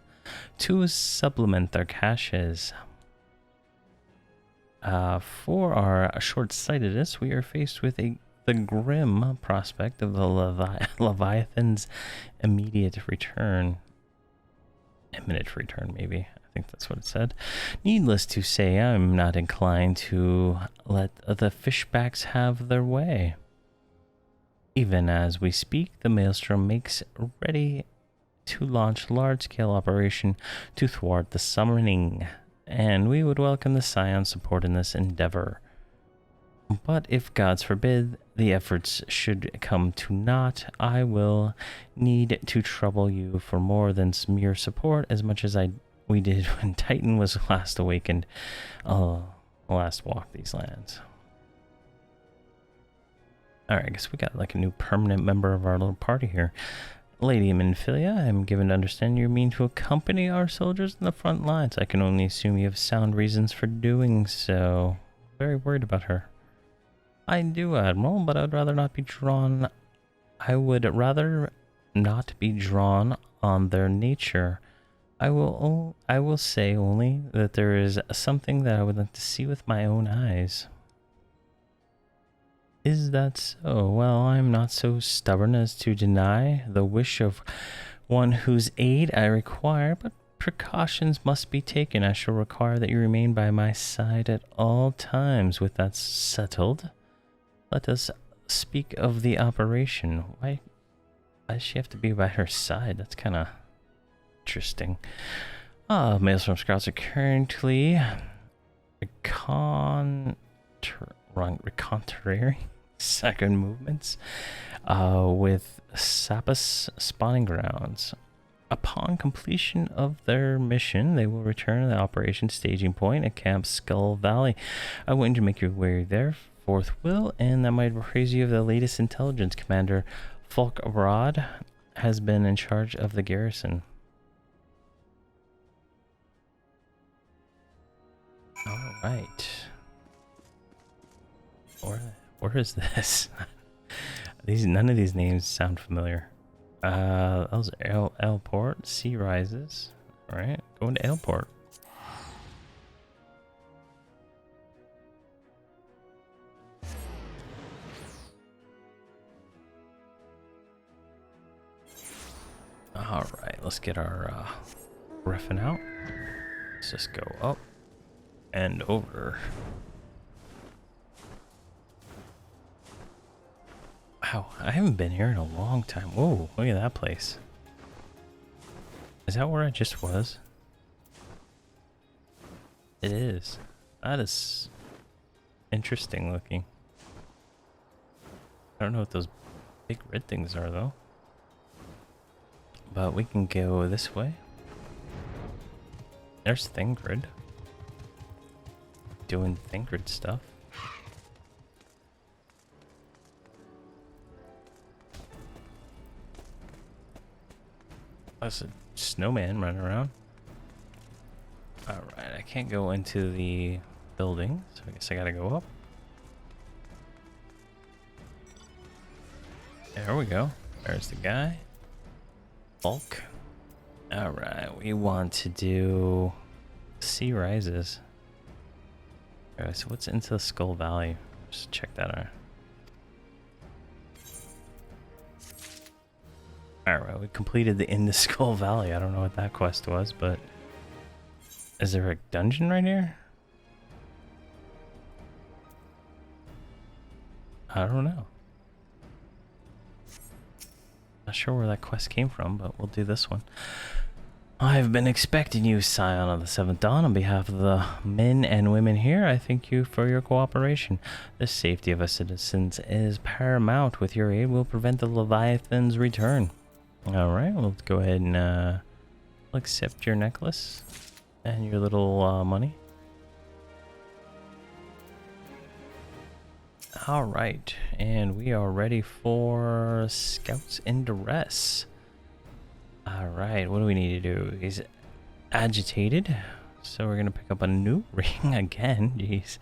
S1: to supplement their caches. For our short-sightedness, we are faced with the grim prospect of the Leviathan's imminent return, maybe. I think that's what it said. Needless to say, I'm not inclined to let the fishbacks have their way. Even as we speak, the Maelstrom makes ready to launch large-scale operation to thwart the summoning, and we would welcome the Scion's support in this endeavor. But if, gods forbid, the efforts should come to naught, I will need to trouble you for more than mere support, as much as we did when Titan was last awakened, last walked these lands. Alright, I guess we got like a new permanent member of our little party here. Lady Menfilia, I am given to understand you mean to accompany our soldiers in the front lines. I can only assume you have sound reasons for doing so. Very worried about her. I do, Admiral, but I would rather not be drawn on their nature. I will say only that there is something that I would like to see with my own eyes. Is that so? Well, I'm not so stubborn as to deny the wish of one whose aid I require, but precautions must be taken. I shall require that you remain by my side at all times. With that settled, let us speak of the operation. Why does she have to be by her side? That's kind of interesting. Males from Scouts are currently reconterering second movements with Sapus spawning grounds. Upon completion of their mission, they will return to the operation staging point at Camp Skull Valley. I want you to make your way there forthwith, and that might praise you of the latest intelligence. Commander Falk Abroad has been in charge of the garrison. All right. Where is this? None of these names sound familiar. That was Elport. Sea rises. All right, going to Elport. All right, let's get our griffin out. Let's just go up and over. Wow, I haven't been here in a long time. Whoa, look at that place. Is that where I just was? It is. That is interesting looking. I don't know what those big red things are though. But we can go this way. There's Thingrid. Doing Thingrid stuff. There's a snowman running around. Alright, I can't go into the building, so I guess I gotta go up. There we go. There's the guy. Bulk. Alright, we want to do Sea Rises. Alright, so what's into the Skull Valley? Just check that out. Alright, we completed the Into Skull Valley. I don't know what that quest was, but is there a dungeon right here? I don't know. Not sure where that quest came from, but we'll do this one. I've been expecting you, Scion of the Seventh Dawn. On behalf of the men and women here, I thank you for your cooperation. The safety of our citizens is paramount. With your aid, we'll prevent the Leviathan's return. Alright, we'll go ahead and accept your necklace and your little money. Alright, and we are ready for Scouts in Duress. Alright, what do we need to do? He's agitated, so we're going to pick up a new ring again. Jeez,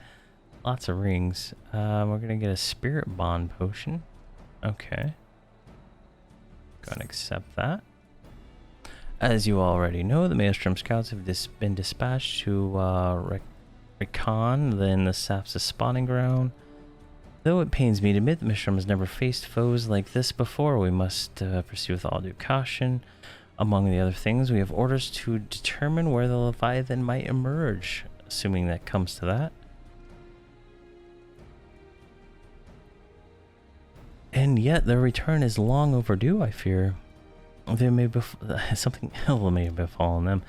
S1: lots of rings. We're going to get a Spirit Bond potion. Okay. Go and accept that. As you already know, the Maelstrom Scouts have been dispatched to recon the Sap's spawning ground. Though it pains me to admit, the Maelstrom has never faced foes like this before. We must proceed with all due caution. Among the other things, we have orders to determine where the Leviathan might emerge, assuming that comes to that. And yet, their return is long overdue, I fear. There may be something ill may have befallen them.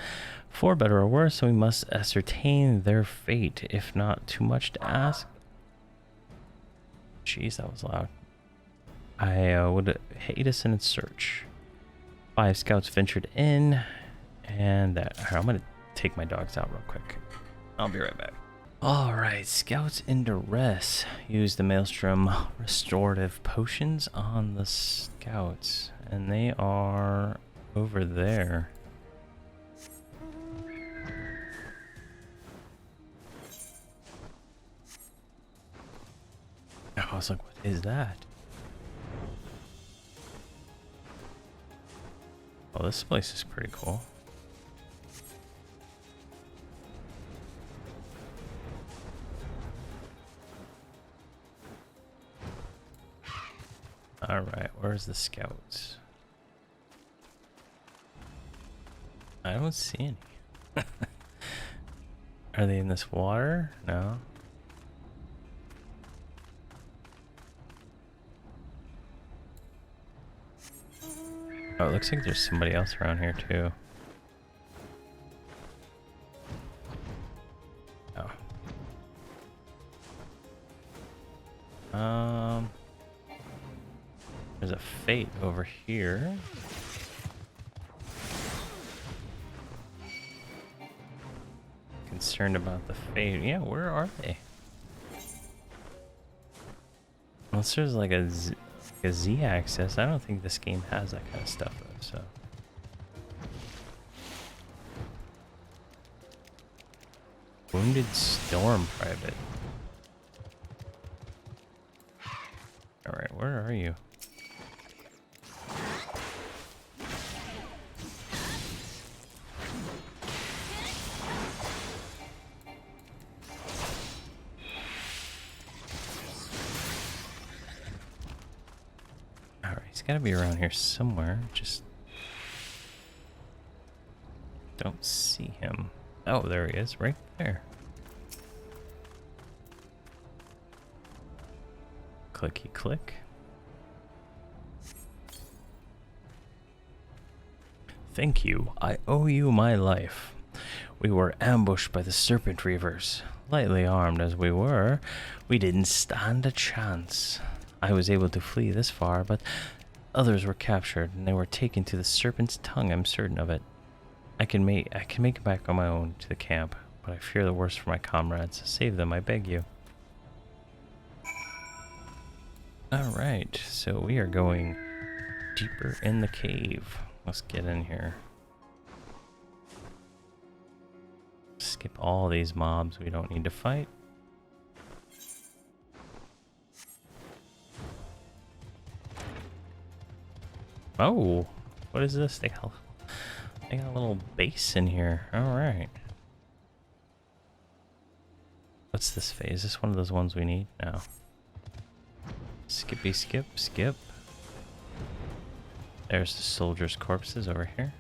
S1: For better or worse, we must ascertain their fate, if not too much to ask. Jeez, that was loud. I would hate us in its search. 5 scouts ventured in, and I'm gonna take my dogs out real quick. I'll be right back. Alright, Scouts in Duress. Use the Maelstrom restorative potions on the scouts, and they are over there. I was like, what is that? Oh, this place is pretty cool. Alright, where's the scouts? I don't see any. Are they in this water? No. Oh, it looks like there's somebody else around here too. Oh. There's a fate over here. Concerned about the fate. Yeah, where are they? Unless there's like a Z axis, I don't think this game has that kind of stuff though, so. Wounded Storm Private. Alright, where are you? Alright, he's gotta be around here somewhere. Just don't see him. Oh, there he is, right there. Clicky click. Thank you. I owe you my life. We were ambushed by the Serpent Reavers. Lightly armed as we were, we didn't stand a chance. I was able to flee this far, but others were captured and they were taken to the Serpent's Tongue, I'm certain of it. I can make it back on my own to the camp, but I fear the worst for my comrades. Save them, I beg you. Alright, so we are going deeper in the cave. Let's get in here. Skip all these mobs we don't need to fight. Oh, what is this? They got a little base in here. Alright. What's this phase? Is this one of those ones we need? No. Skippy skip, skip. There's the soldiers' corpses over here.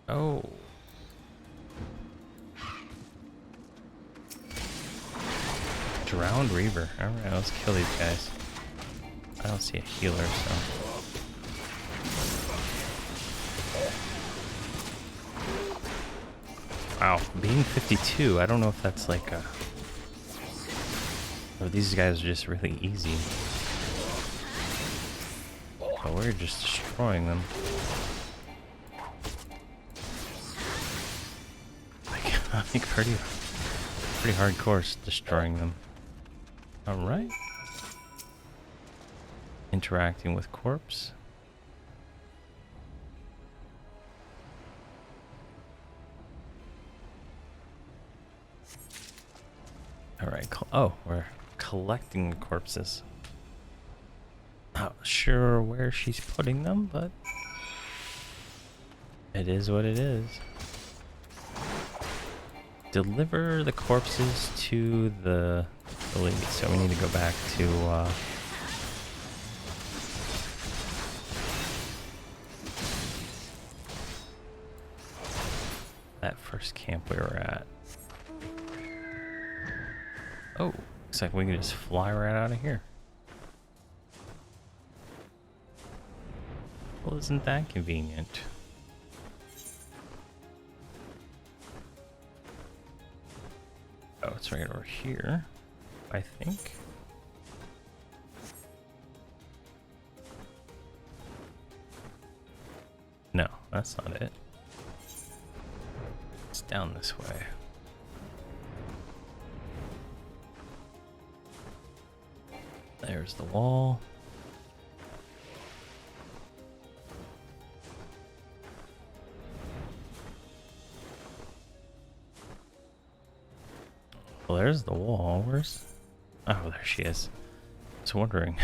S1: Oh. Drowned Reaver. Alright, let's kill these guys. I don't see a healer, so. Wow, being 52, I don't know if that's like a... Oh, these guys are just really easy. Oh, we're just destroying them. I think pretty hardcore destroying them. Alright. Interacting with corpse. Alright, oh, we're collecting the corpses. Not sure where she's putting them, but it is what it is. Deliver the corpses to the elite. So we need to go back to that first camp we were at. Oh, looks like we can just fly right out of here. Well, isn't that convenient? Oh, it's right over here, I think. No, that's not it. It's down this way. There's the wall. Well, there's the wall. Where's... Oh, there she is. I was wondering.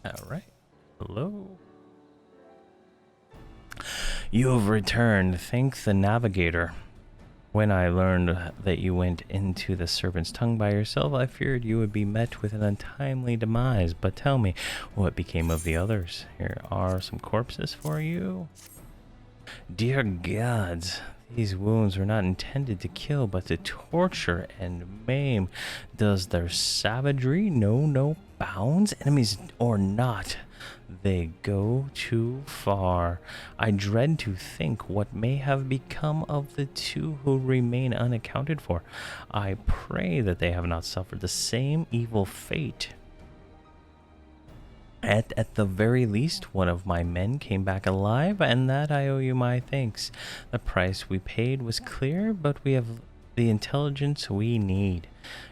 S1: Alright. Hello. You have returned. Thank the navigator. When I learned that you went into the Serpent's Tongue by yourself, I feared you would be met with an untimely demise. But tell me, what became of the others? Here are some corpses for you. Dear gods, These wounds were not intended to kill, but to torture and maim. Does their savagery know no bounds? Enemies or not, they go too far. I dread to think what may have become of the two who remain unaccounted for. I pray that they have not suffered the same evil fate. At the very least, one of my men came back alive, and that I owe you my thanks. The price we paid was clear, but we have the intelligence we need.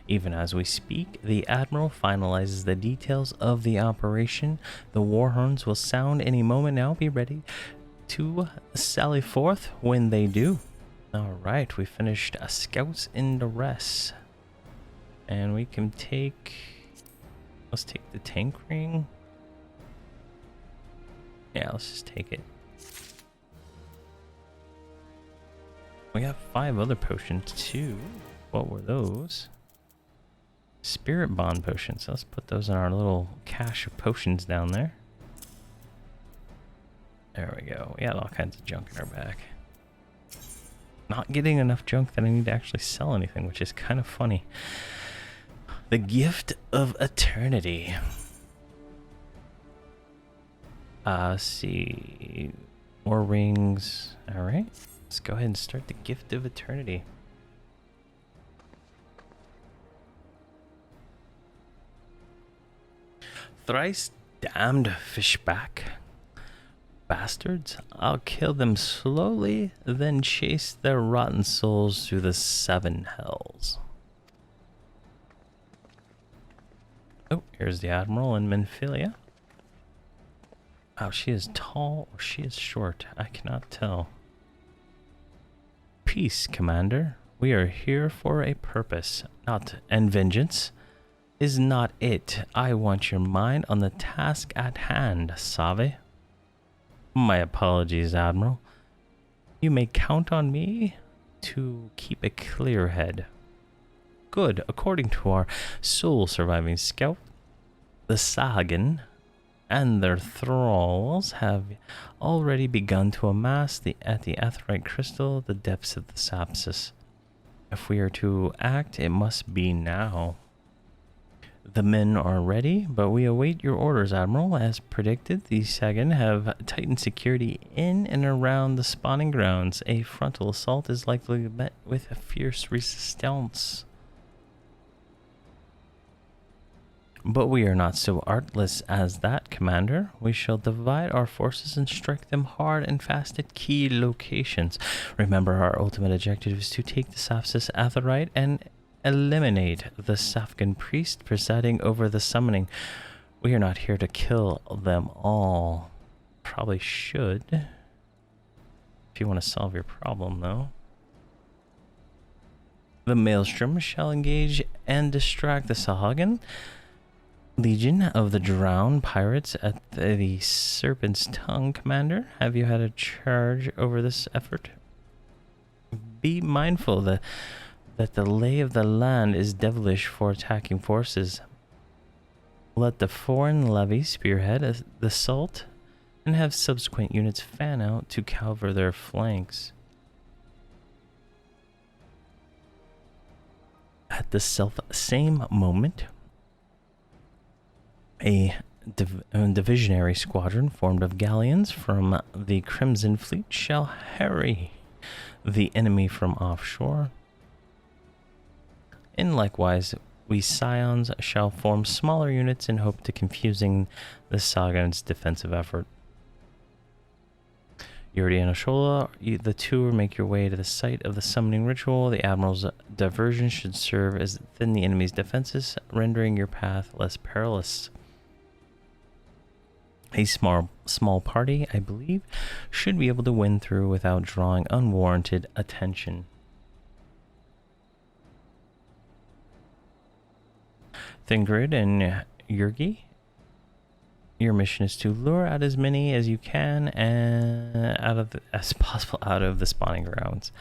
S1: Even as we speak, the Admiral finalizes the details of the operation. The war horns will sound any moment now. Be ready to sally forth when they do. Alright, we finished Scouts in the Rest. And we can take... Let's take the tank ring. Yeah, let's just take it. We got 5 other potions too. What were those? Spirit bond potions. Let's put those in our little cache of potions down there. There we go. We got all kinds of junk in our bag. Not getting enough junk that I need to actually sell anything, which is kind of funny. The Gift of Eternity. See. More rings. Alright. Let's go ahead and start the Gift of Eternity. Thrice damned fishback. Bastards. I'll kill them slowly, then chase their rotten souls through the 7 hells. Oh, here's the Admiral in Menphilia. Oh, she is tall or she is short. I cannot tell. Peace, Commander. We are here for a purpose, and vengeance is not it. I want your mind on the task at hand, Save. My apologies, Admiral. You may count on me to keep a clear head. Good. According to our sole surviving scout, the Sagan and their thralls have already begun to amass at the Aetheryte Crystal the depths of the Sapsis. If we are to act, it must be now. The men are ready, but we await your orders, Admiral. As predicted, the Sagan have tightened security in and around the spawning grounds. A frontal assault is likely met with a fierce resistance. But we are not so artless as that, Commander. We shall divide our forces and strike them hard and fast at key locations. Remember, our ultimate objective is to take the Sapsis Aetheryte and eliminate the Safgan priest presiding over the summoning. We are not here to kill them all. Probably should. If you want to solve your problem, though. The Maelstrom shall engage and distract the Sahagan Legion of the Drowned Pirates at the Serpent's Tongue. Commander, have you had a charge over this effort? Be mindful that the lay of the land is devilish for attacking forces. Let the foreign levy spearhead the assault and have subsequent units fan out to cover their flanks. At the same moment, a divisionary squadron formed of galleons from the Crimson Fleet shall harry the enemy from offshore. And likewise, we Scions shall form smaller units in hope to confusing the Sagan's defensive effort. Yuri and Ashola, the two make your way to the site of the summoning ritual. The Admiral's diversion should serve as thin the enemy's defenses, rendering your path less perilous. A small party, I believe, should be able to win through without drawing unwarranted attention. Thingrid and Yurgi, your mission is to lure out as many as you can as possible out of the spawning grounds.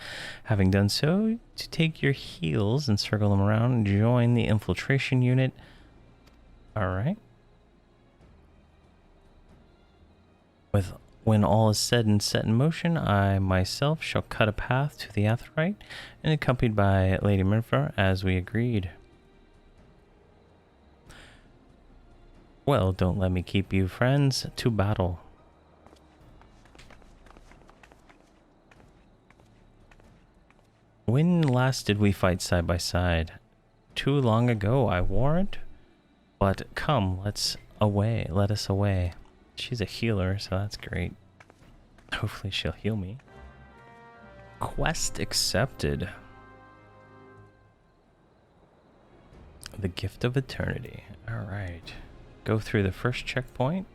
S1: Having done so, to take your heals and circle them around and join the infiltration unit. All right. With When all is said and set in motion, I myself shall cut a path to the Aetheryte, and accompanied by Lady Minfer, as we agreed. Well, don't let me keep you, friends. To battle. When last did we fight side by side? Too long ago, I warrant. But come, let us away. She's a healer, so that's great. Hopefully she'll heal me. Quest accepted. The gift of eternity. Alright. Go through the first checkpoint.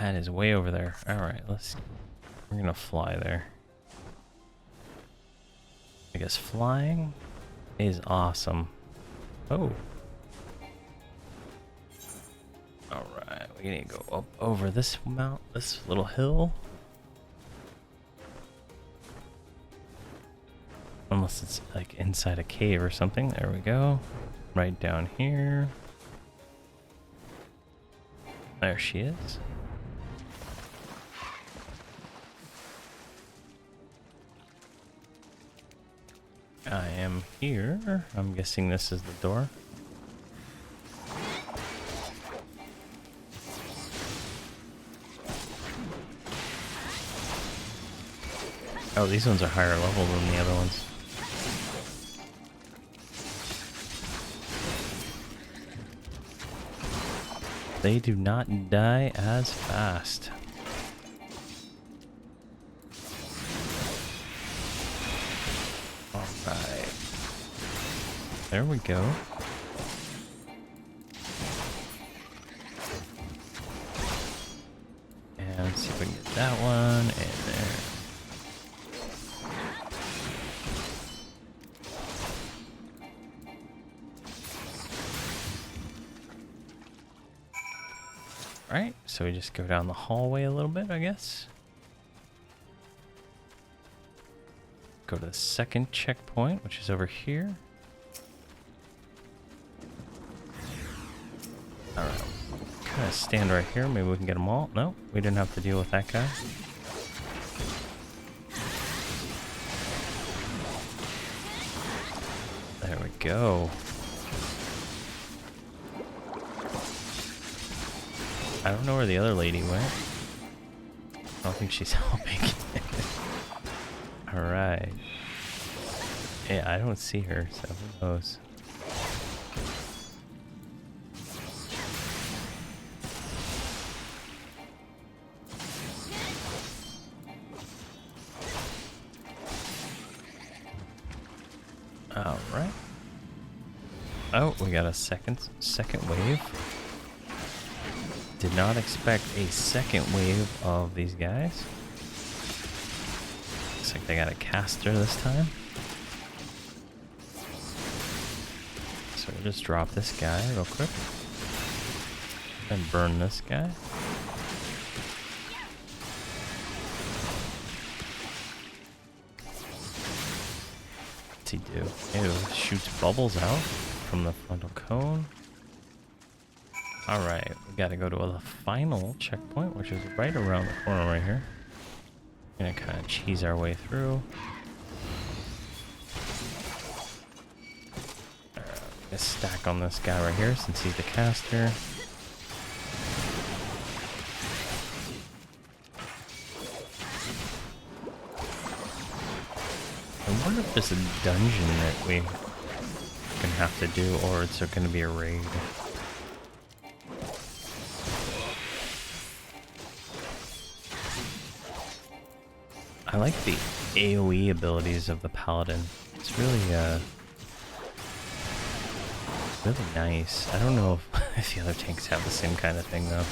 S1: That is way over there. Alright, we're gonna fly there. I guess flying is awesome. Oh. Alright, we need to go up over this this little hill. Unless it's like inside a cave or something. There we go. Right down here. There she is. I am here. I'm guessing this is the door. Oh, these ones are higher level than the other ones. They do not die as fast. Alright. There we go. And see if we can get that one in there. Alright, so we just go down the hallway a little bit, I guess. Go to the second checkpoint, which is over here. Alright, kind of stand right here. Maybe we can get them all. No, we didn't have to deal with that guy. There we go. I don't know where the other lady went. I don't think she's helping. Alright. Yeah, I don't see her, so who knows. Alright. Oh, we got a second wave. Did not expect a second wave of these guys. Looks like they got a caster this time. So we'll just drop this guy real quick. And burn this guy. What's he do? Ew, shoots bubbles out from the frontal cone. Alright, we gotta go to the final checkpoint, which is right around the corner right here. Gonna kind of cheese our way through. Let's stack on this guy right here since he's the caster. I wonder if there's a dungeon that we can have to do, or it's going to be a raid. I like the AoE abilities of the Paladin. It's really, really nice. I don't know if the other tanks have the same kind of thing, though.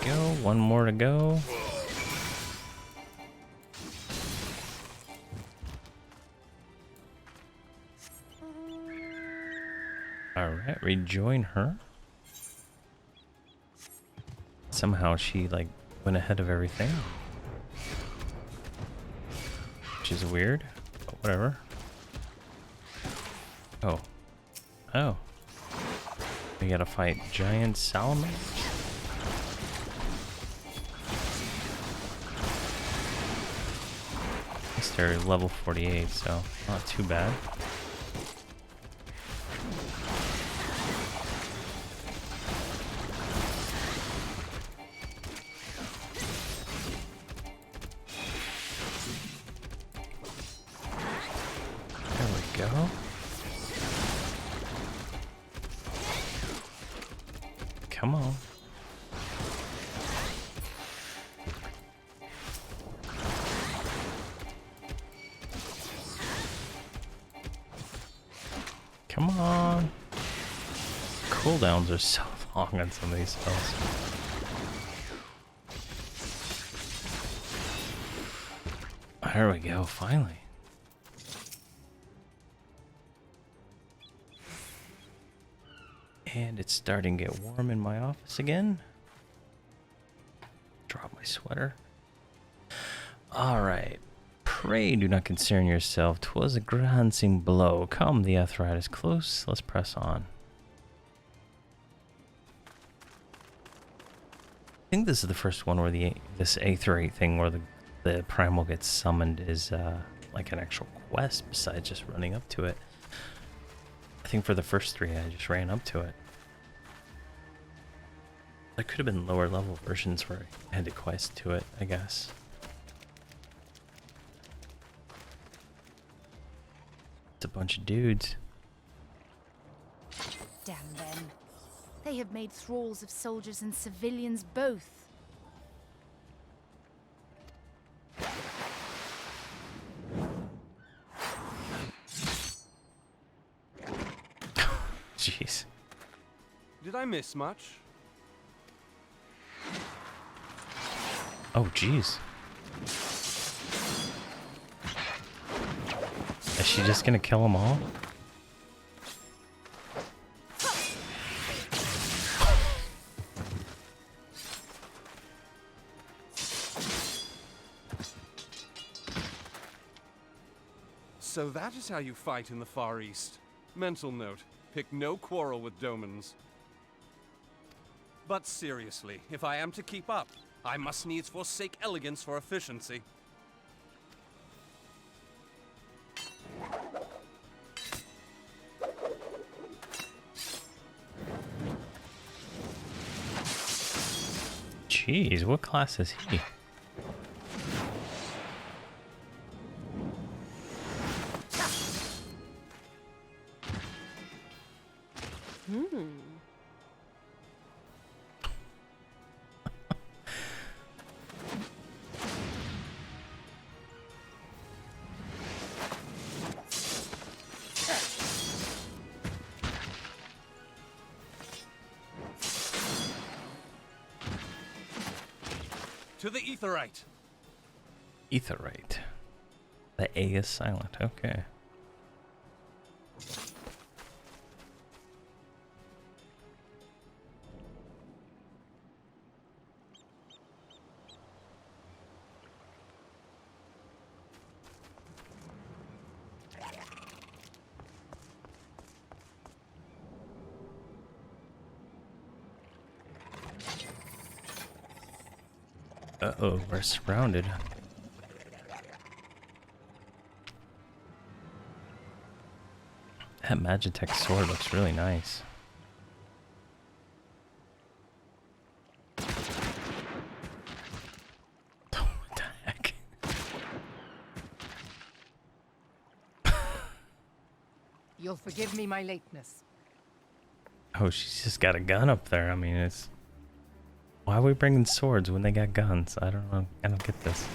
S1: Go, one more to go. Alright, rejoin her. Somehow she, like, went ahead of everything. Which is weird, but whatever. Oh. Oh. We gotta fight giant salamanders? At least they're level 48, so not too bad. There we go. Come on. Come on. Cooldowns are so long on some of these spells. There we go, finally. And it's starting to get warm in my office again. Drop my sweater. Alright. Pray do not concern yourself. 'Twas a glancing blow. Come, the arthritis close. Let's press on. I think this is the first one where this Aetherite thing where the primal gets summoned is like an actual quest besides just running up to it. I think for the first three I just ran up to it. There could have been lower level versions where I had to quest to it, I guess. It's a bunch of dudes.
S10: Damn them. They have made thralls of soldiers and civilians both.
S1: Jeez.
S2: Did I miss much?
S1: Oh, jeez. Is she just gonna kill them all?
S2: So that is how you fight in the Far East. Mental note, pick no quarrel with Domans. But seriously, if I am to keep up, I must needs forsake elegance for efficiency.
S1: Jeez, what class is he?
S2: To the Aetherite!
S1: Aetherite. The A is silent, okay. Uh-oh, we're surrounded. That Magitech sword looks really nice. Oh, what the heck?
S13: You'll forgive me my lateness.
S1: Oh, she's just got a gun up there. I mean, it's... Why are we bringing swords when they got guns? I don't know. I don't get this.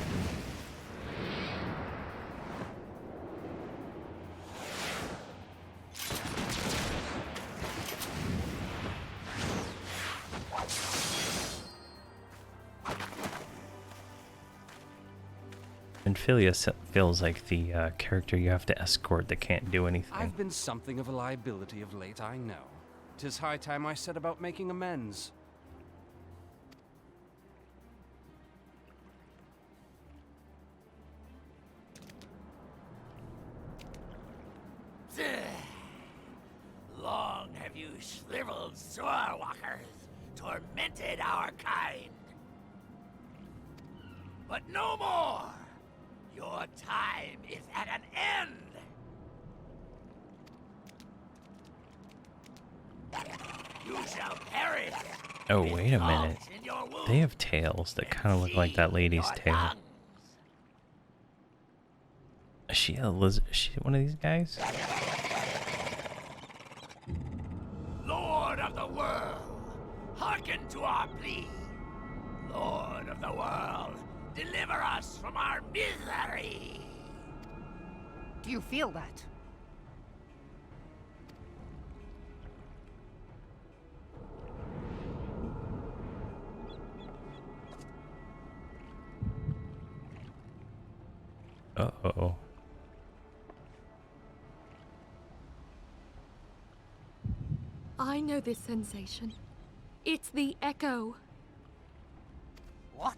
S1: Ophelia feels like the character you have to escort that can't do anything.
S2: I've been something of a liability of late, I know. 'Tis high time I set about making amends.
S12: shriveled sewer walkers tormented our kind. But no more! Your time is at an end! You shall perish!
S1: Oh, wait a minute. They have tails that kind of look like that lady's tail. Is she a lizard? Is she one of these guys?
S12: Lord of the world, hearken to our plea. Lord of the world, deliver us from our misery.
S13: Do you feel that?
S1: Uh-oh.
S11: I know this sensation. It's the echo.
S9: What?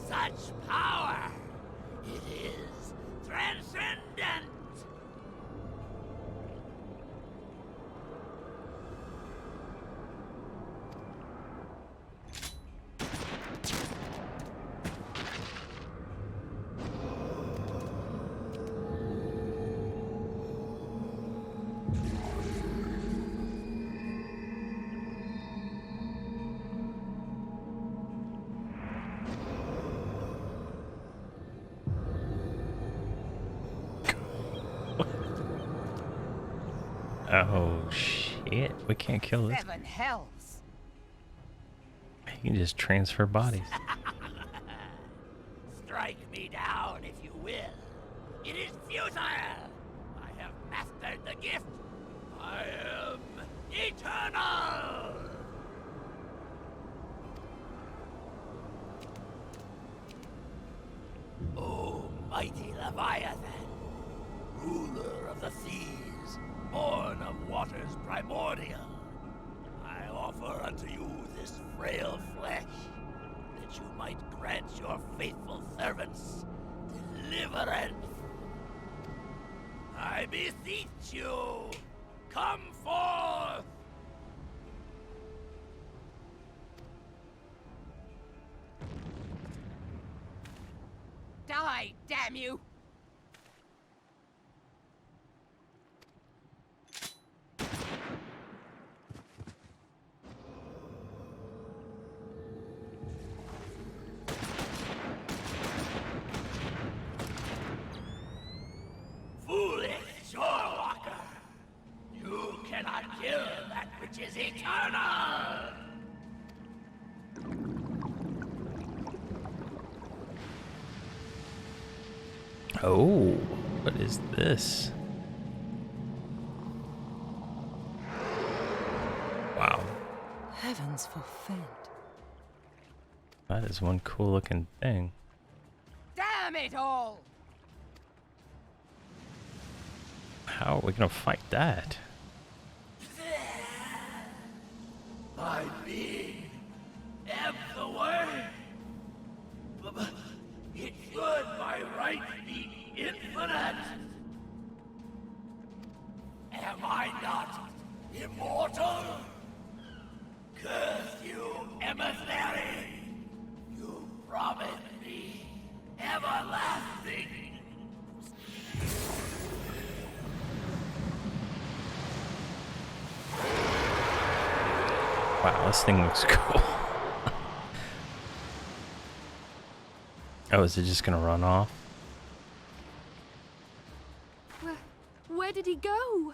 S12: Such power! It is transcendent!
S1: Oh, shit. We can't kill this.
S13: 7 hells.
S1: You can just transfer bodies.
S12: Strike me down if you will. It is futile! I have mastered the gift. I am eternal! O mighty Leviathan, ruler of the seas, born of waters primordial, I offer unto you this frail flesh, that you might grant your faithful servants deliverance. I beseech you, come forth!
S13: Die, damn you!
S12: Foolish shorewalker! You cannot kill that which is eternal!
S1: Oh, what is this? Wow.
S4: Heavens forfend.
S1: That is one cool looking thing.
S13: Damn it all!
S1: How are we gonna fight that?
S12: My being ebbs away. But it should by right be infinite. Am I not immortal? Curse you, emissary! You promised me everlasting.
S1: Wow, this thing looks cool. Oh, is it just gonna run off?
S11: Where did he go?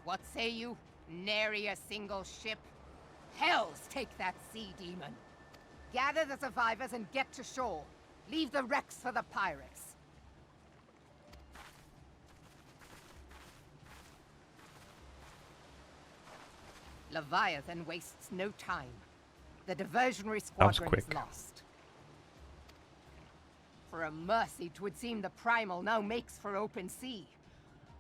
S13: What say you? Nary a single ship? Hells take that sea demon. Gather the survivors and get to shore. Leave the wrecks for the pirates. Leviathan wastes no time. The diversionary squadron is lost. For a mercy, 'twould seem the primal now makes for open sea.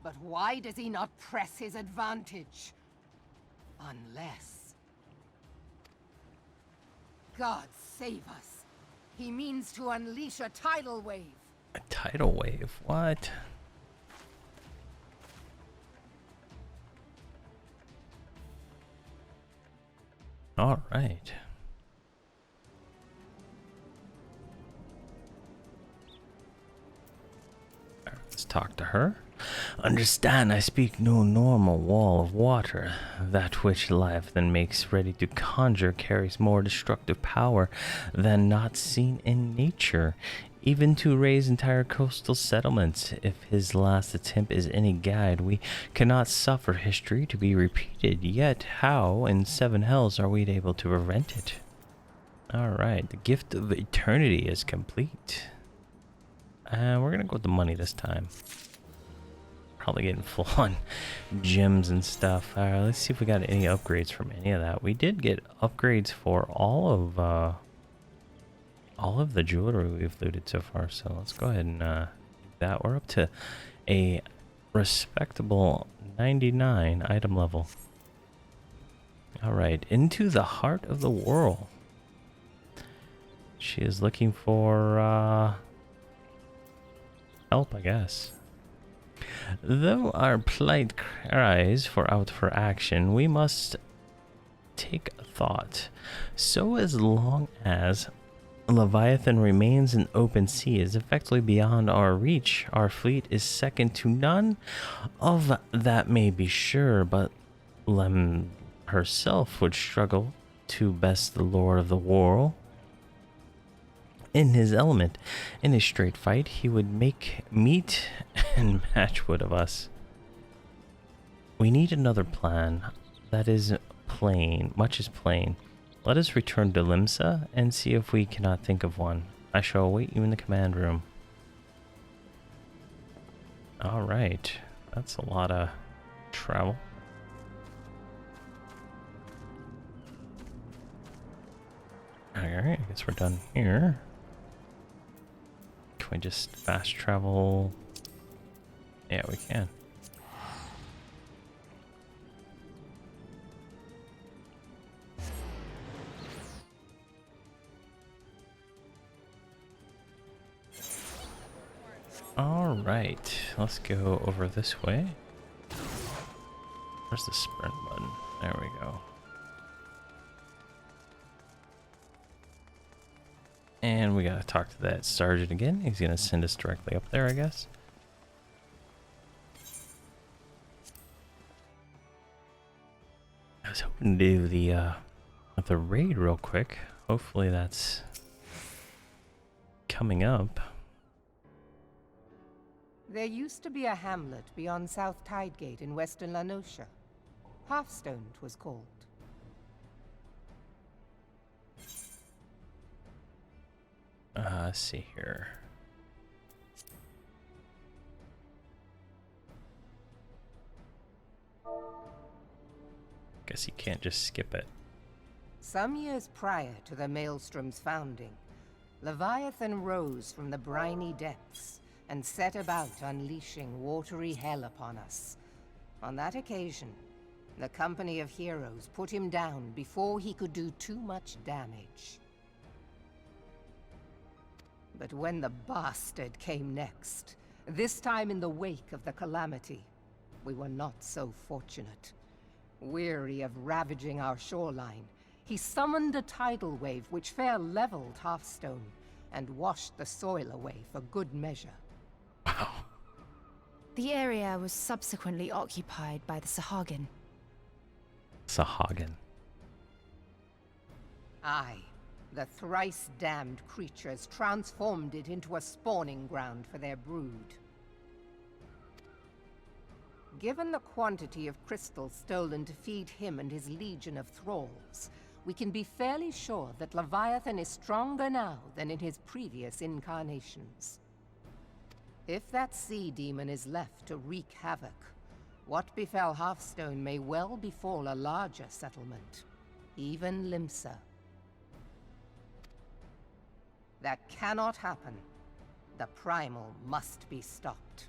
S13: But why does he not press his advantage? Unless... God save us. He means to unleash a tidal wave.
S1: A tidal wave? What? All right. Let's talk to her. Understand, I speak no normal wall of water. That which life then makes ready to conjure carries more destructive power than not seen in nature. Even to raise entire coastal settlements, if his last attempt is any guide, we cannot suffer history to be repeated. Yet, how in seven hells are we able to prevent it? Alright, the gift of eternity is complete. We're gonna go with the money this time. Probably getting full on gems and stuff. Let's see if we got any upgrades from any of that. We did get upgrades for all of the jewelry we've looted so far. So let's go ahead and do that. We're up to a respectable 99 item level. All right, into the heart of the world. She is looking for help, I guess. Though our plight cries for action, we must take thought. So as long as Leviathan remains in open sea, is effectively beyond our reach. Our fleet is second to none. Of that may be sure, but Lem herself would struggle to best the Lord of the World. In his element, in a straight fight, he would make meat and match wood of us. We need another plan. That is plain, much is plain. Let us return to Limsa and see if we cannot think of one. I shall await you in the command room. Alright, that's a lot of travel. Alright, I guess we're done here. Can we just fast travel? Yeah, we can. All right, let's go over this way. Where's the sprint button? There we go. And we gotta talk to that sergeant again. He's gonna send us directly up there, I guess. I was hoping to do the raid real quick. Hopefully that's coming up.
S13: There used to be a hamlet beyond South Tidegate in western La Noscia. Hearthstone, 'twas called.
S1: Let's see here. Guess you can't just skip it.
S13: Some years prior to the Maelstrom's founding, Leviathan rose from the briny depths and set about unleashing watery hell upon us. On that occasion, the company of heroes put him down before he could do too much damage. But when the bastard came next, this time in the wake of the calamity, we were not so fortunate. Weary of ravaging our shoreline, he summoned a tidal wave which fair leveled Hearthstone and washed the soil away for good measure.
S1: Wow.
S10: The area was subsequently occupied by the Sahagin.
S1: Sahagin.
S13: Aye, the thrice-damned creatures transformed it into a spawning ground for their brood. Given the quantity of crystals stolen to feed him and his legion of thralls, we can be fairly sure that Leviathan is stronger now than in his previous incarnations. If that sea demon is left to wreak havoc, what befell Hearthstone may well befall a larger settlement, even Limsa. That cannot happen. The primal must be stopped.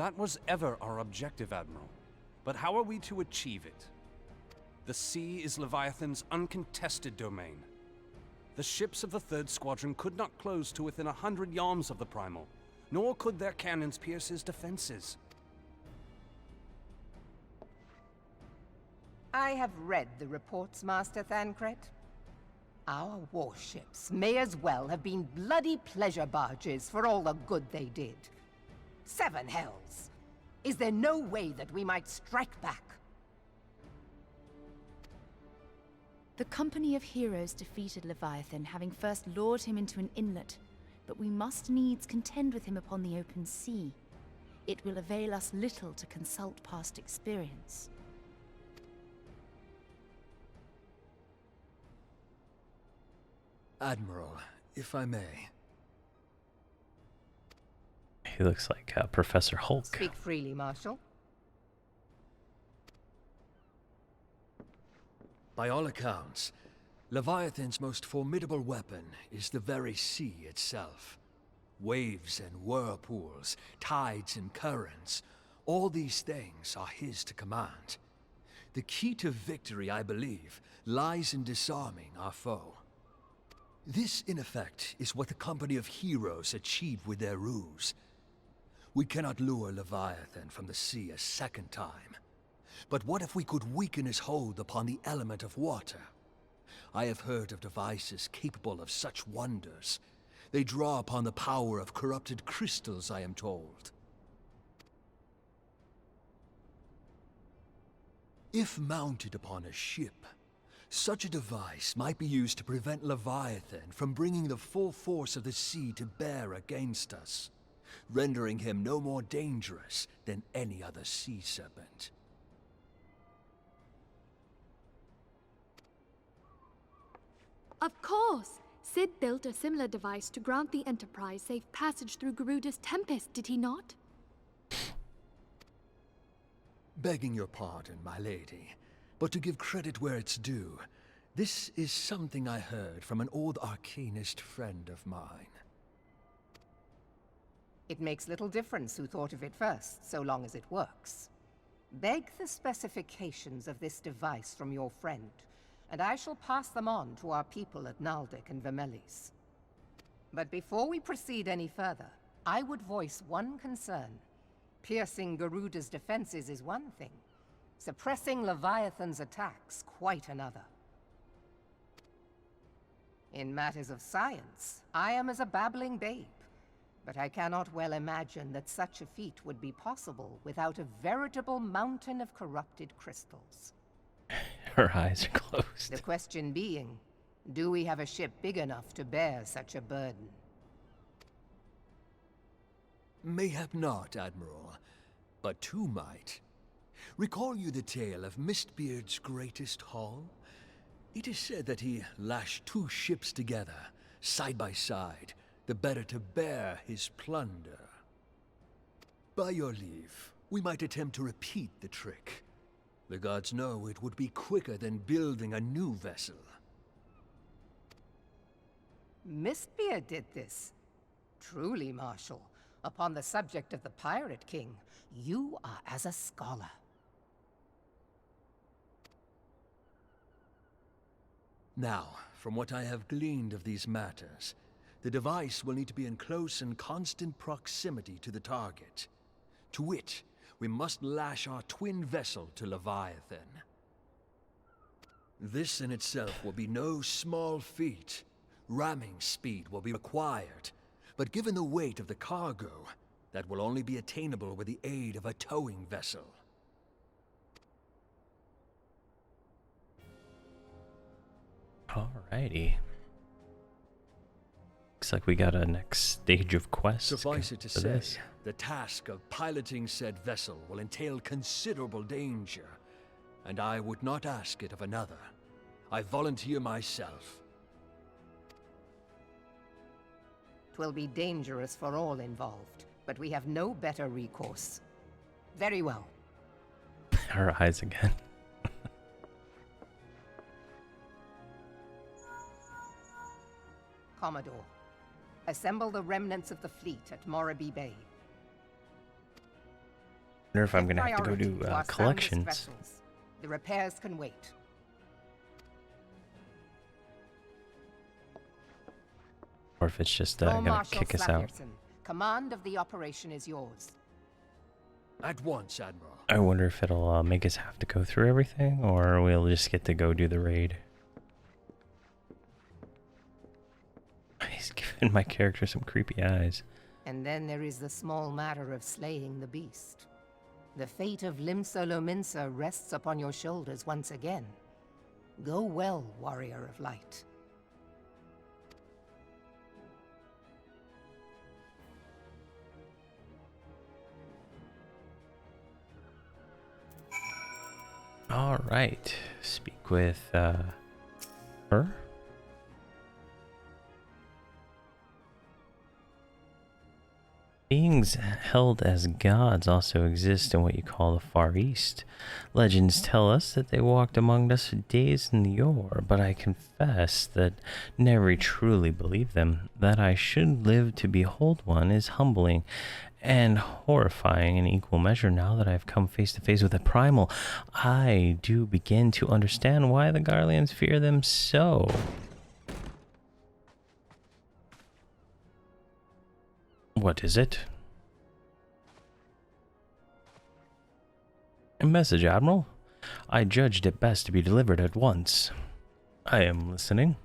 S2: That was ever our objective, Admiral. But how are we to achieve it? The sea is Leviathan's uncontested domain. The ships of the 3rd Squadron could not close to within 100 yards of the Primal, nor could their cannons pierce his defenses.
S13: I have read the reports, Master Thancred. Our warships may as well have been bloody pleasure barges for all the good they did. 7 hells! Is there no way that we might strike back?
S10: The company of heroes defeated Leviathan, having first lured him into an inlet, but we must needs contend with him upon the open sea. It will avail us little to consult past experience.
S14: Admiral, if I may.
S1: He looks like Professor Hulk.
S13: Speak freely, Marshal.
S14: By all accounts, Leviathan's most formidable weapon is the very sea itself. Waves and whirlpools, tides and currents, all these things are his to command. The key to victory, I believe, lies in disarming our foe. This, in effect, is what the company of heroes achieved with their ruse. We cannot lure Leviathan from the sea a second time. But what if we could weaken his hold upon the element of water? I have heard of devices capable of such wonders. They draw upon the power of corrupted crystals, I am told. If mounted upon a ship, such a device might be used to prevent Leviathan from bringing the full force of the sea to bear against us, rendering him no more dangerous than any other sea serpent.
S11: Of course! Sid built a similar device to grant the Enterprise safe passage through Garuda's Tempest, did he not?
S14: Begging your pardon, my lady, but to give credit where it's due, this is something I heard from an old arcanist friend of mine.
S13: It makes little difference who thought of it first, so long as it works. Beg the specifications of this device from your friend, and I shall pass them on to our people at Naldic and Vermelis. But before we proceed any further, I would voice one concern. Piercing Garuda's defenses is one thing. Suppressing Leviathan's attacks, quite another. In matters of science, I am as a babbling babe, but I cannot well imagine that such a feat would be possible without a veritable mountain of corrupted crystals.
S1: Her eyes are closed.
S13: The question being, do we have a ship big enough to bear such a burden?
S14: Mayhap not, Admiral, but two might. Recall you the tale of Mistbeard's greatest haul? It is said that he lashed 2 ships together, side by side, the better to bear his plunder. By your leave, we might attempt to repeat the trick. The gods know it would be quicker than building a new vessel.
S13: Mistbeard did this. Truly, Marshal, upon the subject of the Pirate King, you are as a scholar.
S14: Now, from what I have gleaned of these matters, the device will need to be in close and constant proximity to the target. To wit, we must lash our twin vessel to Leviathan. This in itself will be no small feat. Ramming speed will be required, but given the weight of the cargo, that will only be attainable with the aid of a towing vessel.
S1: Alrighty. Looks like we got a next stage of quest.
S14: Suffice it to say,
S1: this.
S14: the task of piloting said vessel will entail considerable danger, and I would not ask it of another. I volunteer myself.
S13: 'Twill be dangerous for all involved, but we have no better recourse. Very well.
S1: Her eyes again.
S13: Commodore, assemble the remnants of the fleet at Morabie Bay.
S1: wonder if I'm
S13: Give
S1: gonna have to go
S13: priority
S1: do
S13: to our soundest
S1: collections.
S13: vessels. The repairs can wait.
S1: Or if it's just
S13: Lord
S1: gonna
S13: Marshal
S1: kick us out.
S13: Slafierson, command of the operation is yours.
S14: At once, Admiral.
S1: I wonder if it'll make us have to go through everything, or we'll just get to go do the raid. He's giving my character some creepy eyes.
S13: And then there is the small matter of slaying the beast. The fate of Limsa Lominsa rests upon your shoulders once again. Go well, warrior of light.
S1: All right, speak with her. Beings held as gods also exist in what you call the Far East. Legends tell us that they walked among us for days in yore, but I confess that never truly believed them. That I should live to behold one is humbling and horrifying in equal measure. Now that I've come face to face with a primal, I do begin to understand why the Garleans fear them so. What is it? A message, Admiral. I judged it best to be delivered at once. I am listening.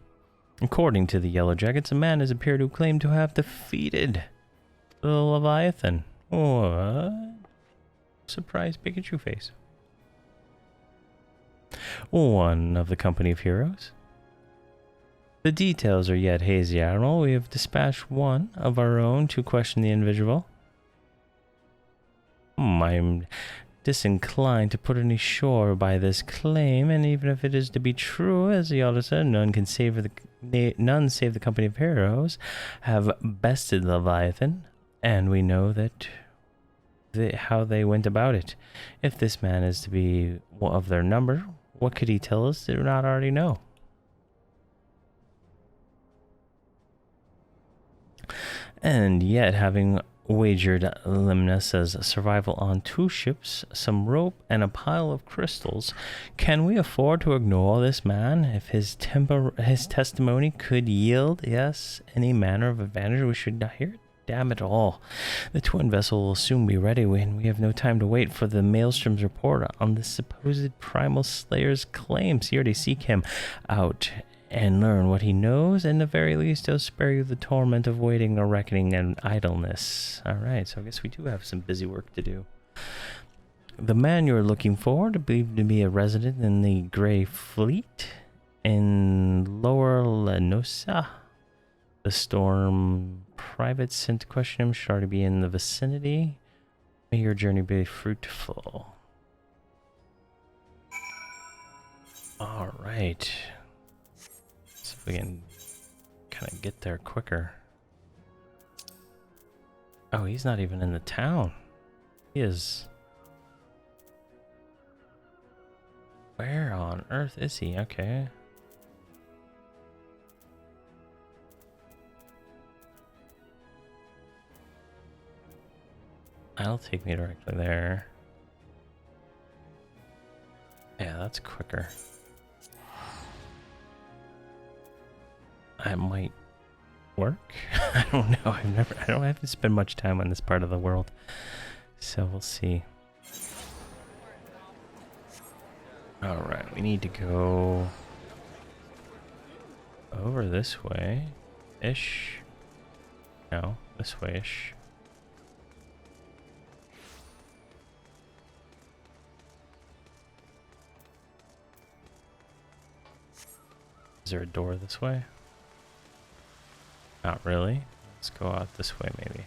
S1: According to the Yellow Jackets, a man has appeared who claimed to have defeated the Leviathan. What? Surprise Pikachu face. One of the company of heroes. The details are yet hazy, Admiral. We have dispatched one of our own to question the individual. I'm disinclined to put any store by this claim, and even if it is to be true, as the author said, none save the company of heroes have bested Leviathan, and we know that how they went about it. If this man is to be of their number, what could he tell us that we do not already know? And yet, having wagered Limna's survival on 2 ships, some rope, and a pile of crystals, can we afford to ignore this man? If his testimony could yield, yes, any manner of advantage, we should not hear it. Damn it all. The twin vessel will soon be ready, and we have no time to wait for the Maelstrom's report on the supposed primal slayer's claims. Here to seek him out and learn what he knows, and at the very least, he'll spare you the torment of waiting, a reckoning, and idleness. Alright, so I guess we do have some busy work to do. The man you're looking for, believed to be a resident in the Grey Fleet in Lower Lenosa. The Storm private sent to question him should already be in the vicinity. May your journey be fruitful. Alright. See if we can kind of get there quicker. Oh, he's not even in the town. He is... Where on earth is he? Okay. That'll take me directly there. Yeah, that's quicker. That might work. I don't know. I haven't spent much time on this part of the world, so we'll see. All right, we need to go over this way, ish. No, this way ish. Is there a door this way? Not really. Let's go out this way, maybe.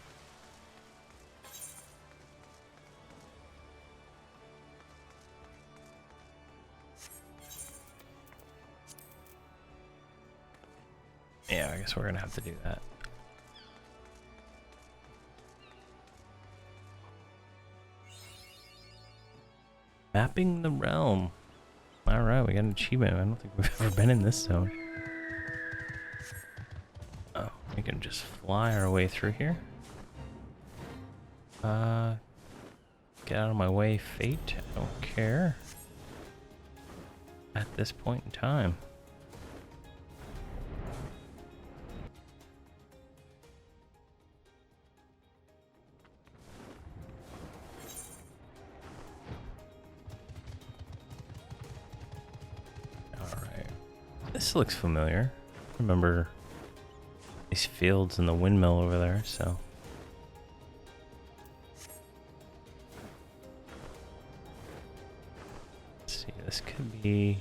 S1: Yeah, I guess we're gonna have to do that. Mapping the realm. Alright, we got an achievement. I don't think we've ever been in this zone. Oh, we can just fly our way through here. Get out of my way, fate. I don't care. At this point in time. Alright. This looks familiar. Remember these fields and the windmill over there, so. This could be...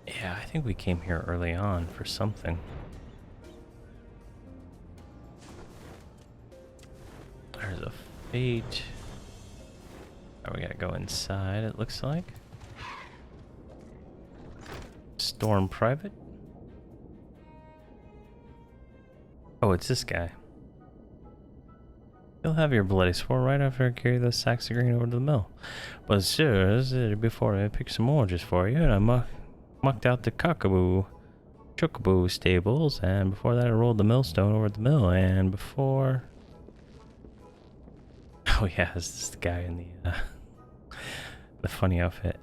S1: Yeah, I think we came here early on for something. There's a fate. Oh, we gotta go inside, it looks like. Storm Private. Oh, it's this guy. You'll have your bloody sport right after I carry those sacks of grain over to the mill. But sir, before I picked some oranges for you, and I mucked out the chocobo stables, and before that I rolled the millstone over at the mill, and before... Oh yeah, this is the guy in the funny outfit.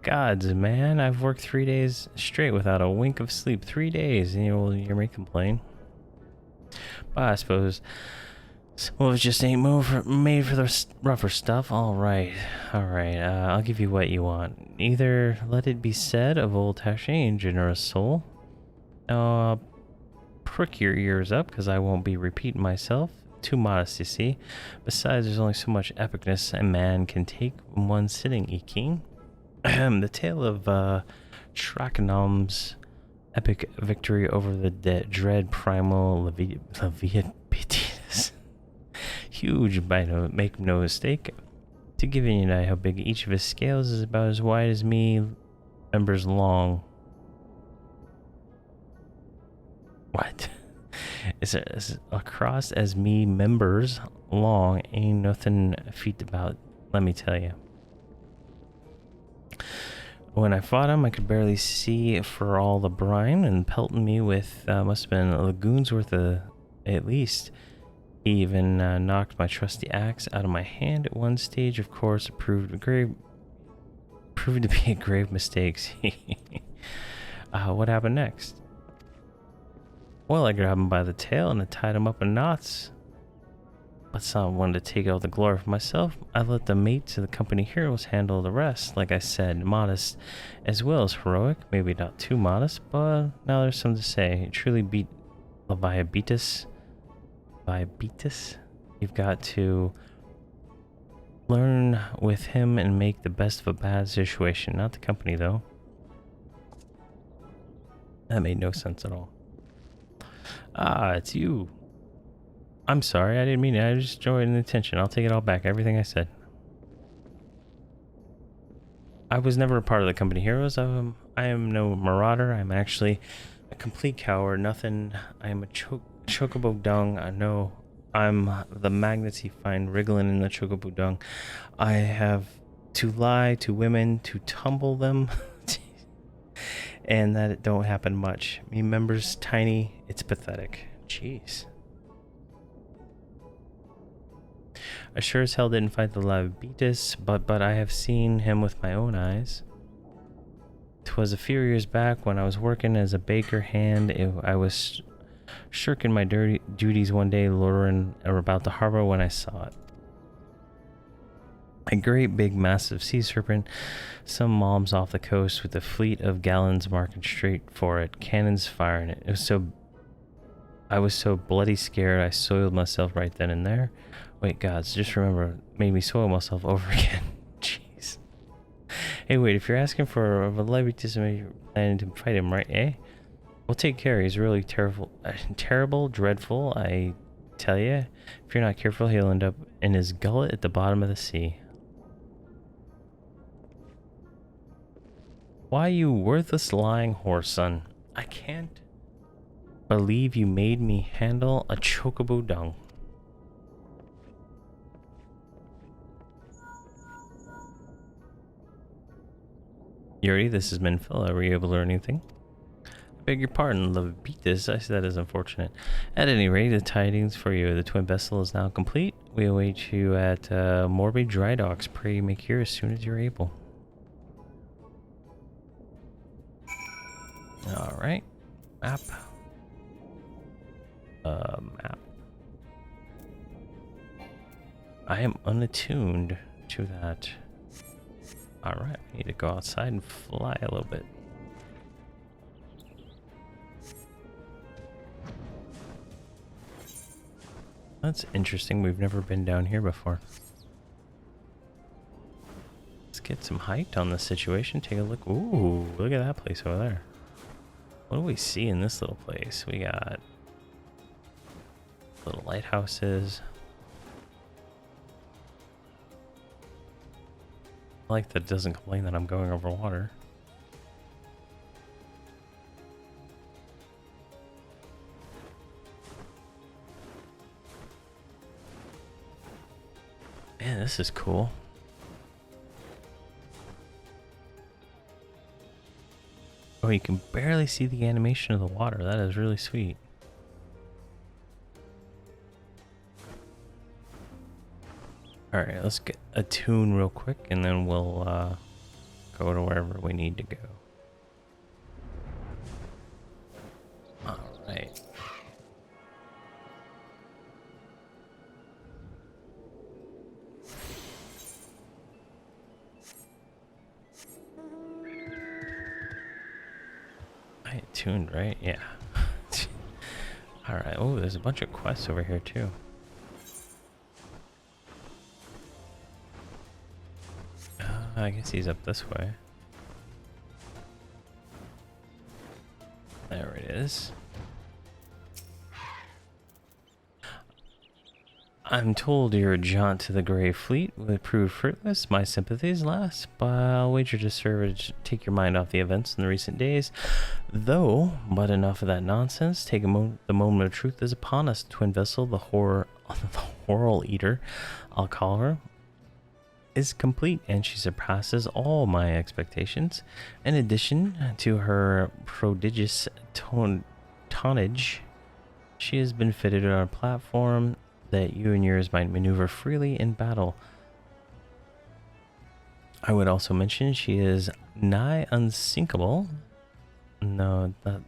S1: Gods, man, I've worked 3 days straight without a wink of sleep. 3 days, and you may complain. But I suppose some of us just ain't made for the rougher stuff. Alright, I'll give you what you want. Either let it be said of old Tashi, generous soul. Prick your ears up, because I won't be repeating myself. Too modest, you see. Besides, there's only so much epicness a man can take in one sitting, Ekin. The tale of Trakenom's epic victory over the dread primal Leviathan. Huge, make no mistake. To give you an idea how big each of his scales is, about as wide as me members long. What? Is across as me members long. Ain't nothing feet about, let me tell you. When I fought him, I could barely see for all the brine, and pelting me with must have been a lagoon's worth of, at least. He even knocked my trusty axe out of my hand at one stage. Of course, it proved to be a grave mistake. What happened next? Well, I grabbed him by the tail and I tied him up in knots. But someone wanted to take all the glory for myself. I let the mates of the company heroes handle the rest. Like I said, modest as well as heroic. Maybe not too modest, but now there's something to say. You truly beat Leviathan. You've got to learn with him and make the best of a bad situation. Not the company, though. That made no sense at all. Ah, it's you. I'm sorry, I didn't mean it. I just enjoyed the attention. I'll take it all back. Everything I said. I was never a part of the company heroes. I am no marauder. I'm actually a complete coward. Nothing. I am a chocobo dung. I know. I'm the magnets you find wriggling in the chocobo dung. I have to lie to women, to tumble them. And that it don't happen much. Me members tiny. It's pathetic. Jeez. I sure as hell didn't fight the Leviathan, but I have seen him with my own eyes. 'Twas a few years back when I was working as a baker hand. I was shirking my duties one day, loitering about the harbor when I saw it. A great big massive sea serpent, some miles off the coast, with a fleet of gallons marking straight for it, cannons firing it. I was so bloody scared I soiled myself right then and there. Wait, gods, just remember, made me soil myself over again. Jeez. Hey, wait, if you're asking for a Leviathan, you're planning to fight him, right, eh? We'll take care. He's really terrible, dreadful, I tell you. If you're not careful, he'll end up in his gullet at the bottom of the sea. Why, you worthless lying horse, son. I can't believe you made me handle a chocobo dung. Yuri, this is Minfil. Were you able to learn anything? Beg your pardon, Levitas. I see that as unfortunate. At any rate, the tidings for you. The twin vessel is now complete. We await you at Morbid Dry Docks. Pray you make here as soon as you're able. Alright. Map. Map. I am unattuned to that. Alright, we need to go outside and fly a little bit. That's interesting. We've never been down here before. Let's get some height on the situation. Take a look. Ooh, look at that place over there. What do we see in this little place? We got little lighthouses. I like that it doesn't complain that I'm going over water. Man, this is cool. Oh, you can barely see the animation of the water. That is really sweet. Alright, let's get a tune real quick and then we'll go to wherever we need to go. Alright. I tuned, right? Yeah. Alright, oh, there's a bunch of quests over here too. I guess he's up this way. There it is. I'm told your jaunt to the Grey Fleet would prove fruitless. My sympathies last, but I'll wager to serve to take your mind off the events in the recent days. Though, but enough of that nonsense. Take the moment of truth is upon us. Twin vessel, the Horror Eater, I'll call her, is complete, and she surpasses all my expectations. In addition to her prodigious tonnage, she has been fitted on our platform that you and yours might maneuver freely in battle. I would also mention she is nigh unsinkable. No, that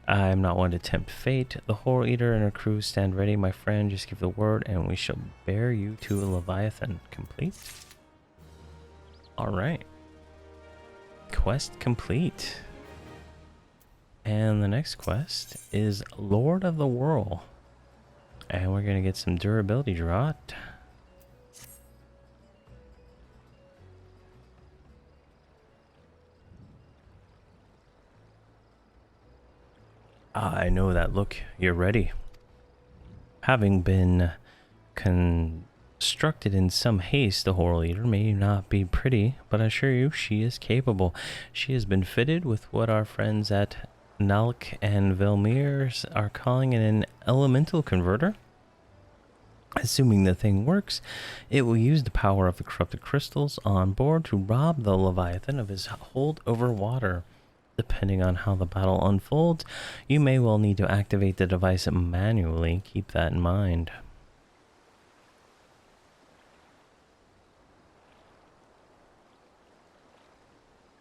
S1: I am not one to tempt fate. The Horror Eater and her crew stand ready, my friend. Just give the word and we shall bear you to Leviathan. Complete? Alright. Quest complete. And the next quest is Lord of the Whirl. And we're going to get some durability drought. I know that look. You're ready. Having been constructed in some haste, the Horror Eater may not be pretty, but I assure you she is capable. She has been fitted with what our friends at Nalk and Velmir are calling an elemental converter. Assuming the thing works, it will use the power of the corrupted crystals on board to rob the Leviathan of his hold over water. Depending on how the battle unfolds, you may well need to activate the device manually. Keep that in mind.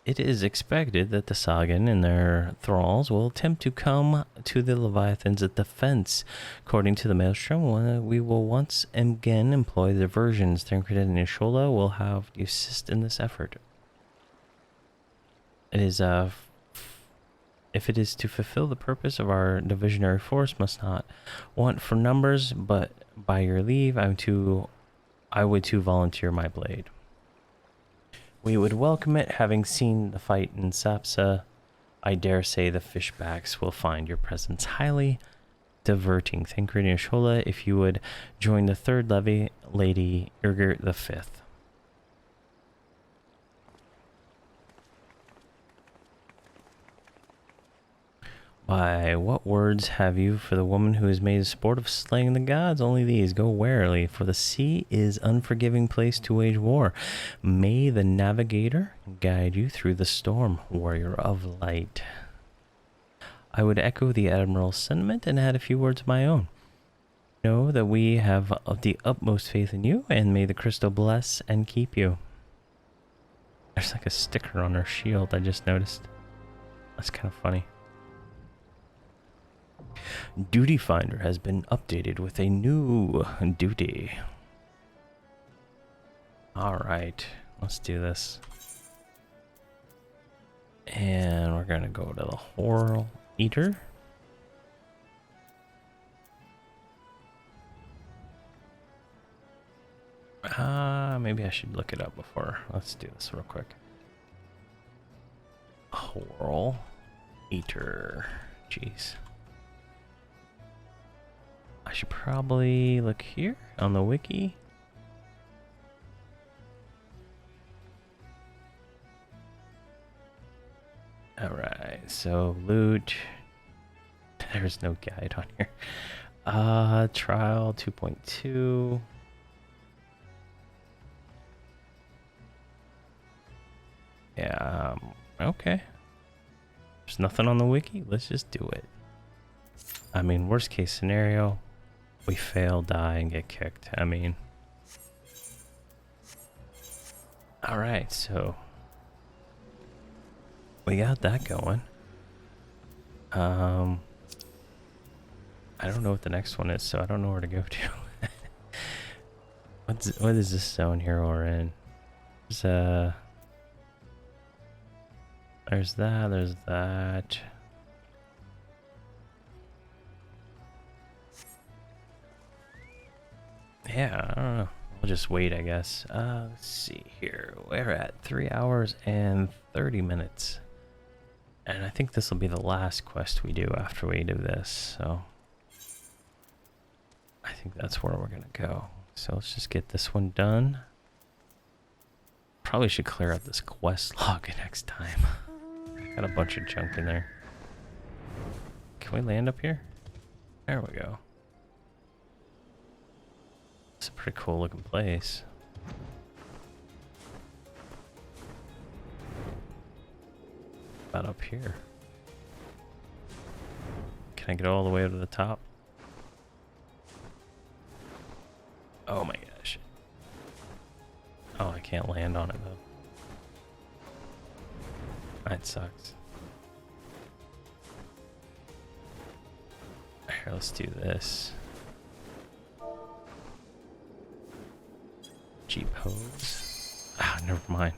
S1: It is expected that the Sagan and their thralls will attempt to come to the Leviathan's defense. According to the Maelstrom, we will once again employ diversions. Tancred and Nishola will have to assist in this effort. It is if it is to fulfill the purpose of our divisionary force, must not want for numbers, but by your leave, I would too volunteer my blade. We would welcome it, having seen the fight in Sapsa. I dare say the fishbacks will find your presence highly diverting. Tancred and Nishola, if you would join the third levy, Lady Irgert the Fifth. Why, what words have you for the woman who has made a sport of slaying the gods? Only these: go warily, for the sea is unforgiving place to wage war. May the navigator guide you through the storm, warrior of light. I would echo the Admiral's sentiment and add a few words of my own. Know that we have the utmost faith in you, and may the crystal bless and keep you. There's like a sticker on her shield, I just noticed. That's kind of funny. Duty Finder has been updated with a new duty. Alright, let's do this. And we're gonna go to the Horror Eater. Maybe I should look it up before. Let's do this real quick. Horror Eater. Jeez. I should probably look here on the wiki. Alright, so loot. There's no guide on here. Trial 2.2. Yeah, okay. There's nothing on the wiki. Let's just do it. I mean, worst case scenario, we fail, die, and get kicked. I mean, alright, so we got that going. I don't know what the next one is, so I don't know where to go to. What is this zone here we're in? There's that. Yeah, I don't know. We'll just wait, I guess. Let's see here. We're at 3 hours and 30 minutes. And I think this will be the last quest we do after we do this, so I think that's where we're gonna go. So let's just get this one done. Probably should clear out this quest log next time. Got a bunch of junk in there. Can we land up here? There we go. It's a pretty cool looking place. About up here. Can I get all the way to the top? Oh my gosh. Oh, I can't land on it though. That sucks. Here, let's do this. Jeep hose. Ah, never mind.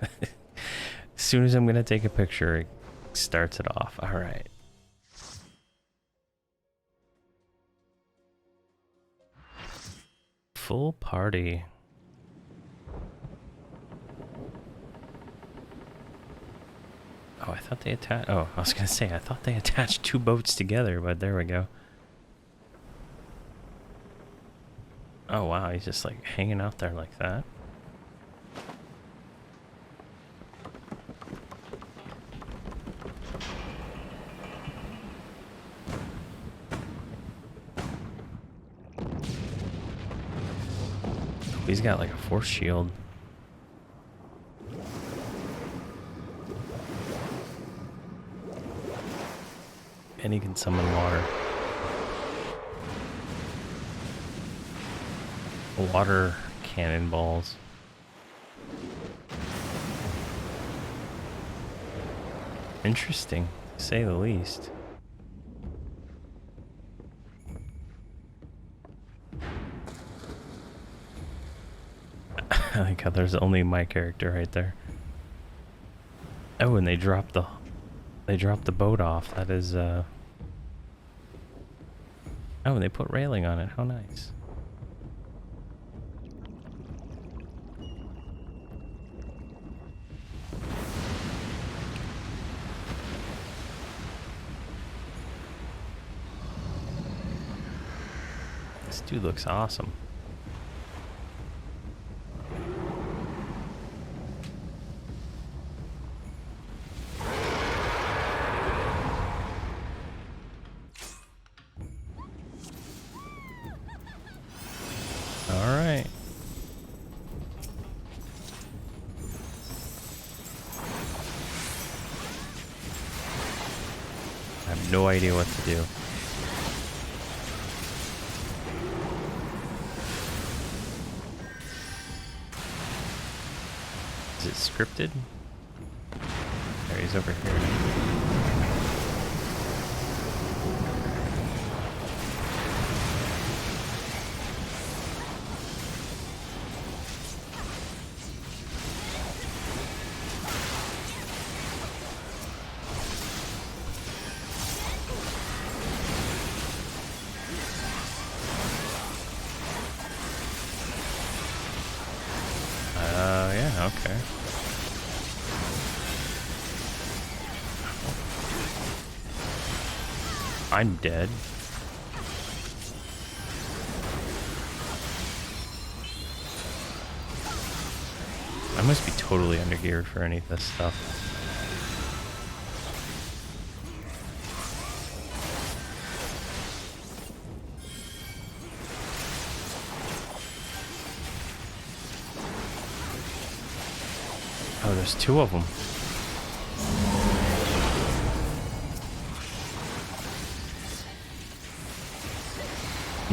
S1: As soon as I'm gonna take a picture, it starts it off. All right. Full party. Oh, I thought they attached. Oh, I was gonna say, I thought they attached 2 boats together, but there we go. Oh wow, he's just like hanging out there like that. He's got like a force shield. And he can summon water. Water cannonballs. Interesting, to say the least. I like how there's only my character right there. Oh, and they dropped the boat off. That is oh, and they put railing on it. How nice. This dude looks awesome. have no idea what to do. Is it scripted? There, he's over here. Yeah, okay. I'm dead. I must be totally undergeared for any of this stuff. Oh, there's two of them.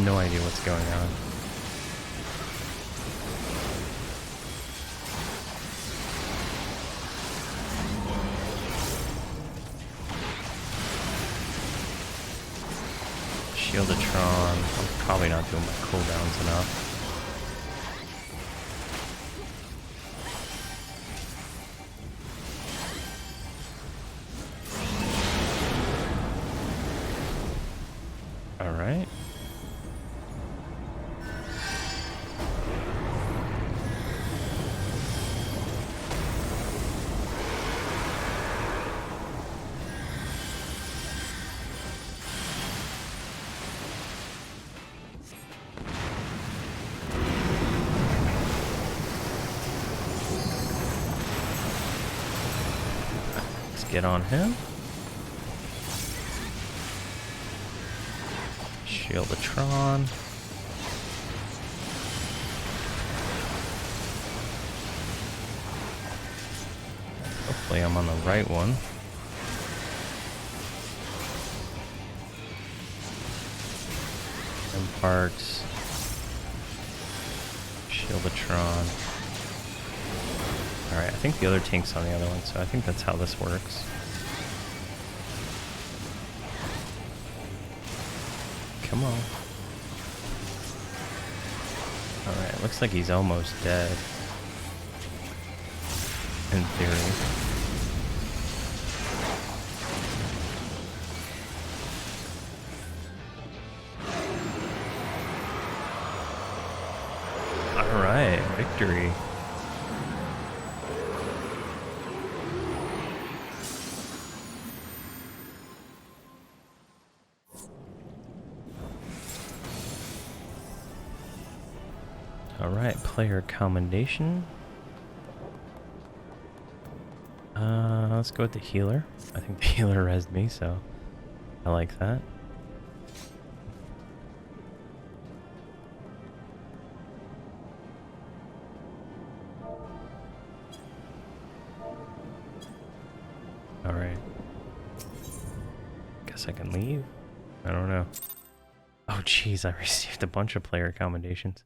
S1: No idea what's going on. Shieldatron. I'm probably not doing my cooldowns enough. Alright. Let's get on him. Shieldatron. Hopefully I'm on the right one. Embarks. Shieldatron. Alright, I think the other tank's on the other one, so I think that's how this works. Come on. Alright, looks like he's almost dead. In theory. Alright, victory. Alright, player commendation. Let's go with the healer. I think the healer rezzed me, so I like that. Alright. Guess I can leave? I don't know. Oh jeez, I received a bunch of player commendations.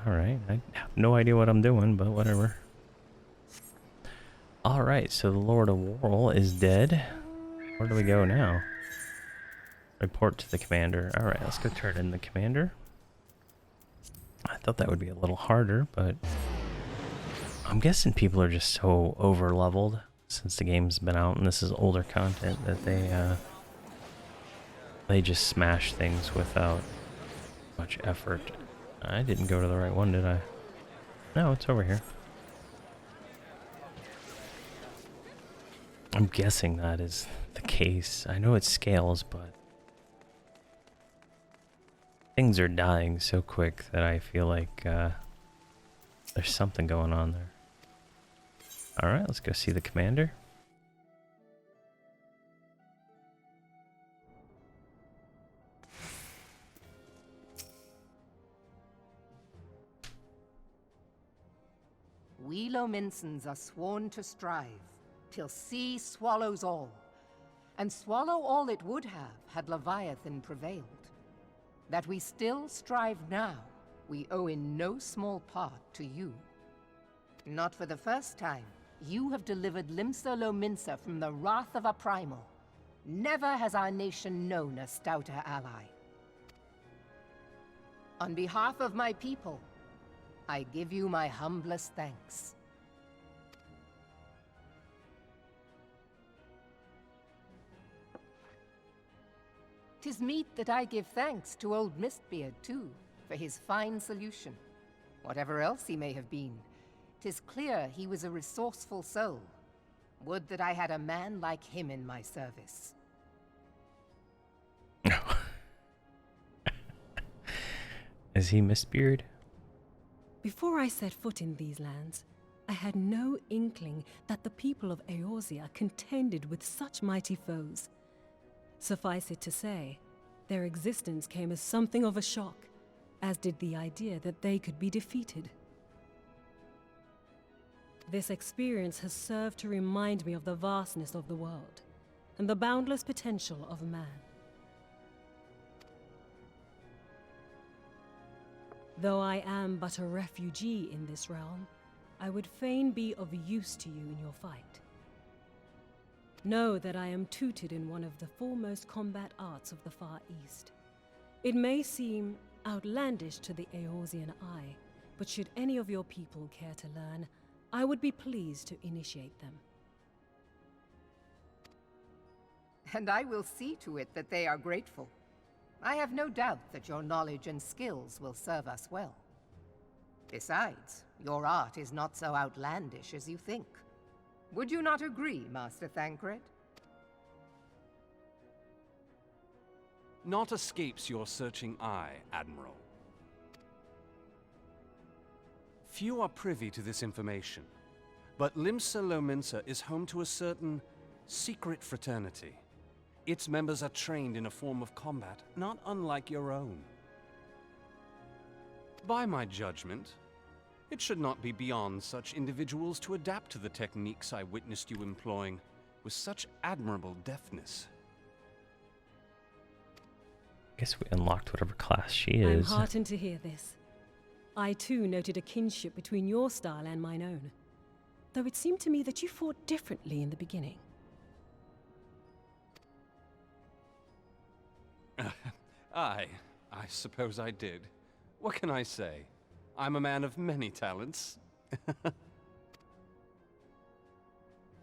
S1: Alright, I have no idea what I'm doing, but whatever. Alright, so the Lord of Whirl is dead. Where do we go now? Report to the commander. Alright, let's go turn in the commander. I thought that would be a little harder, but I'm guessing people are just so over-leveled since the game's been out and this is older content that they just smash things without much effort. I didn't go to the right one, did I? No, it's over here. I'm guessing that is the case. I know it scales, but things are dying so quick that I feel like there's something going on there. Alright, let's go see the commander.
S13: We Lominsons are sworn to strive, till sea swallows all. and swallow all it would have had Leviathan prevailed. That we still strive now, we owe in no small part to you. Not for the first time, you have delivered Limsa Lominsa from the wrath of a primal. Never has our nation known a stouter ally. On behalf of my people, I give you my humblest thanks. 'Tis meet that I give thanks to old Mistbeard, too, for his fine solution. Whatever else he may have been, 'tis clear he was a resourceful soul. Would that I had a man like him in my service.
S1: Is he Mistbeard?
S4: Before I set foot in these lands, I had no inkling that the people of Eorzea contended with such mighty foes. Suffice it to say, their existence came as something of a shock, as did the idea that they could be defeated. This experience has served to remind me of the vastness of the world, and the boundless potential of man. Though I am but a refugee in this realm, I would fain be of use to you in your fight. Know that I am tutored in one of the foremost combat arts of the Far East. It may seem outlandish to the Eorzean eye, but should any of your people care to learn, I would be pleased to initiate them.
S13: And I will see to it that they are grateful. I have no doubt that your knowledge and skills will serve us well. Besides, your art is not so outlandish as you think. Would you not agree, Master Thancred?
S2: Naught escapes your searching eye, Admiral. Few are privy to this information, but Limsa Lominsa is home to a certain secret fraternity. Its members are trained in a form of combat not unlike your own. By my judgment, it should not be beyond such individuals to adapt to the techniques I witnessed you employing with such admirable deftness.
S1: Guess we unlocked whatever class she
S4: I'm
S1: is.
S4: heartened to hear this. I too noted a kinship between your style and mine own, though it seemed to me that you fought differently in the beginning.
S2: I suppose I did. What can I say? I'm a man of many talents.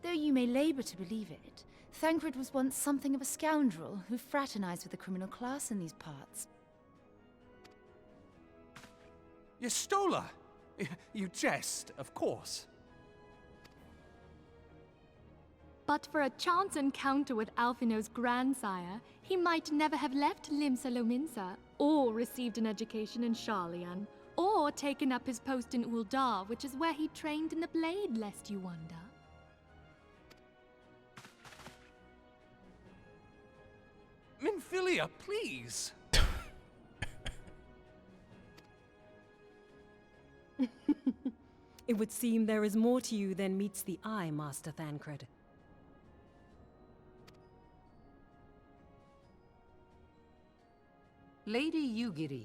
S10: Though you may labor to believe it, Thancred was once something of a scoundrel who fraternized with the criminal class in these parts.
S2: Yestola! You jest, of course.
S11: But for a chance encounter with Alphino's grandsire, he might never have left Limsa Lominsa, or received an education in Sharlayan, or taken up his post in Uldar, which is where he trained in the blade, lest you wonder.
S2: Minfilia, please!
S4: It would seem there is more to you than meets the eye, Master Thancred.
S13: Lady Yugiri,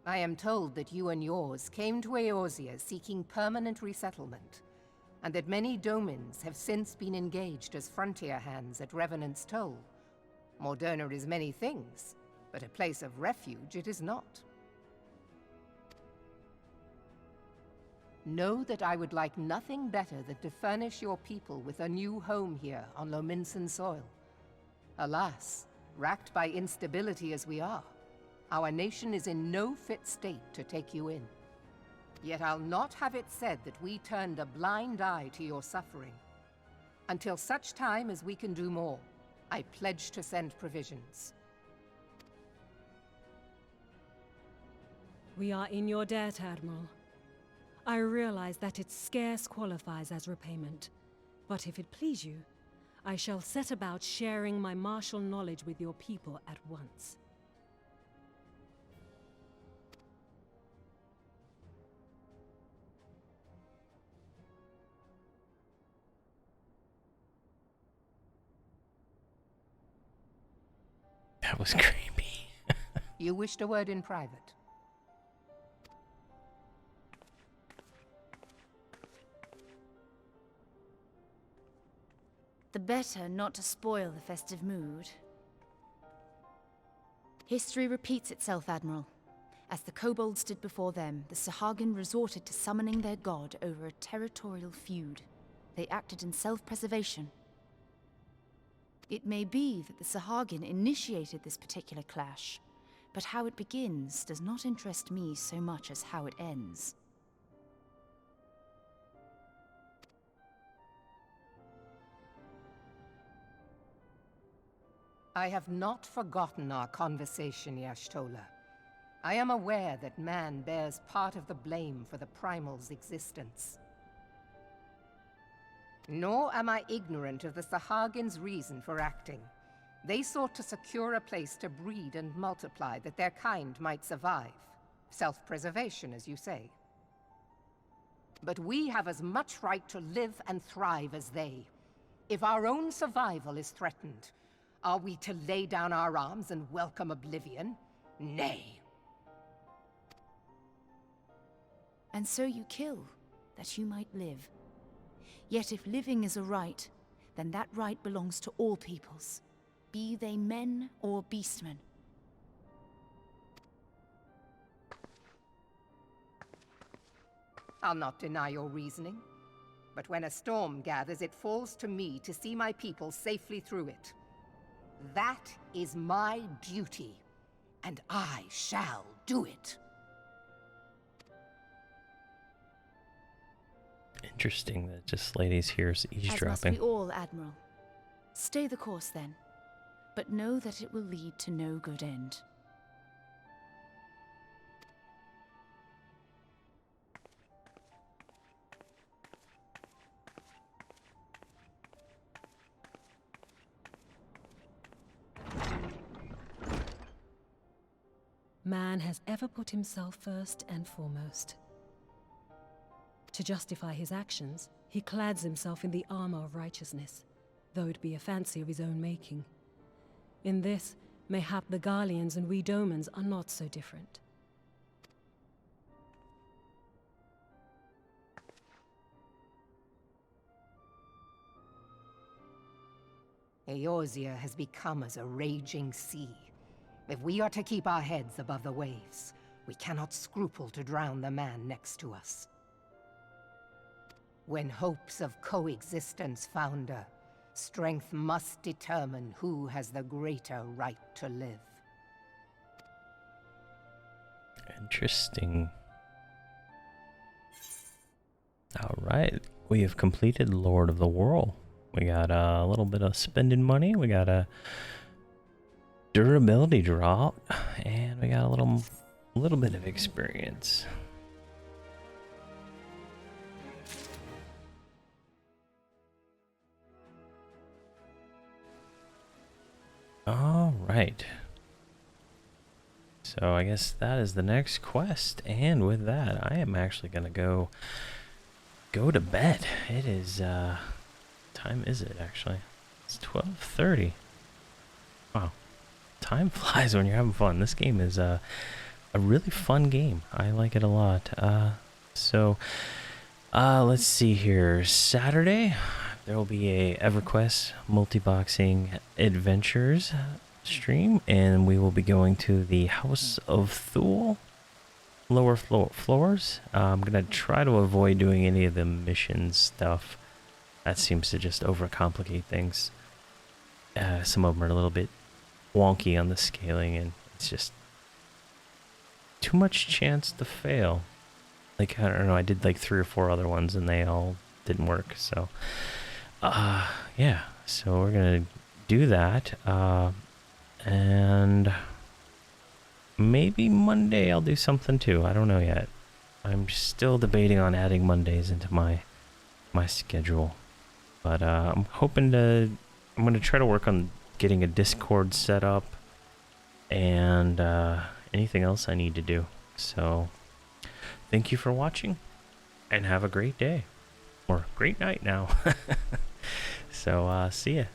S13: I am told that you and yours came to Eorzea seeking permanent resettlement, and that many domins have since been engaged as frontier hands at Revenant's Toll. Moderna is many things, but a place of refuge it is not. Know that I would like nothing better than to furnish your people with a new home here on Lominsan soil. Alas, racked by instability as we are, our nation is in no fit state to take you in. Yet I'll not have it said that we turned a blind eye to your suffering. Until such time as we can do more, I pledge to send provisions.
S4: We are in your debt, Admiral. I realize that it scarce qualifies as repayment, but if it please you, I shall set about sharing my martial knowledge with your people at once.
S1: That was creepy.
S13: You wished a word in private.
S10: The better not to spoil the festive mood. History repeats itself, Admiral. As the kobolds stood before them, the Sahagin resorted to summoning their god over a territorial feud. They acted in self-preservation. It may be that the Sahagin initiated this particular clash, but how it begins does not interest me so much as how it ends.
S13: I have not forgotten our conversation, Y'shtola. I am aware that man bears part of the blame for the Primal's existence. Nor am I ignorant of the Sahagin's reason for acting. They sought to secure a place to breed and multiply that their kind might survive. Self-preservation, as you say. But we have as much right to live and thrive as they. If our own survival is threatened, are we to lay down our arms and welcome oblivion? Nay.
S10: And so you kill, that you might live. Yet if living is a right, then that right belongs to all peoples, be they men or beastmen.
S13: I'll not deny your reasoning, but when a storm gathers, it falls to me to see my people safely through it. That is my duty, and I shall do it.
S1: Interesting that just ladies here's
S10: As must
S1: eavesdropping.
S10: we all, Admiral. Stay the course then, but know that it will lead to no good end.
S4: Man has ever put himself first and foremost. To justify his actions, he clads himself in the armor of righteousness, though it be a fancy of his own making. In this, mayhap the Garleans and we Domans are not so different.
S13: Eorzea has become as a raging sea. If we are to keep our heads above the waves, we cannot scruple to drown the man next to us. When hopes of coexistence founder, strength must determine who has the greater right to live.
S1: Interesting. Alright, we have completed Lord of the Whirl. We got a little bit of spending money, we got a durability drop, and we got a little bit of experience. All right. So I guess that is the next quest, and with that, I am actually gonna go to bed. It is time is it actually? It's 12:30. Wow. Time flies when you're having fun. This game is a really fun game. I like it a lot. Let's see here. Saturday, there will be a EverQuest multi-boxing adventures stream, and we will be going to the House of Thule lower floors. I'm gonna try to avoid doing any of the mission stuff. That seems to just overcomplicate things. Some of them are a little bit wonky on the scaling, and it's just too much chance to fail. Like, I don't know, I did like 3 or 4 other ones and they all didn't work. So yeah, so we're gonna do that, and maybe Monday I'll do something too. I don't know yet. I'm still debating on adding Mondays into my schedule, but I'm gonna try to work on getting a Discord set up and anything else I need to do. So thank you for watching, and have a great day, or great night now. So see ya.